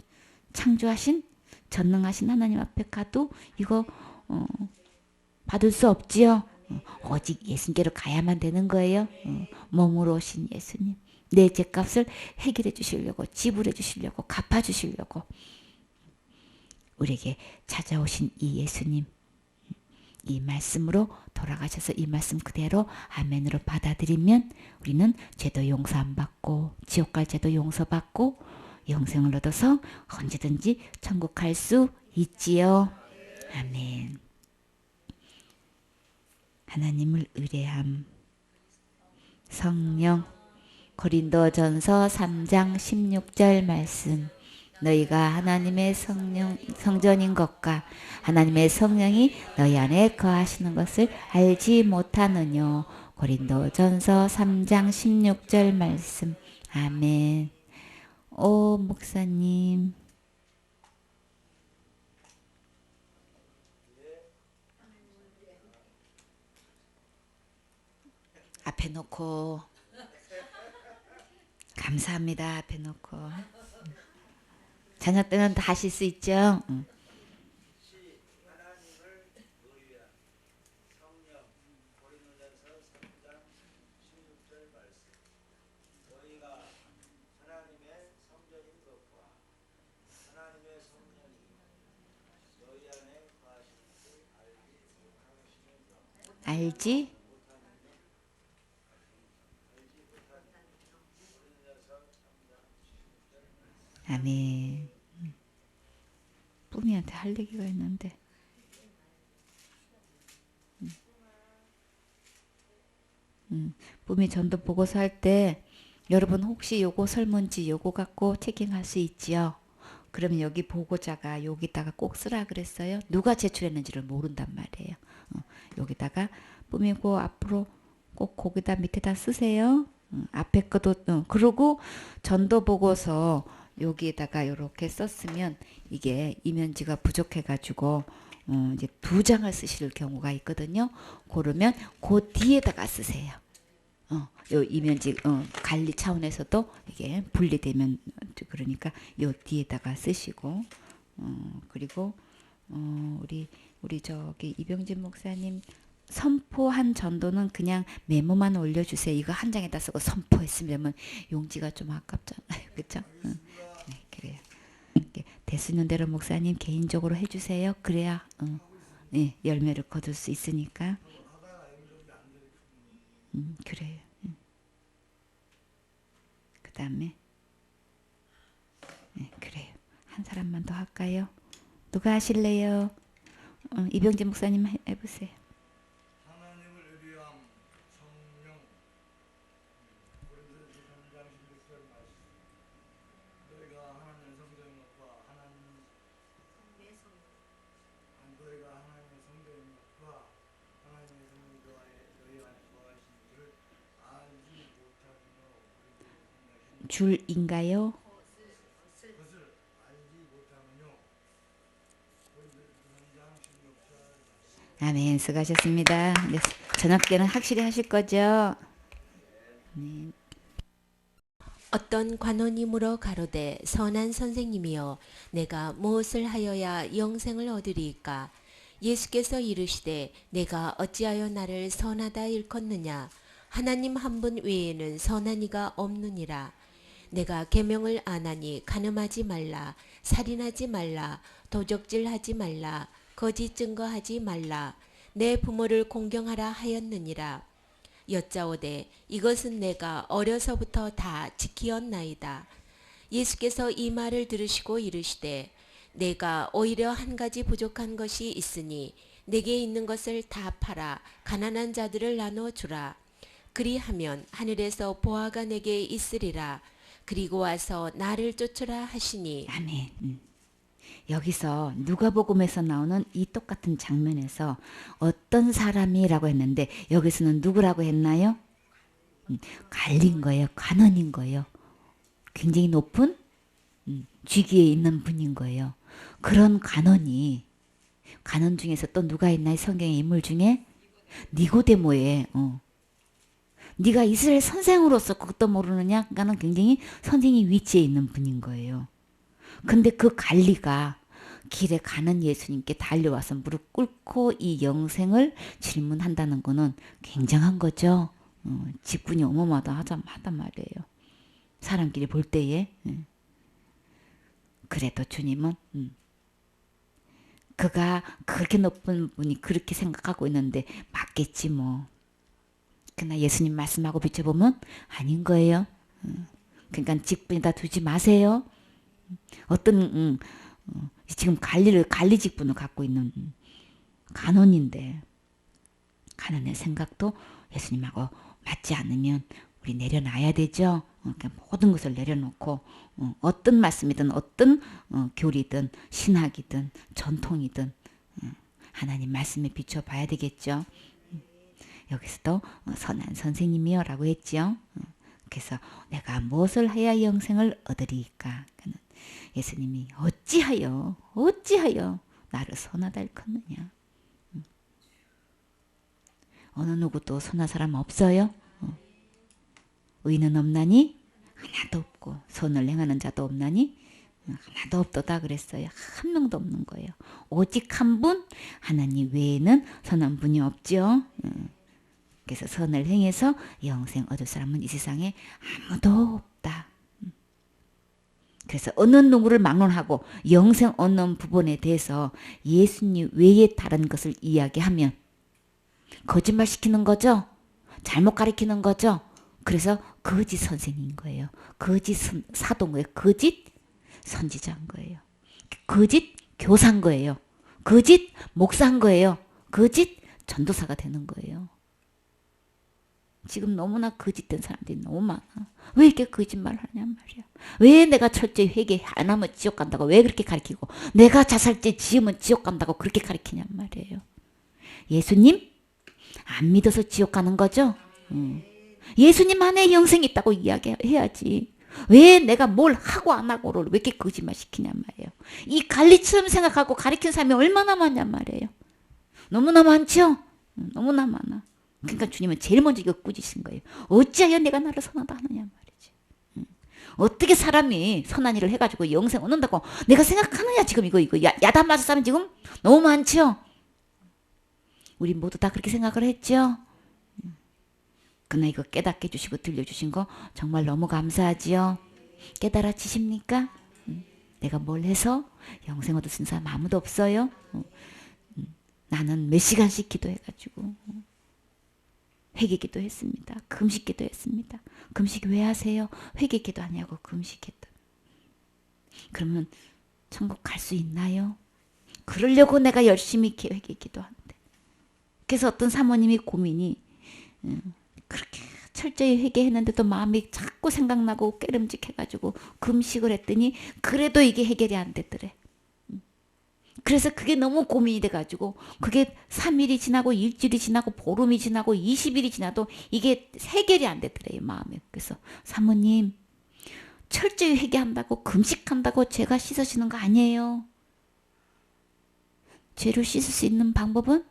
창조하신 전능하신 하나님 앞에 가도 이거 받을 수 없지요. 오직 예수님께로 가야만 되는 거예요. 몸으로 오신 예수님. 내 죄값을 해결해 주시려고 지불해 주시려고 갚아 주시려고 우리에게 찾아오신 이 예수님. 이 말씀으로 돌아가셔서 이 말씀 그대로 아멘으로 받아들이면 우리는 죄도 용서 안 받고 지옥 갈 죄도 용서받고 영생을 얻어서 언제든지 천국 갈 수 있지요. 아멘. 하나님을 의뢰함. 성령 고린도전서 3장 16절 말씀. 너희가 하나님의 성전인 것과 하나님의 성령이 너희 안에 거하시는 것을 알지 못하느뇨. 고린도전서 3장 16절 말씀. 아멘. 오 목사님. 앞에 놓고 감사합니다. 앞에 놓고. 저녁 때는 다 하실 수 있죠? 응. 알지? 아멘. 뿌미한테 할 얘기가 있는데. 뿌미 전도 보고서 할 때 여러분 혹시 요거 설문지 요거 갖고 체킹할 수 있지요? 그러면 여기 보고자가 여기다가 꼭 쓰라 그랬어요. 누가 제출했는지를 모른단 말이에요. 여기다가 뿌미고 앞으로 꼭 거기다 밑에다 쓰세요. 앞에 것도 그리고 전도 보고서 여기에다가 이렇게 썼으면 이게 이면지가 부족해가지고 이제 두 장을 쓰실 경우가 있거든요. 그러면 그 뒤에다가 쓰세요. 요 이면지 관리 차원에서도 이게 분리되면 그러니까 요 뒤에다가 쓰시고 그리고 우리 저기 이병진 목사님 선포한 전도는 그냥 메모만 올려주세요. 이거 한 장에다 쓰고 선포했으면 용지가 좀 아깝잖아요, 그렇죠? 네, 그래요. 대수년대로 목사님 개인적으로 해주세요. 그래야 네, 열매를 거둘 수 있으니까. 그래요. 그 다음에 네, 그래요. 한 사람만 더 할까요? 누가 하실래요? 이병진 목사님 해보세요. 하나님을 위함 성령 고린도전서 3장 16절 말씀 너희가 하나님의 성령과 너희가 하나님의 성령과 하나님의 성령이 너희 안에 거하신 줄을 알지 못하며 줄인가요? 그것을 알지 못하며 고린도전서 3장 16절 말씀 아멘. 수고하셨습니다. 네, 저녁 때는 확실히 하실 거죠? 네. 어떤 관원이 물어 가로되 선한 선생님이여 내가 무엇을 하여야 영생을 얻으리이까 예수께서 이르시되 내가 어찌하여 나를 선하다 일컫느냐 하나님 한 분 외에는 선한 이가 없느니라 내가 계명을 안 하니 간음하지 말라 살인하지 말라 도적질하지 말라 거짓 증거하지 말라 내 부모를 공경하라 하였느니라 여짜오되 이것은 내가 어려서부터 다 지키었나이다. 예수께서 이 말을 들으시고 이르시되 내가 오히려 한 가지 부족한 것이 있으니 내게 있는 것을 다 팔아 가난한 자들을 나눠 주라. 그리하면 하늘에서 보화가 내게 있으리라. 그리고 와서 나를 쫓으라 하시니 아멘. 여기서 누가복음에서 나오는 이 똑같은 장면에서 어떤 사람이라고 했는데 여기서는 누구라고 했나요? 관리인 거예요. 관원인 거예요. 굉장히 높은 직위에 있는 분인 거예요. 그런 관원이 관원 중에서 또 누가 있나요? 성경의 인물 중에 니고데모에 네가 이스라엘 선생으로서 그것도 모르느냐? 그러니까는 굉장히 선생의 위치에 있는 분인 거예요. 근데 그 관리가 길에 가는 예수님께 달려와서 무릎 꿇고 이 영생을 질문한다는 거는 굉장한 거죠. 직분이 어마어마하단 말이에요. 사람끼리 볼 때에. 그래도 주님은 그가 그렇게 높은 분이 그렇게 생각하고 있는데 맞겠지 뭐. 그러나 예수님 말씀하고 비춰보면 아닌 거예요. 그러니까 직분에다 두지 마세요. 어떤 지금 관리 직분을 갖고 있는 간원인데 간원의 생각도 예수님하고 맞지 않으면 우리 내려놔야 되죠. 그러니까 모든 것을 내려놓고 어떤 말씀이든 어떤 교리든 신학이든 전통이든 하나님 말씀에 비춰봐야 되겠죠. 여기서도 선한 선생님이여 라고 했죠. 그래서 내가 무엇을 해야 영생을 얻으리까? 예수님이 어찌하여 나를 선하다 일컫느냐. 어느 누구도 선한 사람 없어요. 의는 없나니 하나도 없고 선을 행하는 자도 없나니 하나도 없도다 그랬어요. 한 명도 없는 거예요. 오직 한 분 하나님 외에는 선한 분이 없죠. 그래서 선을 행해서 영생 얻을 사람은 이 세상에 아무도 없다. 그래서 어느 누구를 막론하고 영생 얻는 부분에 대해서 예수님 외에 다른 것을 이야기하면 거짓말 시키는 거죠. 잘못 가르치는 거죠. 그래서 거짓 선생인 거예요. 거짓 사도인 거예요. 거짓 선지자인 거예요. 거짓 교사인 거예요. 거짓 목사인 거예요. 거짓 전도사가 되는 거예요. 지금 너무나 거짓된 사람들이 너무 많아. 왜 이렇게 거짓말을 하냔 말이야. 왜 내가 철저히 회개 안 하면 지옥 간다고 왜 그렇게 가르치고 내가 자살죄 지으면 지옥 간다고 그렇게 가르치냔 말이에요. 예수님 안 믿어서 지옥 가는 거죠. 예수님 안에 영생이 있다고 이야기해야지. 왜 내가 뭘 하고 안 하고를 왜 이렇게 거짓말 시키냔 말이에요. 이 관리처럼 생각하고 가르치는 사람이 얼마나 많냔 말이에요. 너무나 많죠. 너무나 많아. 그러니까 주님은 제일 먼저 이거 꾸짖으신 거예요. 어찌하여 내가 나를 선하다 하느냐 말이지. 어떻게 사람이 선한 일을 해가지고 영생 얻는다고 내가 생각하느냐 지금 이거 야단 맞을 사람 지금 너무 많죠. 우리 모두 다 그렇게 생각을 했죠. 그러나 이거 깨닫게 해주시고 들려주신 거 정말 너무 감사하지요. 깨달아지십니까? 내가 뭘 해서 영생 얻을 수 있는 사람 아무도 없어요. 나는 몇 시간씩 기도해가지고 회개기도 했습니다. 금식기도 했습니다. 금식 왜 하세요? 회개기도 하냐고 금식기도. 그러면 천국 갈 수 있나요? 그러려고 내가 열심히 회개기도 한대. 그래서 어떤 사모님이 고민이 그렇게 철저히 회개했는데도 마음이 자꾸 생각나고 깨름직해가지고 금식을 했더니 그래도 이게 해결이 안 되더래. 그래서 그게 너무 고민이 돼가지고 그게 3일이 지나고 일주일이 지나고 보름이 지나고 20일이 지나도 이게 해결이 안 되더래요 마음에. 그래서 사모님 철저히 회개한다고 금식한다고 죄가 씻어지는 거 아니에요. 죄를 씻을 수 있는 방법은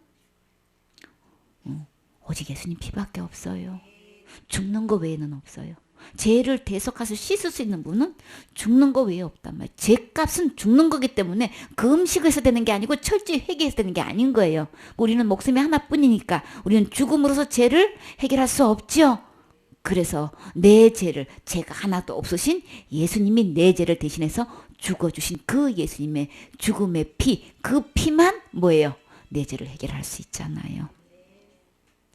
오직 예수님 피밖에 없어요. 죽는 거 외에는 없어요. 죄를 대속해서 씻을 수 있는 분은 죽는 거 외에 없단 말이에요. 죄값은 죽는 거기 때문에 금식에서 되는 게 아니고 철저히 회개해서 되는 게 아닌 거예요. 우리는 목숨이 하나뿐이니까 우리는 죽음으로써 죄를 해결할 수 없죠. 그래서 내 죄를 죄가 하나도 없으신 예수님이 내 죄를 대신해서 죽어주신 그 예수님의 죽음의 피, 그 피만 뭐예요? 내 죄를 해결할 수 있잖아요.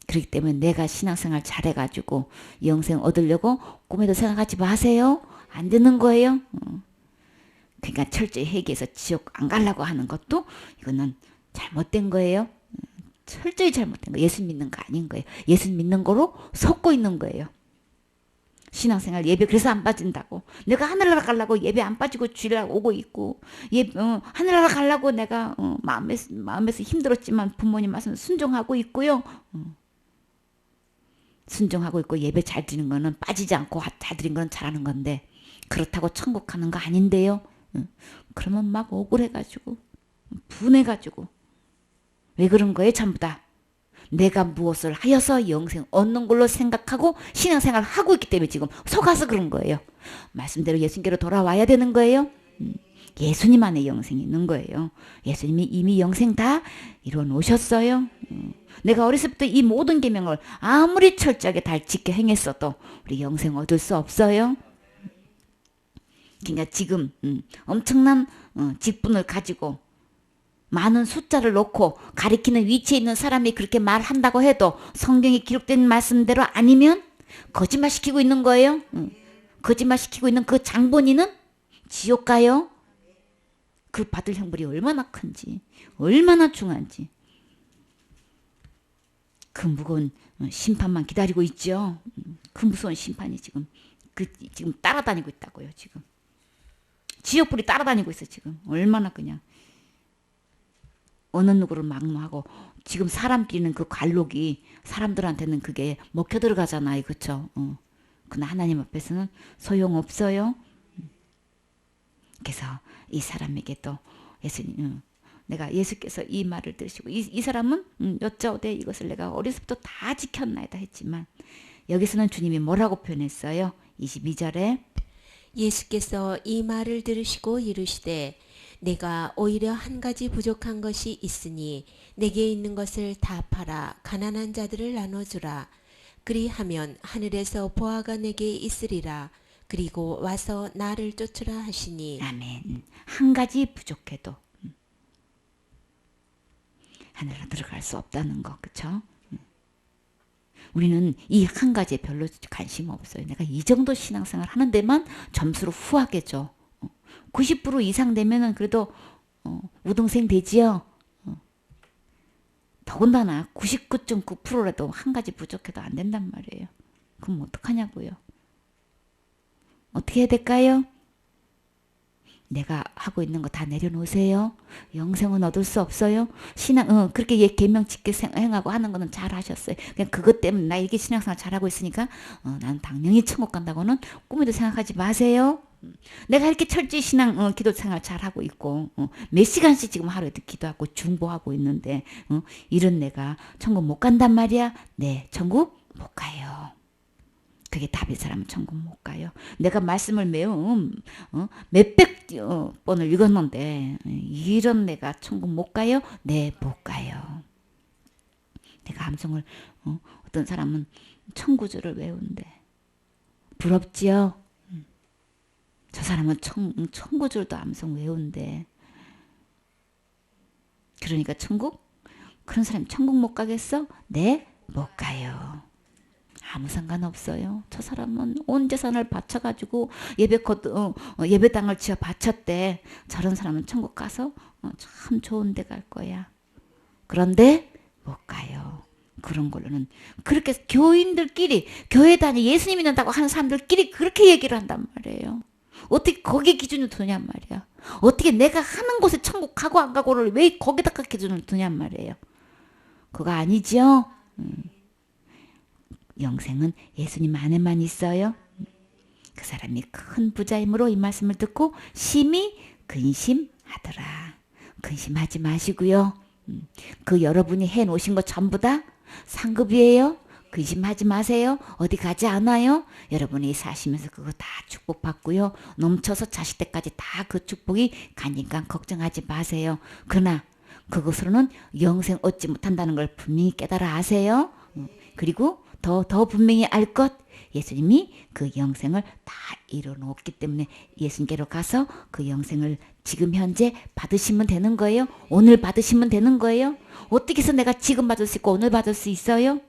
그렇기 때문에 내가 신앙생활 잘해가지고 영생 얻으려고 꿈에도 생각하지 마세요. 안 되는 거예요. 그러니까 철저히 회개해서 지옥 안 가려고 하는 것도 이거는 잘못된 거예요. 철저히 잘못된 거예요. 예수 믿는 거 아닌 거예요. 예수 믿는 거로 속고 있는 거예요. 신앙생활 예배 그래서 안 빠진다고. 내가 하늘나라 가려고 예배 안 빠지고 주일날 오고 있고 하늘나라 가려고 내가 마음에서 힘들었지만 부모님 말씀 순종하고 있고요. 순종하고 있고 예배 잘 드리는 거는 빠지지 않고 잘 드리는 건 잘하는 건데 그렇다고 천국 가는 거 아닌데요. 그러면 막 억울해가지고 분해가지고 왜 그런 거예요? 전부 다 내가 무엇을 하여서 영생 얻는 걸로 생각하고 신앙생활을 하고 있기 때문에 지금 속아서 그런 거예요. 말씀대로 예수님께로 돌아와야 되는 거예요. 예수님 안에 영생이 있는 거예요. 예수님이 이미 영생 다 이루어 놓으셨어요. 내가 어렸을 때 이 모든 계명을 아무리 철저하게 다 지켜 행했어도 우리 영생 얻을 수 없어요. 그러니까 지금 엄청난 직분을 가지고 많은 숫자를 놓고 가리키는 위치에 있는 사람이 그렇게 말한다고 해도 성경에 기록된 말씀대로 아니면 거짓말 시키고 있는 거예요. 거짓말 시키고 있는 그 장본인은 지옥 가요. 그 받을 형벌이 얼마나 큰지 얼마나 중한지 그 무거운 심판만 기다리고 있죠. 그 무서운 심판이 지금 따라다니고 있다고요. 지금 지옥불이 따라다니고 있어. 지금 얼마나 그냥 어느 누구를 막론하고 지금 사람끼리는 그 관록이 사람들한테는 그게 먹혀 들어가잖아요. 그렇죠? 그러나 하나님 앞에서는 소용없어요. 그래서 이 사람에게도 예수님 내가 예수께서 이 말을 들으시고 이 사람은 여짜오되 이것을 내가 어렸을 때부터 다 지켰나이다 했지만 여기서는 주님이 뭐라고 표현했어요? 22절에 예수께서 이 말을 들으시고 이르시되 내가 오히려 한 가지 부족한 것이 있으니 내게 있는 것을 다 팔아 가난한 자들을 나눠주라. 그리하면 하늘에서 보화가 내게 있으리라. 그리고 와서 나를 쫓으라 하시니. 아멘. 한 가지 부족해도 하늘로 들어갈 수 없다는 거, 그쵸? 우리는 이 한 가지에 별로 관심 없어요. 내가 이 정도 신앙생활 하는 데만 점수를 후하게 줘. 90% 이상 되면은 그래도 우등생 되지요. 더군다나 99.9%라도 한 가지 부족해도 안 된단 말이에요. 그럼 어떡하냐고요. 어떻게 해야 될까요? 내가 하고 있는 거 다 내려놓으세요. 영생은 얻을 수 없어요. 신앙, 그렇게 계명 지켜 행하고 하는 거는 잘 하셨어요. 그냥 그것 때문에 나 이게 신앙생활 잘하고 있으니까 난 당연히 천국 간다고는 꿈에도 생각하지 마세요. 내가 이렇게 철저히 신앙, 기도 생활 잘하고 있고 몇 시간씩 지금 하루에 기도하고 중보하고 있는데 이런 내가 천국 못 간단 말이야. 네, 천국 못 가요. 그게 답일 사람은 천국 못 가요. 내가 말씀을 매우 몇백 번을 읽었는데 이런 내가 천국 못 가요? 네, 못 가요. 내가 암송을 어떤 사람은 천구절을 외운대. 부럽지요? 저 사람은 천구절도 암송 외운대. 그러니까 천국? 그런 사람이 천국 못 가겠어? 네, 못 가요. 아무 상관없어요. 저 사람은 온 재산을 바쳐가지고 예배당을 지어 바쳤대. 저런 사람은 천국 가서 참 좋은 데 갈 거야. 그런데 못 가요. 그런 걸로는 그렇게 교인들끼리 교회 다니 예수님 믿는다고 하는 사람들끼리 그렇게 얘기를 한단 말이에요. 어떻게 거기에 기준을 두냔 말이야. 어떻게 내가 하는 곳에 천국 가고 안 가고를 왜 거기다가 기준을 두냔 말이에요. 그거 아니죠? 영생은 예수님 안에만 있어요. 그 사람이 큰 부자이므로 이 말씀을 듣고 심히 근심하더라. 근심하지 마시고요. 그 여러분이 해놓으신 거 전부 다 상급이에요. 근심하지 마세요. 어디 가지 않아요. 여러분이 사시면서 그거 다 축복받고요. 넘쳐서 자식 때까지 다 그 축복이 가니까 걱정하지 마세요. 그러나 그것으로는 영생 얻지 못한다는 걸 분명히 깨달아 아세요. 그리고 더 분명히 알 것, 예수님이 그 영생을 다 이뤄놓았기 때문에 예수님께로 가서 그 영생을 지금 현재 받으시면 되는 거예요. 오늘 받으시면 되는 거예요. 어떻게 해서 내가 지금 받을 수 있고 오늘 받을 수 있어요?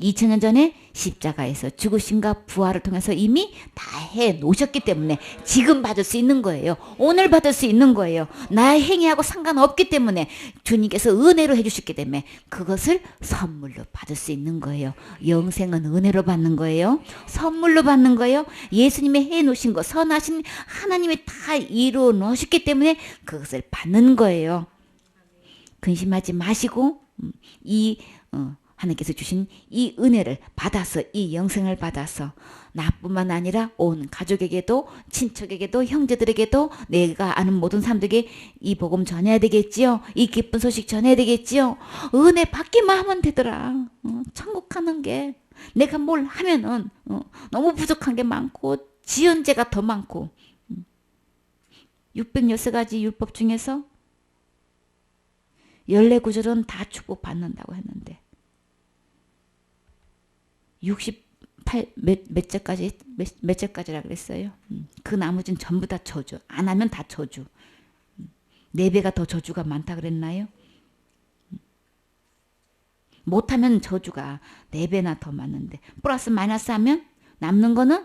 2000년 전에 십자가에서 죽으심과 부활을 통해서 이미 다 해놓으셨기 때문에 지금 받을 수 있는 거예요. 오늘 받을 수 있는 거예요. 나의 행위하고 상관없기 때문에 주님께서 은혜로 해주셨기 때문에 그것을 선물로 받을 수 있는 거예요. 영생은 은혜로 받는 거예요. 선물로 받는 거예요. 예수님이 해놓으신 거 선하신 하나님이 다 이루어 놓으셨기 때문에 그것을 받는 거예요. 근심하지 마시고 하나님께서 주신 이 은혜를 받아서 이 영생을 받아서 나뿐만 아니라 온 가족에게도 친척에게도 형제들에게도 내가 아는 모든 사람들에게 이 복음 전해야 되겠지요. 이 기쁜 소식 전해야 되겠지요. 은혜 받기만 하면 되더라. 천국 가는 게 내가 뭘 하면은 너무 부족한 게 많고 지연제가 더 많고 606가지 율법 중에서 14구절은 다 축복받는다고 했는데 68 몇 절까지라 그랬어요. 그 나머지는 전부 다 저주. 안 하면 다 저주. 4배가 더 저주가 많다 그랬나요? 못하면 저주가 4배나 더 많은데 플러스 마이너스 하면 남는 거는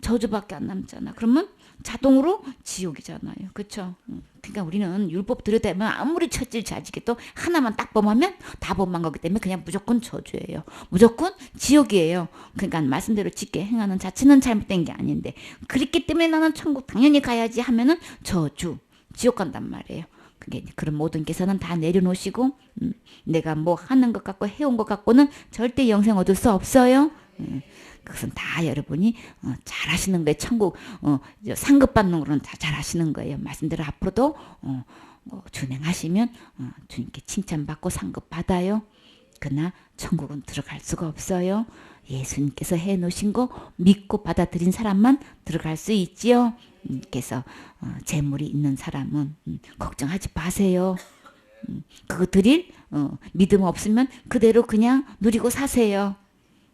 저주밖에 안 남잖아. 그러면 자동으로 지옥이잖아요. 그렇죠? 그러니까 우리는 율법 들여다보면 아무리 처질 자지게도 하나만 딱 범하면 다 범한 거기 때문에 그냥 무조건 저주예요. 무조건 지옥이에요. 그러니까 말씀대로 짓게 행하는 자체는 잘못된 게 아닌데 그렇기 때문에 나는 천국 당연히 가야지 하면은 저주, 지옥 간단 말이에요. 그게 그런 모든 계산은 다 내려놓으시고 내가 뭐 하는 것 같고 해온 것 같고는 절대 영생 얻을 수 없어요. 그것은 다 여러분이 잘하시는 거예요. 천국 상급 받는 거는 다 잘하시는 거예요. 말씀대로 앞으로도 준행하시면 주님께 칭찬받고 상급 받아요. 그러나 천국은 들어갈 수가 없어요. 예수님께서 해놓으신 거 믿고 받아들인 사람만 들어갈 수 있지요. 그래서 재물이 있는 사람은 걱정하지 마세요. 그거 드릴 믿음 없으면 그대로 그냥 누리고 사세요.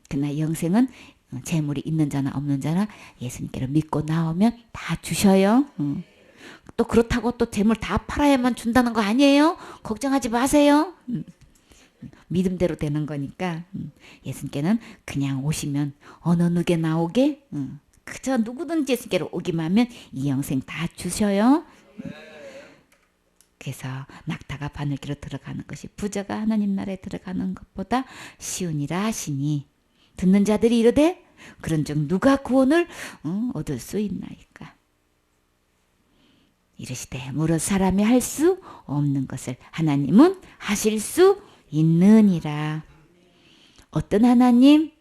그러나 영생은 재물이 있는 자나 없는 자나 예수님께로 믿고 나오면 다 주셔요. 또 그렇다고 또 재물 다 팔아야만 준다는 거 아니에요. 걱정하지 마세요. 믿음대로 되는 거니까 예수님께는 그냥 오시면 어느 누게 나오게 그저 누구든지 예수님께로 오기만 하면 이 영생 다 주셔요. 그래서 낙타가 바늘기로 들어가는 것이 부자가 하나님 나라에 들어가는 것보다 쉬우니라 하시니 듣는 자들이 이르되 그런즉 누가 구원을 얻을 수 있나이까. 이르시되 무릇 사람이 할 수 없는 것을 하나님은 하실 수 있느니라. 어떤 하나님?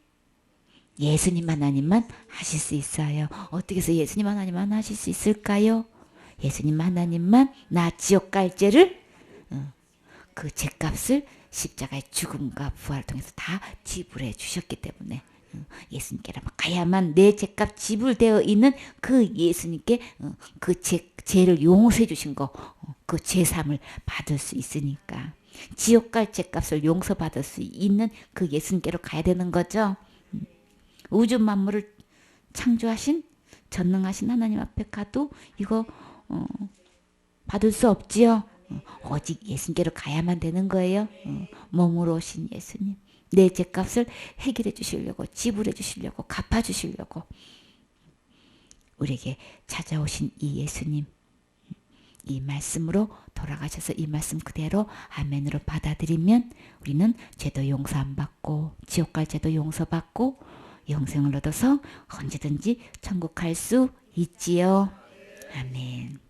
예수님 하나님만 하실 수 있어요. 어떻게 해서 예수님 하나님만 하실 수 있을까요? 예수님 하나님만 나 지옥 갈 죄를 그 죄값을 십자가의 죽음과 부활을 통해서 다 지불해 주셨기 때문에 예수님께로 가야만 내 죄값 지불되어 있는 그 예수님께 그 죄를 용서해 주신 거, 그 죄삼을 받을 수 있으니까 지옥 갈 죄값을 용서받을 수 있는 그 예수님께로 가야 되는 거죠. 우주 만물을 창조하신 전능하신 하나님 앞에 가도 이거 받을 수 없지요. 오직 예수님께로 가야만 되는 거예요. 몸으로 오신 예수님. 내 죄값을 해결해 주시려고, 지불해 주시려고, 갚아 주시려고 우리에게 찾아오신 이 예수님, 이 말씀으로 돌아가셔서 이 말씀 그대로 아멘으로 받아들이면 우리는 죄도 용서 안 받고 지옥 갈 죄도 용서받고 영생을 얻어서 언제든지 천국 갈 수 있지요. 아멘.